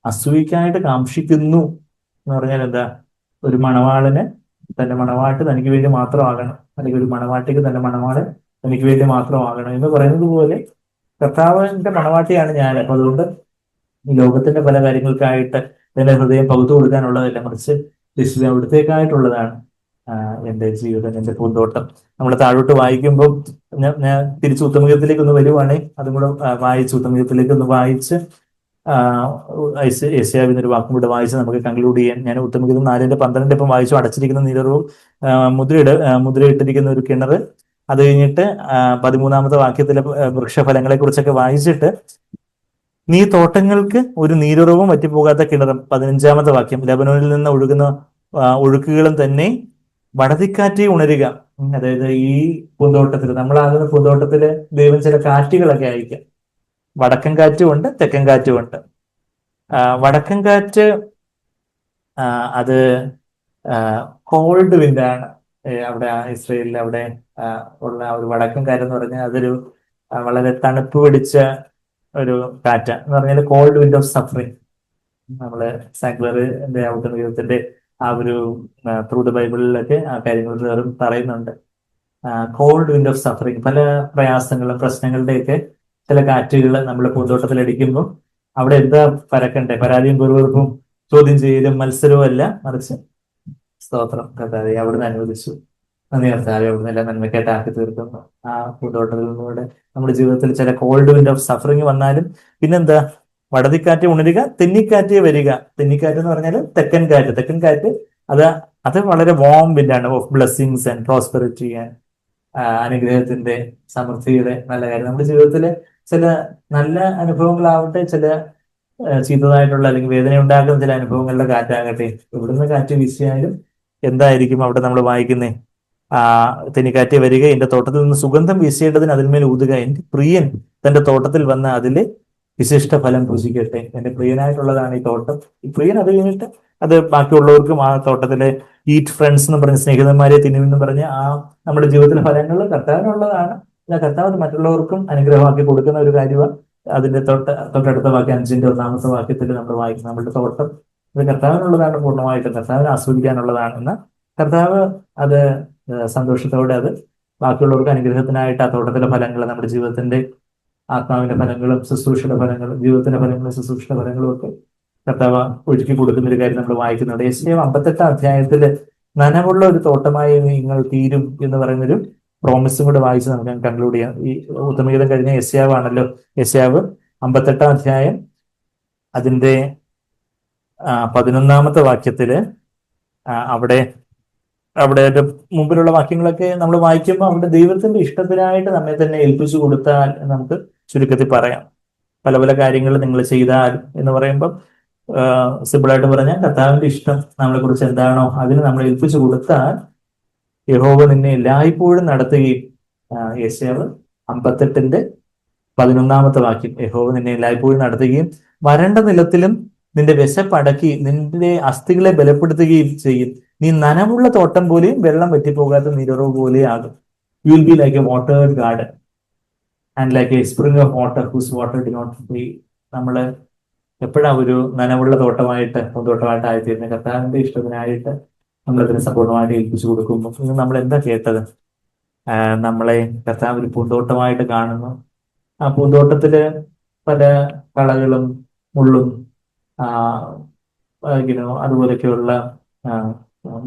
അസൂയക്കായിട്ട് കാക്ഷിക്കുന്നു എന്ന് പറഞ്ഞാൽ എന്താ? ഒരു മണവാളന് തന്റെ മണവാട്ടി തനിക്ക് വേണ്ടി മാത്രമാകണം, അല്ലെങ്കിൽ ഒരു മണവാട്ടിക്ക് തന്റെ മണവാളൻ തനിക്ക് വേണ്ടി മാത്രമാകണം എന്ന് പറയുന്നത് പോലെ കർത്താവിന്റെ മണവാട്ടിയാണ് ഞാൻ. അപ്പൊ അതുകൊണ്ട് ഈ ലോകത്തിന്റെ പല കാര്യങ്ങൾക്കായിട്ട് എന്റെ ഹൃദയം പകുത്തു കൊടുക്കാനുള്ളതല്ല, മറിച്ച് അവിടത്തേക്കായിട്ടുള്ളതാണ് എന്റെ ജീവിതം, എന്റെ പൂന്തോട്ടം. നമ്മൾ താഴോട്ട് വായിക്കുമ്പോൾ ഞാൻ തിരിച്ച് ഉത്തമഗീതത്തിലേക്ക് ഒന്ന് വരുവാണെങ്കിൽ അതും കൂടെ വായിച്ച് ഉത്തമഗീതത്തിലേക്ക് ഒന്ന് വായിച്ച് യെശയ്യാവിന്റെ ഒരു വാക്കും കൂടെ വായിച്ച് നമുക്ക് കൺക്ലൂഡ് ചെയ്യാൻ. ഞാൻ ഉത്തമഗീതം 4:12 ഇപ്പം വായിച്ചു. അടച്ചിരിക്കുന്ന നീരറവും മുദ്രയിട്ടിരിക്കുന്ന ഒരു കിണർ. അത് കഴിഞ്ഞിട്ട് 13 വാക്യത്തിലെ വൃക്ഷഫലങ്ങളെ കുറിച്ചൊക്കെ വായിച്ചിട്ട് നീ തോട്ടങ്ങൾക്ക് ഒരു നീരുറവും വറ്റിപ്പോകാത്ത കിണറും, 15 വാക്യം, ലബനോനിൽ നിന്ന് ഒഴുകുന്ന ഒഴുക്കുകളും തന്നെ വടതിക്കാറ്റ് ഉണരുക. അതായത് ഈ പൂന്തോട്ടത്തിൽ, നമ്മളാകുന്ന പൂന്തോട്ടത്തില് ദൈവം ചില കാറ്റുകളൊക്കെ അയക്കാം. വടക്കൻ കാറ്റുമുണ്ട്, തെക്കൻ കാറ്റുമുണ്ട്. വടക്കൻ കാറ്റ് അത് കോൾഡ് വിൻഡാണ്. അവിടെ ഇസ്രയേലിൽ അവിടെ ഉള്ള ഒരു വടക്കൻ കാറ്റെന്ന് പറഞ്ഞാൽ അതൊരു വളരെ തണുപ്പ് പിടിച്ച ഒരു കാറ്റ എന്ന് പറഞ്ഞാൽ കോൾഡ് വിൻഡ് ഓഫ് സഫറിങ്. നമ്മള് സാങ്ക്ലറിന്റെ ഔട്ടർ ആ ഒരു ത്രൂ ദ ബൈബിളിലൊക്കെ ആ കാര്യങ്ങൾ പറയുന്നുണ്ട്. കോൾഡ് വിൻഡ് ഓഫ് സഫറിങ്, പല പ്രയാസങ്ങളും പ്രശ്നങ്ങളുടെയൊക്കെ ചില കാറ്റുകൾ നമ്മുടെ പൂന്തോട്ടത്തിൽ അടിക്കുമ്പോൾ അവിടെ എന്താ പരക്കണ്ടേ? പരാതിയും കുറുവെറുപ്പും ചോദ്യം ചെയ്യലും മത്സരവും അല്ല, മറിച്ച് സ്തോത്രം കർത്താവേ അവിടുന്ന് അനുവദിച്ചു, നന്ദി കർത്താവേ അവിടുന്ന് എല്ലാം നന്മയ്ക്കായിട്ട് ആക്കി തീർക്കുന്നു. ആ പൂന്തോട്ടത്തിൽ നിന്നൂടെ നമ്മുടെ ജീവിതത്തിൽ ചില കോൾഡ് വിൻഡ് ഓഫ് സഫറിങ് വന്നാലും പിന്നെന്താ? വടതിക്കാറ്റ് ഉണരുക, തെന്നിക്കാറ്റ് വരിക. തെന്നിക്കാറ്റ് എന്ന് പറഞ്ഞാൽ തെക്കൻ കാറ്റ്. തെക്കൻ കാറ്റ് അത് വളരെ വാം വിൻഡാണ്, of blessings and prosperity and അനുഗ്രഹത്തിന്റെ, സമൃദ്ധിയുടെ നല്ല കാര്യം. നമ്മുടെ ജീവിതത്തില് ചില നല്ല അനുഭവങ്ങളാവട്ടെ, ചില ചീത്തതായിട്ടുള്ള അല്ലെങ്കിൽ വേദന ഉണ്ടാക്കുന്ന ചില അനുഭവങ്ങളുടെ കാറ്റാകട്ടെ, ഇവിടുന്ന് കാറ്റ് വീശിയാലും എന്തായിരിക്കും അവിടെ നമ്മൾ വായിക്കുന്നേ? തെന്നിക്കാറ്റ് വരിക, എന്റെ തോട്ടത്തിൽ നിന്ന് സുഗന്ധം വീശേണ്ടതിന് അതിന്മേൽ ഊതുക, എന്റെ പ്രിയൻ തന്റെ തോട്ടത്തിൽ വന്ന് അതിലെ വിശിഷ്ട ഫലം ഭുജിക്കട്ടെ. എന്റെ പ്രിയനായിട്ടുള്ളതാണ് ഈ തോട്ടം. ഈ പ്രിയൻ അത് കഴിഞ്ഞിട്ട് അത് ബാക്കിയുള്ളവർക്കും ആ തോട്ടത്തിലെ ഈറ്റ് ഫ്രണ്ട്സ് എന്ന് പറഞ്ഞ സ്നേഹിതന്മാരെ തിന്നുമെന്ന് പറഞ്ഞ് ആ നമ്മുടെ ജീവിതത്തിലെ ഫലങ്ങൾ കർത്താവിനുള്ളതാണ്. കർത്താവ് മറ്റുള്ളവർക്കും അനുഗ്രഹമാക്കി കൊടുക്കുന്ന ഒരു കാര്യമാണ്. അതിന്റെ തൊട്ടടുത്ത വാക്യം 5-1 വാക്യത്തിൽ നമ്മൾ വായിക്കും, നമ്മുടെ തോട്ടം അത് കർത്താവിനുള്ളതാണ്, പൂർണ്ണമായിട്ടും കർത്താവിനെ ആസ്വദിക്കാനുള്ളതാണ്. എന്നാൽ കർത്താവ് അത് സന്തോഷത്തോടെ അത് ബാക്കിയുള്ളവർക്ക് അനുഗ്രഹത്തിനായിട്ട് ആ തോട്ടത്തിലെ ഫലങ്ങൾ, നമ്മുടെ ജീവിതത്തിന്റെ ആത്മാവിന്റെ ഫലങ്ങളും ശുശ്രൂഷയുടെ ഫലങ്ങളും ജീവിതത്തിന്റെ ഫലങ്ങളും ശുശ്രൂഷയുടെ ഫലങ്ങളും ഒക്കെ കർത്താവ് ഒഴുക്കി കൊടുക്കുന്ന ഒരു കാര്യം നമ്മൾ വായിക്കുന്നുണ്ട്. യെശയ്യാവ് 58 നനവുള്ള ഒരു തോട്ടമായി നിങ്ങൾ തീരും എന്ന് പറയുന്നൊരു പ്രോമിസും കൂടെ വായിച്ച് നമുക്ക് കൺക്ലൂഡ് ചെയ്യാം. ഈ ഉത്തമഗീതം കഴിഞ്ഞ യെശയ്യാവ് ആണല്ലോ. യെശയ്യാവ് 58 അതിന്റെ 11 വാക്യത്തില് അവിടെ മുമ്പിലുള്ള വാക്യങ്ങളൊക്കെ നമ്മൾ വായിക്കുമ്പോൾ അവിടെ ദൈവത്തിന്റെ ഇഷ്ടത്തിനായിട്ട് നമ്മെ തന്നെ ഏൽപ്പിച്ചു കൊടുത്താൽ നമുക്ക് ചുരുക്കത്തിൽ പറയാം. പല പല കാര്യങ്ങൾ നിങ്ങൾ ചെയ്താൽ എന്ന് പറയുമ്പം സിമ്പിളായിട്ട് പറഞ്ഞാൽ കർത്താവിന്റെ ഇഷ്ടം നമ്മളെ കുറിച്ച് എന്താണോ അതിന് നമ്മൾ ഏൽപ്പിച്ചു കൊടുത്താൽ യഹോവ നിന്നെ എല്ലായ്പ്പോഴും നടത്തുകയും യെശയ്യാവ് 58:11 വാക്യം, യഹോവ നിന്നെ എല്ലായ്പ്പോഴും നടത്തുകയും വരണ്ട നിലത്തിലും നിന്റെ വിശപ്പടക്കി നിന്റെ അസ്ഥികളെ ബലപ്പെടുത്തുകയും ചെയ്യും. നീ നനവുള്ള തോട്ടം പോലെയും വെള്ളം വറ്റിപ്പോകാത്ത നീരുറവ് പോലെയും ആകും. You will be like a watered garden and like a spring of water whose water do not free. നമ്മള് എപ്പോഴാ ഒരു നനവുള്ള തോട്ടമായിട്ട് പൂന്തോട്ടമായിട്ട് ആയിത്തീരുന്നത്? കർത്താവിന്റെ ഇഷ്ടത്തിനായിട്ട് നമ്മളതിനെ സമ്പൂർണ്ണമായിട്ട് ഏൽപ്പിച്ചു കൊടുക്കുമ്പോൾ ഇത് നമ്മൾ എന്താ കേട്ടത്? നമ്മളെ കർത്താവ് ഒരു പൂന്തോട്ടമായിട്ട് കാണുന്നു. ആ പൂന്തോട്ടത്തില് പല കളകളും മുള്ളും അതുപോലെയൊക്കെയുള്ള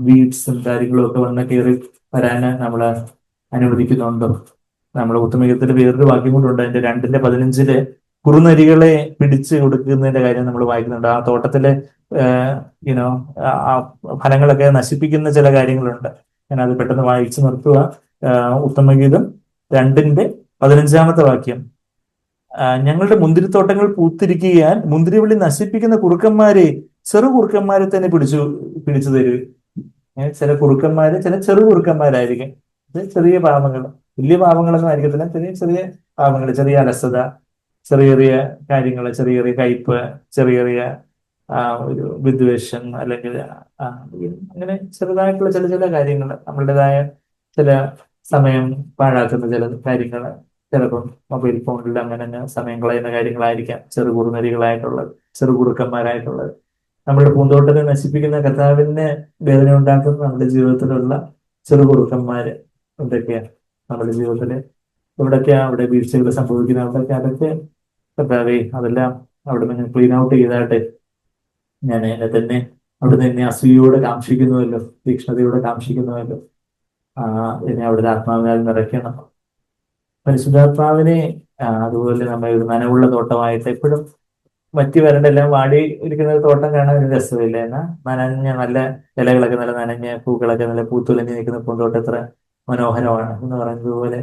വീഡ്സും കാര്യങ്ങളും ഒക്കെ വന്ന് കയറി വരാന് നമ്മള് അനുവദിക്കുന്നുണ്ടോ? നമ്മൾ ഉത്തമഗീതത്തിൽ വേറൊരു വാക്യം കൊണ്ടുണ്ട്. അതിന്റെ 2:15 കുറുനരികളെ പിടിച്ചു കൊടുക്കുന്നതിന്റെ കാര്യം നമ്മൾ വായിക്കുന്നുണ്ട്. ആ തോട്ടത്തിലെ യുനോ ആ ഫലങ്ങളൊക്കെ നശിപ്പിക്കുന്ന ചില കാര്യങ്ങളുണ്ട്. ഞാൻ അത് പെട്ടെന്ന് വായിച്ചു നിർത്തുക. ഉത്തമഗീതം 2:15 വാക്യം, ഞങ്ങളുടെ മുന്തിരിത്തോട്ടങ്ങൾ പൂത്തിരിക്കുകയാൽ മുന്തിരിവള്ളി നശിപ്പിക്കുന്ന കുറുക്കന്മാരെ ചെറു കുറുക്കന്മാരെ തന്നെ പിടിച്ചു തരൂ. ചില കുറുക്കന്മാര് ചില ചെറു കുറുക്കന്മാരായിരിക്കും. ചെറിയ പാപങ്ങൾ, വലിയ പാപങ്ങളൊന്നും ആയിരിക്കത്തില്ല. ചെറിയ ചെറിയ പാപങ്ങൾ, ചെറിയ അലസത, ചെറിയ ചെറിയ കാര്യങ്ങൾ, ചെറിയ ചെറിയ കയ്പ്, ചെറിയ ചെറിയ ഒരു വിദ്വേഷം, അല്ലെങ്കിൽ അങ്ങനെ ചെറുതായിട്ടുള്ള ചില ചില കാര്യങ്ങൾ, നമ്മളുടേതായ ചില സമയം പാഴാക്കുന്ന ചില കാര്യങ്ങൾ, ചിലപ്പം മൊബൈൽ ഫോണിൽ അങ്ങനെ സമയം കളയുന്ന കാര്യങ്ങളായിരിക്കാം ചെറു കുറുനരികളായിട്ടുള്ളത്, ചെറു കുറുക്കന്മാരായിട്ടുള്ളത്. നമ്മുടെ പൂന്തോട്ടത്തെ നശിപ്പിക്കുന്ന കർത്താവിന് വേദന ഉണ്ടാക്കുന്ന നമ്മുടെ ജീവിതത്തിലുള്ള ചെറു കുറുക്കന്മാര് എന്തൊക്കെയാണ് നമ്മുടെ ജീവിതത്തില്? എവിടൊക്കെയാ അവിടെ വീഴ്ചകൾ സംഭവിക്കുന്നത്? അതൊക്കെ കർത്താവേ അതെല്ലാം അവിടെ നിന്ന് ക്ലീൻ ഔട്ട് ചെയ്താട്ടെ. ഞാൻ എന്നെ തന്നെ അവിടുന്ന് എന്നെ അസൂയോടെ കാക്ഷിക്കുന്നുവല്ലോ, തീക്ഷ്ണതയോടെ കാക്ഷിക്കുന്നുവല്ലോ. എന്നെ അവിടുത്തെ ആത്മാവിനാൽ നിറയ്ക്കണം. പരിശുദ്ധാത്മാവിനെ അതുപോലെ നമ്മൾ ഒരു നനവുള്ള തോട്ടമായിട്ട് എപ്പോഴും വറ്റി വരണ്ട, എല്ലാം വാടി ഇരിക്കുന്ന ഒരു തോട്ടം കാണാൻ ഒരു രസമില്ല. എന്നാൽ നനഞ്ഞ നല്ല ഇലകളൊക്കെ നല്ല നനഞ്ഞ പൂക്കളൊക്കെ നല്ല പൂത്തുലഞ്ഞ് നിൽക്കുന്ന പൂന്തോട്ടം എത്ര മനോഹരമാണ് എന്ന് പറയുന്നത് പോലെ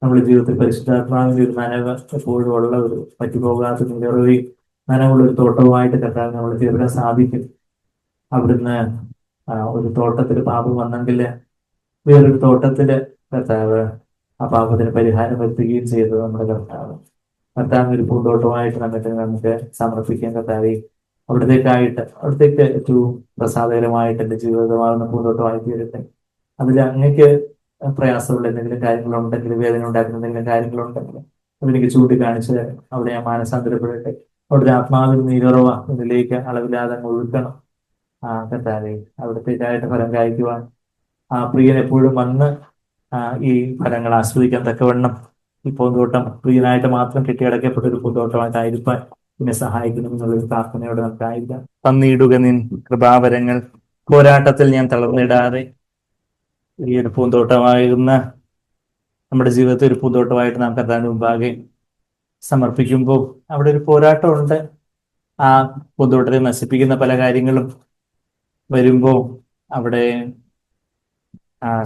നമ്മുടെ ജീവിതത്തിൽ പരിശുദ്ധാത്മാവിന്റെ ഒരു നനവ് എപ്പോഴും ഉള്ള ഒരു പറ്റിപ്പോകാത്ത നിറവി നനവുള്ള ഒരു തോട്ടവുമായിട്ട് കർത്താവ് നമ്മൾ തീർക്കാൻ സാധിക്കും. അവിടുന്ന് ഒരു തോട്ടത്തിൽ പാപം വന്നെങ്കിൽ വേറൊരു തോട്ടത്തില് കർത്താവ് ആ പാപത്തിന് പരിഹാരം വരുത്തുകയും ചെയ്തത് നമ്മുടെ കർത്താവ്. കർത്താവ് ഒരു പൂന്തോട്ടമായിട്ട് നമുക്ക് സമർപ്പിക്കാൻ കർത്താവെ, അവിടത്തേക്ക് ഏറ്റവും പ്രസാദകരമായിട്ട് എൻ്റെ ജീവിതമാകുന്ന പൂന്തോട്ടമായി തീരട്ടെ. അതിൽ അങ്ങക്ക് പ്രയാസമുള്ള എന്തെങ്കിലും കാര്യങ്ങളുണ്ടെങ്കിൽ, വേദന ഉണ്ടാക്കുന്ന എന്തെങ്കിലും കാര്യങ്ങളുണ്ടെങ്കിൽ അതെനിക്ക് ചൂണ്ടിക്കാണിച്ച് അവിടെ ഞാൻ മാനസാന്തരപ്പെടട്ടെ. അവിടുത്തെ ആത്മാവിൽ നീരുറവ ഇതിലേക്ക് അളവില്ലാതെ ഒഴുക്കണം. കർത്താവെ, അവിടത്തേക്കായിട്ട് ഫലം കായ്ക്കുവാൻ ആ പ്രിയൻ എപ്പോഴും വന്ന് ഈ ഫലങ്ങൾ ആസ്വദിക്കാൻ തക്കവണ്ണം ഈ പൂന്തോട്ടം പ്രിയനായിട്ട് മാത്രം കെട്ടിയടക്കപ്പെട്ട ഒരു പൂന്തോട്ടമായിട്ടായിരിക്കാൻ എന്നെ സഹായിക്കണം എന്നുള്ളൊരു പ്രാർത്ഥനയോടെ നമുക്കായിരിക്കാം. തന്നിടുക നിൻ കൃപാവരങ്ങൾ, പോരാട്ടത്തിൽ ഞാൻ തളർന്നിടാതെ. ഈ ഒരു പൂന്തോട്ടമാകുന്ന നമ്മുടെ ജീവിതത്തിൽ ഒരു പൂന്തോട്ടമായിട്ട് നാം കർത്താവിന് മുമ്പാകെ സമർപ്പിക്കുമ്പോൾ അവിടെ ഒരു പോരാട്ടമുണ്ട്. ആ പൂന്തോട്ടത്തെ നശിപ്പിക്കുന്ന പല കാര്യങ്ങളും വരുമ്പോൾ അവിടെ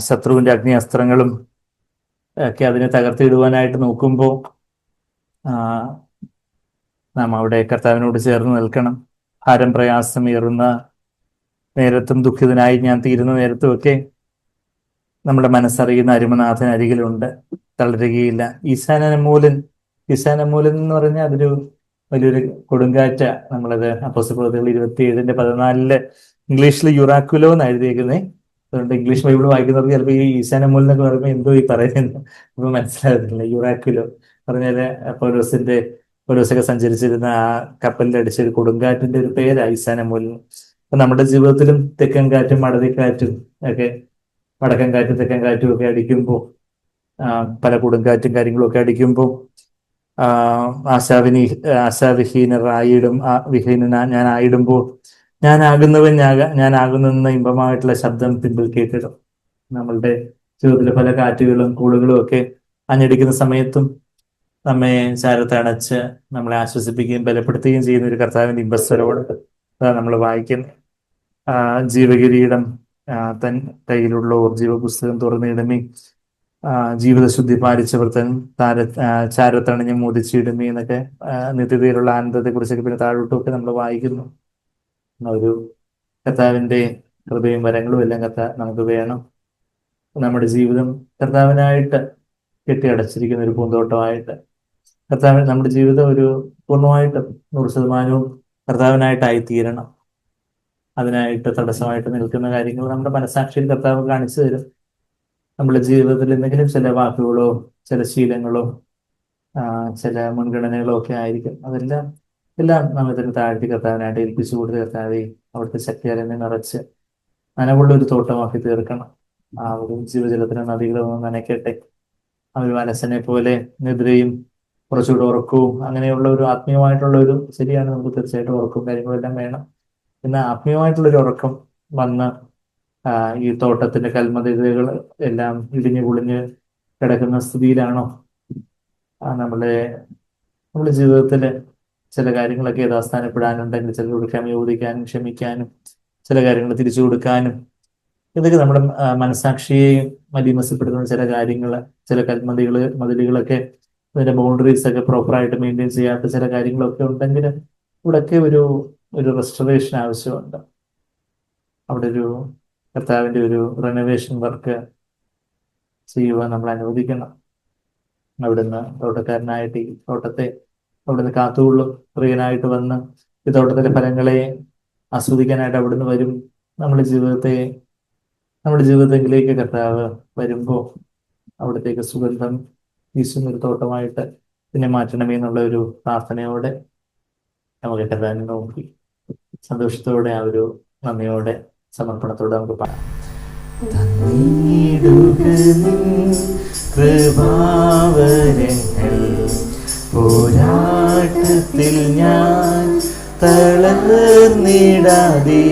ശത്രുവിന്റെ അഗ്നി അസ്ത്രങ്ങളും ഒക്കെ അതിനെ തകർത്തിടുവാനായിട്ട് നോക്കുമ്പോൾ നാം അവിടെ കർത്താവിനോട് ചേർന്ന് നിൽക്കണം. ഭാരം പ്രയാസമേറുന്ന നേരത്തും ദുഃഖിതനായി ഞാൻ തീരുന്ന നേരത്തും ഒക്കെ നമ്മുടെ മനസ്സറിയുന്ന അരുമനാഥൻ അരികിലുണ്ട്, തളരുകയില്ല. ഈശാനമൂലൻ എന്ന് പറഞ്ഞാൽ അതൊരു വലിയൊരു കൊടുങ്കാറ്റ. നമ്മളത് അപ്പോസ്തലപ്രവൃത്തികൾ 27:14 ഇംഗ്ലീഷിൽ യുറാക്കുലോ എന്ന് എഴുതിയേക്കുന്നേ. അതുകൊണ്ട് ഇംഗ്ലീഷ് ബൈബിൾ വായിക്കുന്നവർക്ക് ചിലപ്പോൾ ഈ ഈശാനമൂലൻ എന്നൊക്കെ പറയുമ്പോൾ എന്തോ ഈ പറയുന്നത് അപ്പൊ മനസ്സിലാകത്തില്ല. യുറാക്കുലോ പറഞ്ഞാല് പൗലോസൊക്കെ സഞ്ചരിച്ചിരുന്ന ആ കപ്പലിൽ അടിച്ച ഒരു കൊടുങ്കാറ്റിന്റെ ഒരു പേരാണ് ഈശാനമൂലൻ. അപ്പൊ നമ്മുടെ ജീവിതത്തിലും തെക്കൻ കാറ്റും വടതിക്കാറ്റും ഒക്കെ, വടക്കൻ കാറ്റും തെക്കൻ കാറ്റും ഒക്കെ അടിക്കുമ്പോൾ, പല കൊടുങ്കാറ്റും കാര്യങ്ങളും ഒക്കെ അടിക്കുമ്പോൾ ഞാനായിടുമ്പോൾ ഞാനാകുന്ന ഇമ്പമായിട്ടുള്ള ശബ്ദം പിൻപിൽ കേട്ടിടും. നമ്മളുടെ ജീവിതത്തിലെ പല കാറ്റുകളും കൂടുകളും ഒക്കെ അഞ്ഞടിക്കുന്ന സമയത്തും നമ്മെ ചാരത്തണച്ച് നമ്മളെ ആശ്വസിപ്പിക്കുകയും ബലപ്പെടുത്തുകയും ചെയ്യുന്ന ഒരു കർത്താവിന്റെ ഇമ്പസ്വരോട് നമ്മൾ വായിക്കുന്നത്. ജീവകിരീടം തൻ കയ്യിലുള്ളോർ ജീവപുസ്തകം തുറന്നിടുമേ, ജീവിതശുദ്ധി പാലിച്ചവർ തൻ ചാരത്തണിഞ്ഞ് മോദിച്ചിടുമേ എന്നൊക്കെ നിത്യതയിലുള്ള ആനന്ദത്തെ കുറിച്ചൊക്കെ പിന്നെ താഴോട്ടൊക്കെ നമ്മൾ വായിക്കുന്നു. ഒരു കർത്താവിൻ്റെ കൃപയും വരങ്ങളും എല്ലാം നമുക്ക് വേണം. നമ്മുടെ ജീവിതം കർത്താവിനായിട്ട് കെട്ടിയടച്ചിരിക്കുന്ന ഒരു പൂന്തോട്ടമായിട്ട്, നമ്മുടെ ജീവിതം ഒരു പൂർണ്ണമായിട്ട് 100% കർത്താവിനായിട്ടായി തീരണം. അതിനായിട്ട് തടസ്സമായിട്ട് നിൽക്കുന്ന കാര്യങ്ങൾ നമ്മുടെ മനസാക്ഷിയിൽ കർത്താവ് കാണിച്ചു തരും. നമ്മുടെ ജീവിതത്തിൽ എന്തെങ്കിലും ചില വാക്കുകളോ ചില ശീലങ്ങളോ ചില മുൻഗണനകളോ ഒക്കെ ആയിരിക്കും. എല്ലാം നമ്മൾ ഇതിന് താഴ്ത്തി കർത്താവിനായിട്ട് ഏൽപ്പിച്ചു കൊടുത്ത് കർത്താവെ അവിടുത്തെ ശക്തിയാൽ എന്നെ നിറച്ച് നനവുള്ള ഒരു തോട്ടമാക്കി തീർക്കണം. ആ ഒരു ജീവജലത്തിന് നദികളൊന്നും നനയ്ക്കട്ടെ. ആ ഒരു മനസ്സിനെ പോലെ നിദ്രയും കുറച്ചുകൂടെ ഉറക്കവും അങ്ങനെയുള്ള ഒരു ആത്മീയമായിട്ടുള്ള ഒരു, ശരിയാണ്, നമുക്ക് തീർച്ചയായിട്ടും ഉറക്കവും കാര്യങ്ങളെല്ലാം വേണം. എന്നാൽ ആത്മീയമായിട്ടുള്ളൊരു ഉറക്കം വന്ന് ഈ തോട്ടത്തിന്റെ കൽമതികൾ എല്ലാം ഇടിഞ്ഞു പൊളിഞ്ഞ് കിടക്കുന്ന സ്ഥിതിയിലാണോ നമ്മുടെ ജീവിതത്തിൽ ചില കാര്യങ്ങളൊക്കെ യഥാസ്ഥാനപ്പെടാനുണ്ടെങ്കിൽ ചിലരോട് ക്ഷമ ചോദിക്കാനും ക്ഷമിക്കാനും ചില കാര്യങ്ങൾ തിരിച്ചു കൊടുക്കാനും, ഇതൊക്കെ നമ്മുടെ മനസാക്ഷിയെ മലീമസപ്പെടുത്തുന്ന ചില കാര്യങ്ങൾ, ചില മതിലുകളൊക്കെ അതിന്റെ ബൗണ്ടറീസ് ഒക്കെ പ്രോപ്പറായിട്ട് മെയിൻറ്റെയിൻ ചെയ്യാത്ത ചില കാര്യങ്ങളൊക്കെ ഉണ്ടെങ്കിൽ ഇവിടെയൊക്കെ ഒരു റെസ്റ്റോറേഷൻ ആവശ്യമുണ്ട്. അവിടെ ഒരു കർത്താവിൻ്റെ ഒരു റെനോവേഷൻ വർക്ക് ചെയ്യുവാൻ നമ്മൾ അനുവദിക്കണം. അവിടുന്ന് തോട്ടക്കാരനായിട്ട് ഈ തോട്ടത്തെ അവിടുന്ന് കാത്തുകൊള്ളും. പ്രിയനായിട്ട് വന്ന് ഈ തോട്ടത്തിലെ ഫലങ്ങളെ ആസ്വദിക്കാനായിട്ട് അവിടുന്ന് വരും. നമ്മുടെ ജീവിതത്തിലേക്ക് കർത്താവ് വരുമ്പോൾ അവിടത്തേക്ക് സുഗന്ധം വീശുന്നൊരു തോട്ടമായിട്ട് പിന്നെ മാറ്റണമേ എന്നുള്ള ഒരു പ്രാർത്ഥനയോടെ നമുക്ക് കർത്താവിനെ നോക്കി സന്തോഷത്തോടെ ആ ഒരു നന്ദിയോടെ സമർപ്പണത്തോടെ നമുക്ക് പറയാം. പോരാട്ടത്തിൽ ഞാൻ തളർന്നിടാതെ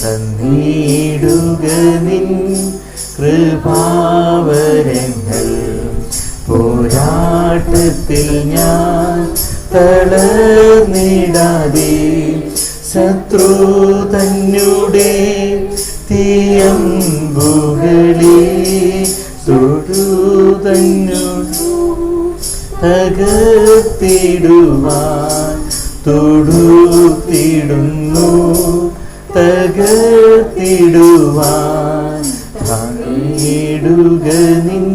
തന്നിടുക നിൻ കൃപാവരങ്ങൾ. പോരാട്ടത്തിൽ ഞാൻ തളർന്നിടാതെ ശത്രു തന്നുടെ തീയമ്പുകളെ തകർത്തിടുവാൻ തൊടുത്തിടുന്നു. തകർത്തിടുവാൻ ഇടുക നിൻ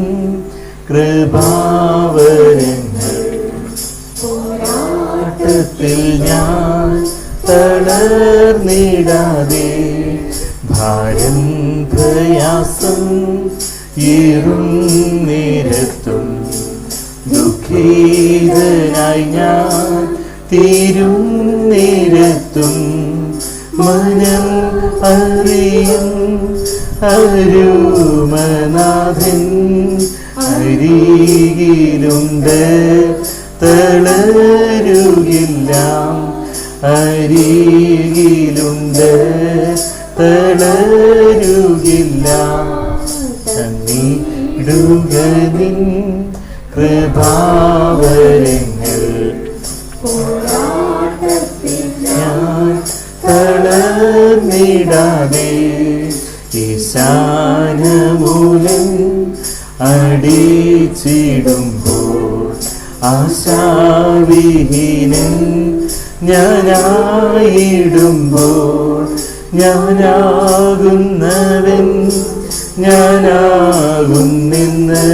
കൃപാവരങ്ങൾ. പോരാട്ടത്തിൽ ഞാൻ തളർന്നിടാതെ ഭാരം പ്രയാസം ഏറും നേരത്തും ദുഃഖിതനായി ഞാൻ തീരും നേരത്തും മനം അറിയും അരുമനാഥൻ അരികിലുണ്ട്. തളരുകില്ല അരികിലുണ്ട്, തളരുകില്ല. തന്നിടുക നിൻ കൃപാവരങ്ങൾ. ഞാൻ തളർന്നിടാതെ ഈശാനമൂലം അടിച്ചിടുമ്പോൾ ആശാവിഹീനൻ ഞാനായിടുമ്പോൾ ഞാനാകുന്നവൻ ഞാനാകുന്നിന്ന്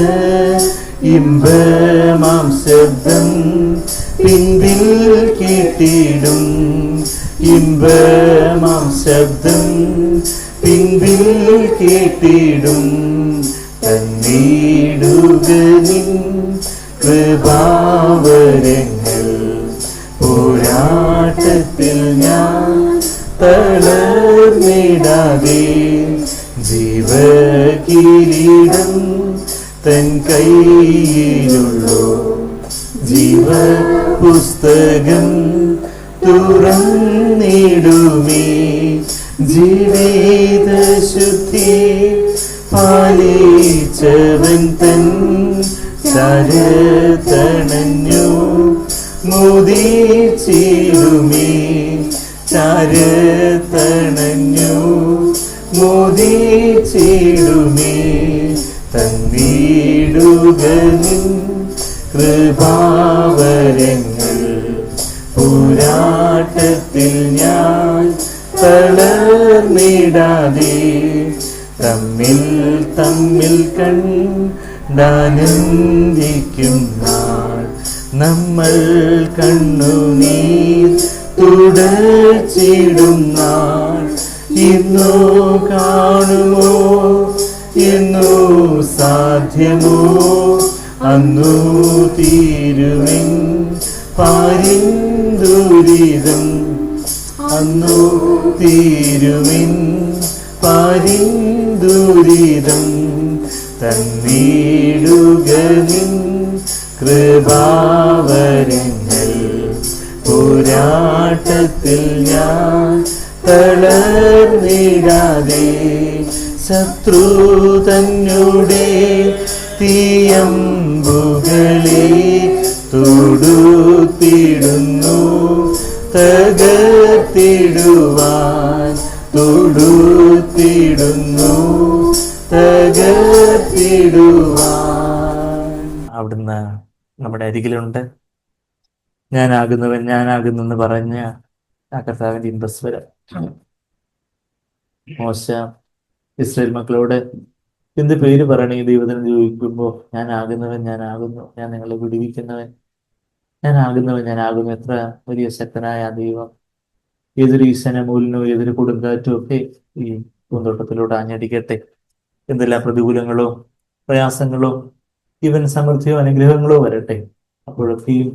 ഇമ്പമാം ശബ്ദം പിൻപിൽ കേട്ടിടും. ഇമ്പമാം ശബ്ദം പിൻപിൽ കേട്ടിടും. തന്നിടുക നിൻ കൃപാവരങ്ങൾ. പോരാട്ടത്തിൽ ഞാൻ തളർന്നിടാതെ ജീവകിരീടം തൻ കയ്യിലുള്ളോ ജീവപുസ്തകം തുറന്നിടുമേ. ജീവിതശുദ്ധി പാലിച്ചവൻ തൻ ചരതണഞ്ഞു മോദിച്ചിടുമേ. ചരതണഞ്ഞു മോദിച്ചിടുമേ. തന്നിടുക നിൻ കൃപാവരങ്ങൾ. പോരാട്ടത്തിൽ ഞാൻ തളർന്നിടാതെ തമ്മിൽ തമ്മിൽ കണ്ടാനന്ദിക്കും നാൾ നമ്മൾ കണ്ണുനീർ തുടച്ചിടും നാൾ ഇന്നു കാണുമോ എന്നു സാധ്യമോ അന്നു തീരുവിൻ പാരിൻ ദുരിതം അന്നു തീരുവിൻ പാരിൻ ദുരിതം തന്നീടുക നിൻ കൃപാവരങ്ങൾ പോരാട്ടത്തിൽ ഞാൻ തളർന്നിടാതെ ശത്രു തന്നുടെ തീയമ്പുകളെ തൊടുത്തിടുന്നു തകർത്തിടുവാൻ തൊടുത്തിടുന്നു തകർത്തിടുവാൻ. അവിടുന്ന് നമ്മുടെ അരികിലുണ്ട്. ഞാനാകുന്നവൻ ഞാനാകുന്നെന്ന് പറഞ്ഞ ആ കർത്താവിന്റെ ഇമ്പസ്വരം. മോശ ഇസ്രായേൽ മക്കളോട് എന്ത് പേര് പറയണേ ദൈവത്തിന് ചോദിക്കുമ്പോ ഞാനാകുന്നവൻ ഞാനാകുന്നു, ഞാൻ നിങ്ങളെ വിടുവിക്കുന്നവൻ ഞാനാകുന്നവൻ ഞാനാകുന്നു. എത്ര വലിയ ശക്തനായ ആ ദൈവം. ഏതൊരു ഈശനമൂലിനോ ഏതൊരു കൊടുങ്കാറ്റും ഒക്കെ ഈ പൂന്തോട്ടത്തിലൂടെ ആഞ്ഞടിക്കട്ടെ. എന്തെല്ലാം പ്രതികൂലങ്ങളോ പ്രയാസങ്ങളോ ഈവൻ സമൃദ്ധിയോ അനുഗ്രഹങ്ങളോ വരട്ടെ, അപ്പോഴൊക്കെയും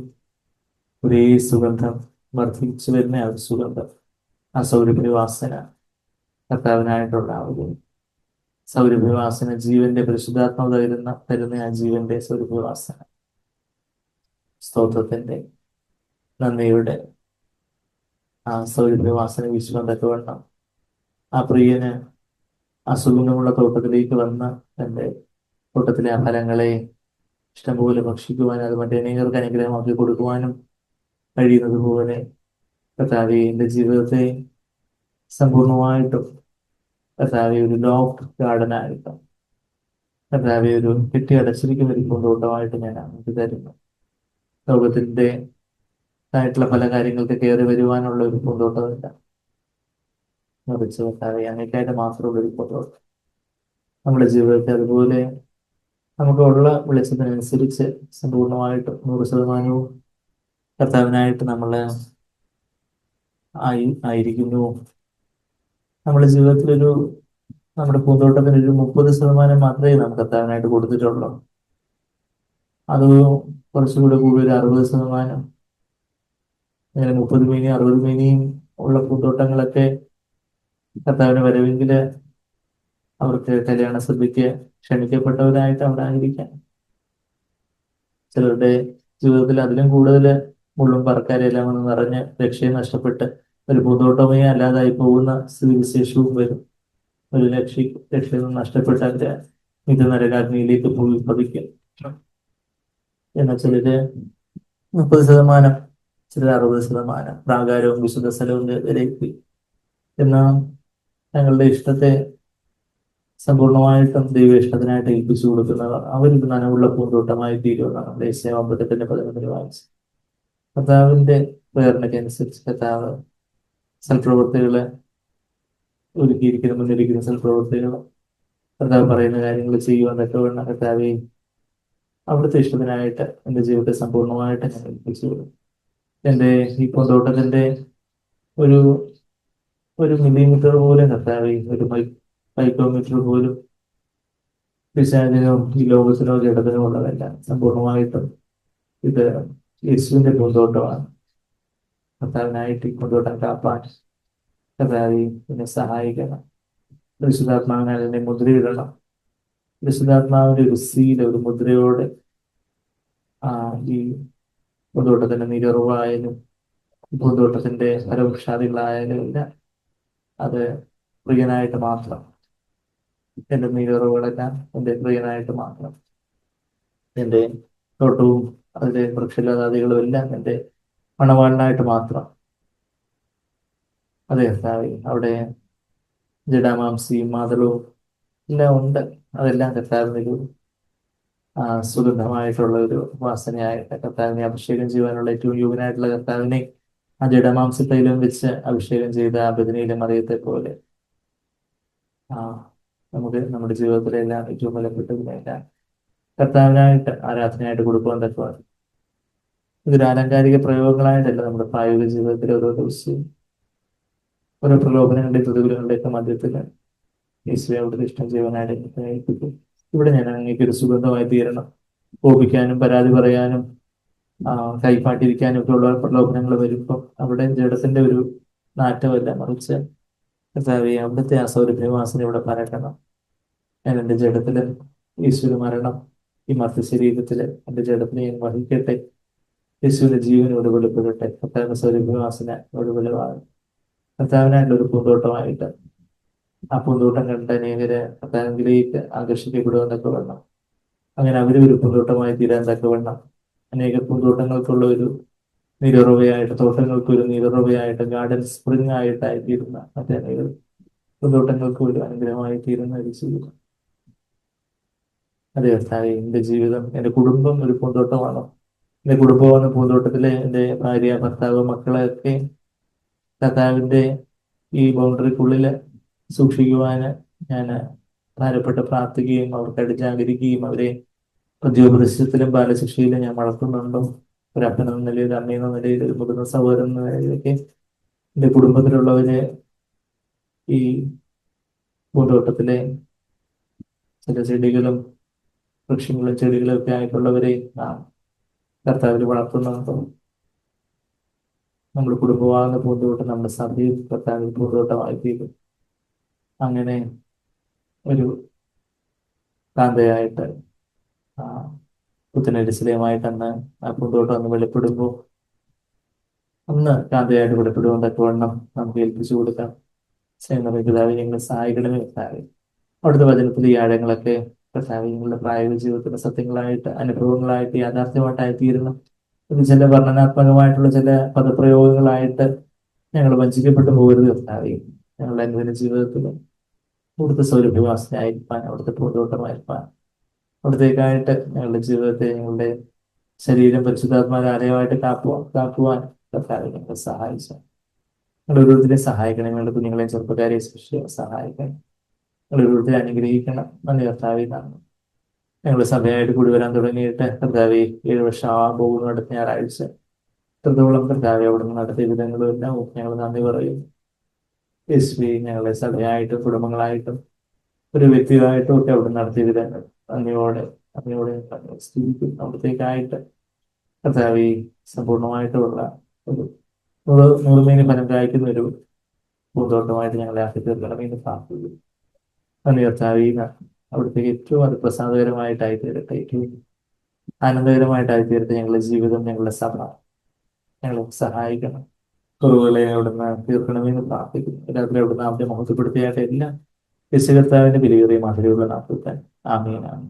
ഒരേ സുഗന്ധം, വർദ്ധിച്ചു വരുന്ന ആ ഒരു സുഗന്ധം, ആ സൗരഭ്യവാസന, കർത്താവിനായിട്ടുള്ള ആ ഒരു സൗരഭ്യവാസന, ജീവന്റെ പരിശുദ്ധാത്മാവ് തരുന്ന ആ ജീവന്റെ സൗരഭ്യവാസന, സ്തോത്രത്തിന്റെ നന്ദിയുടെ ആ സൗരഭ്യവാസന വീശുവാൻ തക്കവണ്ണം ആ പ്രിയന് ആ സുഗന്ധമുള്ള തോട്ടത്തിലേക്ക് വന്ന് തൻ്റെ തോട്ടത്തിലെ ആ ഫലങ്ങളെ ഇഷ്ടംപോലെ ഭക്ഷിക്കുവാനും അത് മറ്റനേകർക്ക് അനുഗ്രഹമാക്കി കൊടുക്കുവാനും കഴിയുന്നത് പോലെ കർത്താവെ എൻ്റെ ജീവിതത്തെ സമ്പൂർണമായിട്ടും കർത്താവെ ഒരു ലോക്ക് ഗാർഡനായിട്ടും കർത്താവെ ഒരു കെട്ടി അടച്ചിരിക്കുന്ന ഒരു പൂന്തോട്ടമായിട്ട് ഞാൻ അങ്ങ് തരുന്നു. ലോകത്തിൻ്റെ ആയിട്ടുള്ള പല കാര്യങ്ങൾക്ക് കയറി വരുവാനുള്ള ഒരു പൂന്തോട്ടമല്ല, മറിച്ച് കർത്താവെ അങ്ങേക്കായിട്ട് മാത്രമുള്ള ഒരു പൂന്തോട്ടം. നമ്മുടെ ജീവിതത്തെ അതുപോലെ നമുക്കുള്ള വെളിച്ചത്തിനനുസരിച്ച് സമ്പൂർണമായിട്ടും 100% കർത്താവിനായിട്ട് നമ്മൾ ആയിരിക്കുന്നു. നമ്മുടെ ജീവിതത്തിലൊരു നമ്മുടെ പൂന്തോട്ടത്തിന് ഒരു 30% മാത്രമേ നമുക്ക് കർത്താവിനായിട്ട് കൊടുത്തിട്ടുള്ളൂ. അത് കുറച്ചുകൂടെ കൂടി ഒരു 60%, അങ്ങനെ 30 മീനി 60 മീനിയും ഉള്ള പൂന്തോട്ടങ്ങളൊക്കെ കർത്താവിന് വരവെങ്കിൽ അവർക്ക് കല്യാണ സദ്യക്ക് ക്ഷണിക്കപ്പെട്ടവരായിട്ട് അവിടെ ആയിരിക്കാം. ചിലരുടെ ജീവിതത്തിൽ അതിലും കൂടുതൽ മുള്ളും പറക്കാരെല്ലാം ഒന്ന് നിറഞ്ഞ് രക്ഷയെ നഷ്ടപ്പെട്ട് ഒരു പൂന്തോട്ടമേ അല്ലാതായി പോകുന്ന സ്ഥിതിവിശേഷവും വരും. ഒരു രക്ഷയിൽ നിന്ന് നഷ്ടപ്പെട്ട അവര് ഇത് നരകാഗ്നിയിലേക്ക് പോയി പതിക്കും. എന്നാൽ ചിലര് 30%, ചിലർ 60%, പ്രാകാരവും വിശുദ്ധ സ്ഥലവും വരേക്ക് എന്നാൽ തങ്ങളുടെ ഇഷ്ടത്തെ സമ്പൂർണമായിട്ടും ദൈവ ഇഷ്ടത്തിനായിട്ട് ഏൽപ്പിച്ചു കൊടുക്കുന്നവർ അവരൊരു നനവുള്ള പൂന്തോട്ടമായി തീരുമെന്നാണ് നമ്മുടെ യെശയ്യാ 57:11 വായിച്ചു. കർത്താവിന്റെ പ്രേരണയ്ക്കനുസരിച്ച് കർത്താവ് സൽപ്രവൃത്തികളെ ഒരുക്കിയിരിക്കുന്ന മുന്നിരിക്കുന്ന സൽപ്രവൃത്തികൾ കർത്താവ് പറയുന്ന കാര്യങ്ങൾ ചെയ്യുവാൻ തക്കവണ്ണം കർത്താവെ അവിടുത്തെ ഇഷ്ടത്തിനായിട്ട് എൻ്റെ ജീവിതത്തെ സമ്പൂർണമായിട്ട് ഞാൻ ഏൽപ്പിച്ചു കൊടുക്കും. എൻ്റെ ഈ പൂന്തോട്ടത്തിന്റെ ഒരു മില്ലിമീറ്റർ പോലും കർത്താവെ, ഒരു മൈക്രോമീറ്റർ പോലും പിശാചിനോ ഈ ലോകത്തിനോ ജഡത്തിനോ ഉള്ളതല്ല. സമ്പൂർണമായിട്ടും ഇത് യേശുവിന്റെ പൂന്തോട്ടമാണ്. കർത്താവിനായിട്ട് ഈ പൂന്തോട്ടം കാപ്പാൻ കർത്താവെ എന്നെ സഹായിക്കണം. പരിശുദ്ധാത്മാവിനാൽ എന്നെ മുദ്രയിടണം. പരിശുദ്ധാത്മാവിന്റെ ഒരു സീൽ, ഒരു മുദ്രയോടെ ഈ പൂന്തോട്ടത്തിന്റെ നീരുറവായാലും പൂന്തോട്ടത്തിന്റെ ഫലവൃക്ഷാദികളായാലും ഇല്ല, അത് പ്രിയനായിട്ട് മാത്രം. എൻ്റെ നീരുറവുകളെല്ലാം എൻ്റെ പ്രിയനായിട്ട് മാത്രം. എൻ്റെ തോട്ടവും അതിലെ വൃക്ഷലതാദികളും എല്ലാം എൻ്റെ മണവാളിനായിട്ട് മാത്രം. അതെ കർത്താവേ, അവിടെ ജഡാമാംസിയും മാതളവും എല്ലാം ഉണ്ട്. അതെല്ലാം കർത്താവിനൊരു സുഗന്ധമായിട്ടുള്ള ഒരു വാസനയായിട്ട് കർത്താവിനെ അഭിഷേകം ചെയ്യുവാനുള്ള ഏറ്റവും യോഗ്യനായിട്ടുള്ള കർത്താവിനെ ആ ജഡമാംസത്തൈലം വെച്ച് അഭിഷേകം ചെയ്ത ആ ബദനിയിലെ മറിയത്തെ പോലെ ആ നമുക്ക് നമ്മുടെ ജീവിതത്തിലെല്ലാം ഏറ്റവും വിലപ്പെട്ടതിനെല്ലാം കർത്താവിനായിട്ട് ആരാധനയായിട്ട് കൊടുക്കുവാൻ തക്കമാണ്. ഇതൊരു ആലങ്കാരിക പ്രയോഗങ്ങളായിട്ടല്ല നമ്മുടെ പ്രായോഗിക ജീവിതത്തിൽ ഓരോ ദിവസവും ഓരോ പ്രലോഭനങ്ങളുടെ പ്രതികൂലങ്ങളുടെ ഒക്കെ മധ്യത്തിൽ യേശുവെ അവിടുത്തെ ഇഷ്ടം ചെയ്യുവാനായിട്ട് എനിക്ക് ഏൽപ്പിക്കും. ഇവിടെ ഞാൻ അങ്ങേക്ക് ഒരു സുഗന്ധമായി തീരണം. കോപിക്കാനും പരാതി പറയാനും ആ, കൈപ്പാട്ടിരിക്കാനും ഒക്കെ ഉള്ള പ്രലോഭനങ്ങൾ വരുമ്പോൾ അവിടെ ജഡത്തിന്റെ ഒരു നാറ്റമല്ല, മറിച്ച് കർത്താവേ അവിടുത്തെ ആ സൗരഭ്യവാസന ഇവിടെ പരക്കണം. ഞാൻ എൻ്റെ ജഡത്തില് യേശുവിന് മരണം ഈ മർത്ത ശരീരത്തില് എൻ്റെ ജഡത്തിനെ ഞാൻ വഹിക്കട്ടെ. യേശുവിന്റെ ജീവനോട് വെളിപ്പെടട്ടെ. കർത്താവിന്റെ സൗരഭ്യവാസന ഇവിടെ വെളിവാണ്. കർത്താവിനായിട്ടുള്ള ഒരു പൂന്തോട്ടമായിട്ട് ആ പൂന്തോട്ടം കണ്ട അനേകരെ കർത്താവിലേക്ക് ആകർഷിക്കപ്പെടുമെന്നൊക്കെ വേണം. അങ്ങനെ അവരും ഒരു പൂന്തോട്ടമായി തീരാൻ തക്കവണ്ണം അനേക പൂന്തോട്ടങ്ങൾക്കുള്ള ഒരു നീരുറവയായിട്ട്, തോട്ടങ്ങൾക്ക് ഒരു നീരുറവയായിട്ട്, ഗാർഡൻ സ്പ്രിംഗ് ആയിട്ടായി തീരുന്ന മറ്റനേകം പൂന്തോട്ടങ്ങൾക്ക് ഒരു അനുഗ്രഹമായി തീരുന്ന ഒരു ജീവിതം. അതെ കർത്താവേ, എൻ്റെ ജീവിതം, എൻ്റെ കുടുംബം ഒരു പൂന്തോട്ടമാണ്. എൻ്റെ കുടുംബമാണ് പൂന്തോട്ടത്തിലെ എൻ്റെ ഭാര്യ, ഭർത്താവ്, മക്കളെയൊക്കെ കർത്താവിൻ്റെ ഈ ബൗണ്ടറിക്കുള്ളിൽ സൂക്ഷിക്കുവാന് ഞാൻ ഭാരപ്പെട്ട് പ്രാർത്ഥിക്കുകയും അവർക്കായിട്ട് ജാഗരിക്കുകയും അവരെ ഉദ്യോഗപരിശത്തിലും ബാലശിക്ഷയിലും ഞാൻ വളർത്തുന്നുണ്ടോ. ഒരു അപ്പൻ എന്ന നിലയിൽ, ഒരു അമ്മയെന്ന നിലയിൽ, ഒരു മുതിർന്ന സഹോദരൻ എന്ന നിലയിലൊക്കെ എൻ്റെ കുടുംബത്തിലുള്ളവരെ ഈ പൂന്തോട്ടത്തിലെ ചില ചെടികളും വൃക്ഷങ്ങളും ചെടികളും ഒക്കെ ആയിട്ടുള്ളവരെ നാം കർത്താവിൽ വളർത്തുന്നുണ്ടോ. നമ്മുടെ കുടുംബമാകുന്ന പൂന്തോട്ടം നമ്മുടെ സഭയിൽ കർത്താവിൽ പൂന്തോട്ടമായി തീരും. അങ്ങനെ ഒരു കാന്തയായിട്ട് ആ പുത്തനരിശിലയമായിട്ട് അന്ന് ആ പൂന്തോട്ടം ഒന്ന് വെളിപ്പെടുമ്പോൾ ഒന്ന് കാന്തയായിട്ട് വെളിപ്പെടുവാൻ തക്കവണ്ണം നമുക്ക് ഏൽപ്പിച്ചു കൊടുക്കാം. സ്നേഹം പിതാവേ, ഞങ്ങളെ സഹായിക്കണമേ കർത്താവേ. അവിടുത്തെ വചനത്തിലെ ഈ ആഴങ്ങളൊക്കെ കർത്താവേ ഞങ്ങളുടെ പ്രായോഗിക ജീവിതത്തിലെ സത്യങ്ങളായിട്ട്, അനുഭവങ്ങളായിട്ട്, യാഥാർത്ഥ്യമായിട്ടായി തീരണം. ഇത് ചില വർണ്ണനാത്മകമായിട്ടുള്ള ചില പദപ്രയോഗങ്ങളായിട്ട് ഞങ്ങൾ വഞ്ചിക്കപ്പെട്ടു പോകരുത് കർത്താവേ. ഞങ്ങളുടെ അനുദിന ജീവിതത്തിൽ അവിടുത്തെ സൗരഭ്യവാസനയായിരിക്കാൻ, അവിടുത്തെ പൂന്തോട്ടമായിരിക്കാൻ, അവിടത്തേക്കായിട്ട് ഞങ്ങളുടെ ജീവിതത്തെ, ഞങ്ങളുടെ ശരീരം പരിശുദ്ധാത്മാവിന്റെ ആലയമായിട്ട് കാക്കുവാൻ കർത്താവേ ഞങ്ങളെ സഹായിച്ചു. നിങ്ങൾ ഓരോരുത്തരെ സഹായിക്കണം. ഞങ്ങളുടെ കുഞ്ഞുങ്ങളെയും ചെറുപ്പക്കാരെയും സഹായിക്കണം. നിങ്ങൾ ഓരോരുത്തരെ അനുഗ്രഹിക്കണം. നന്ദി കർത്താവേ. നന്ദി. ഞങ്ങൾ സഭയായിട്ട് കൂടി വരാൻ തുടങ്ങിയിട്ട് കർത്താവേ 7 വർഷം ആവാൻ പോകുന്നു. അടുത്ത ഞായറാഴ്ച എത്രത്തോളം കർത്താവെ അവിടുന്ന് നടത്തിയ വിധങ്ങളും എല്ലാം ഞങ്ങൾ നന്ദി പറയും. യേശുവേ, ഞങ്ങളെ സഭയായിട്ടും കുടുംബങ്ങളായിട്ടും ഒരു വ്യക്തികളായിട്ടും ഒക്കെ അവിടെ നടത്തിയ വിധങ്ങൾ നന്ദിയോടെ സ്തുതിക്കും. അവിടത്തേക്കായിട്ട് കർത്താവെ സമ്പൂർണമായിട്ടുള്ള ഒരു നൂറുമേനി ഫലം കായ്ക്കുന്ന ഒരു പൂന്തോട്ടമായിട്ട് ഞങ്ങളെ ആക്കി തീർക്കണമെന്ന് പ്രാർത്ഥിക്കുന്നു. നന്ദി കർത്താവേ. അവിടത്തേക്ക് ഏറ്റവും അത് പ്രസാദകരമായിട്ടായി തീരട്ടെ, ഏറ്റവും ആനന്ദകരമായിട്ടായി തീരട്ടെ ഞങ്ങളുടെ ജീവിതം, ഞങ്ങളുടെ സഭ. ഞങ്ങളെ സഹായിക്കണം. കുറവുകളെ അവിടുന്ന് തീർക്കണമെന്ന് പ്രാർത്ഥിക്കുന്നു. എല്ലാത്തിലും അവിടുന്ന് ആദ്യം മഹത്വപ്പെടുത്തിയായിട്ട് എല്ലാം യേശു കർത്താവിന്റെ വിലയേറിയ മാതിരിയുള്ള നാമത്തിൽ ആമേൻ. ആമേൻ.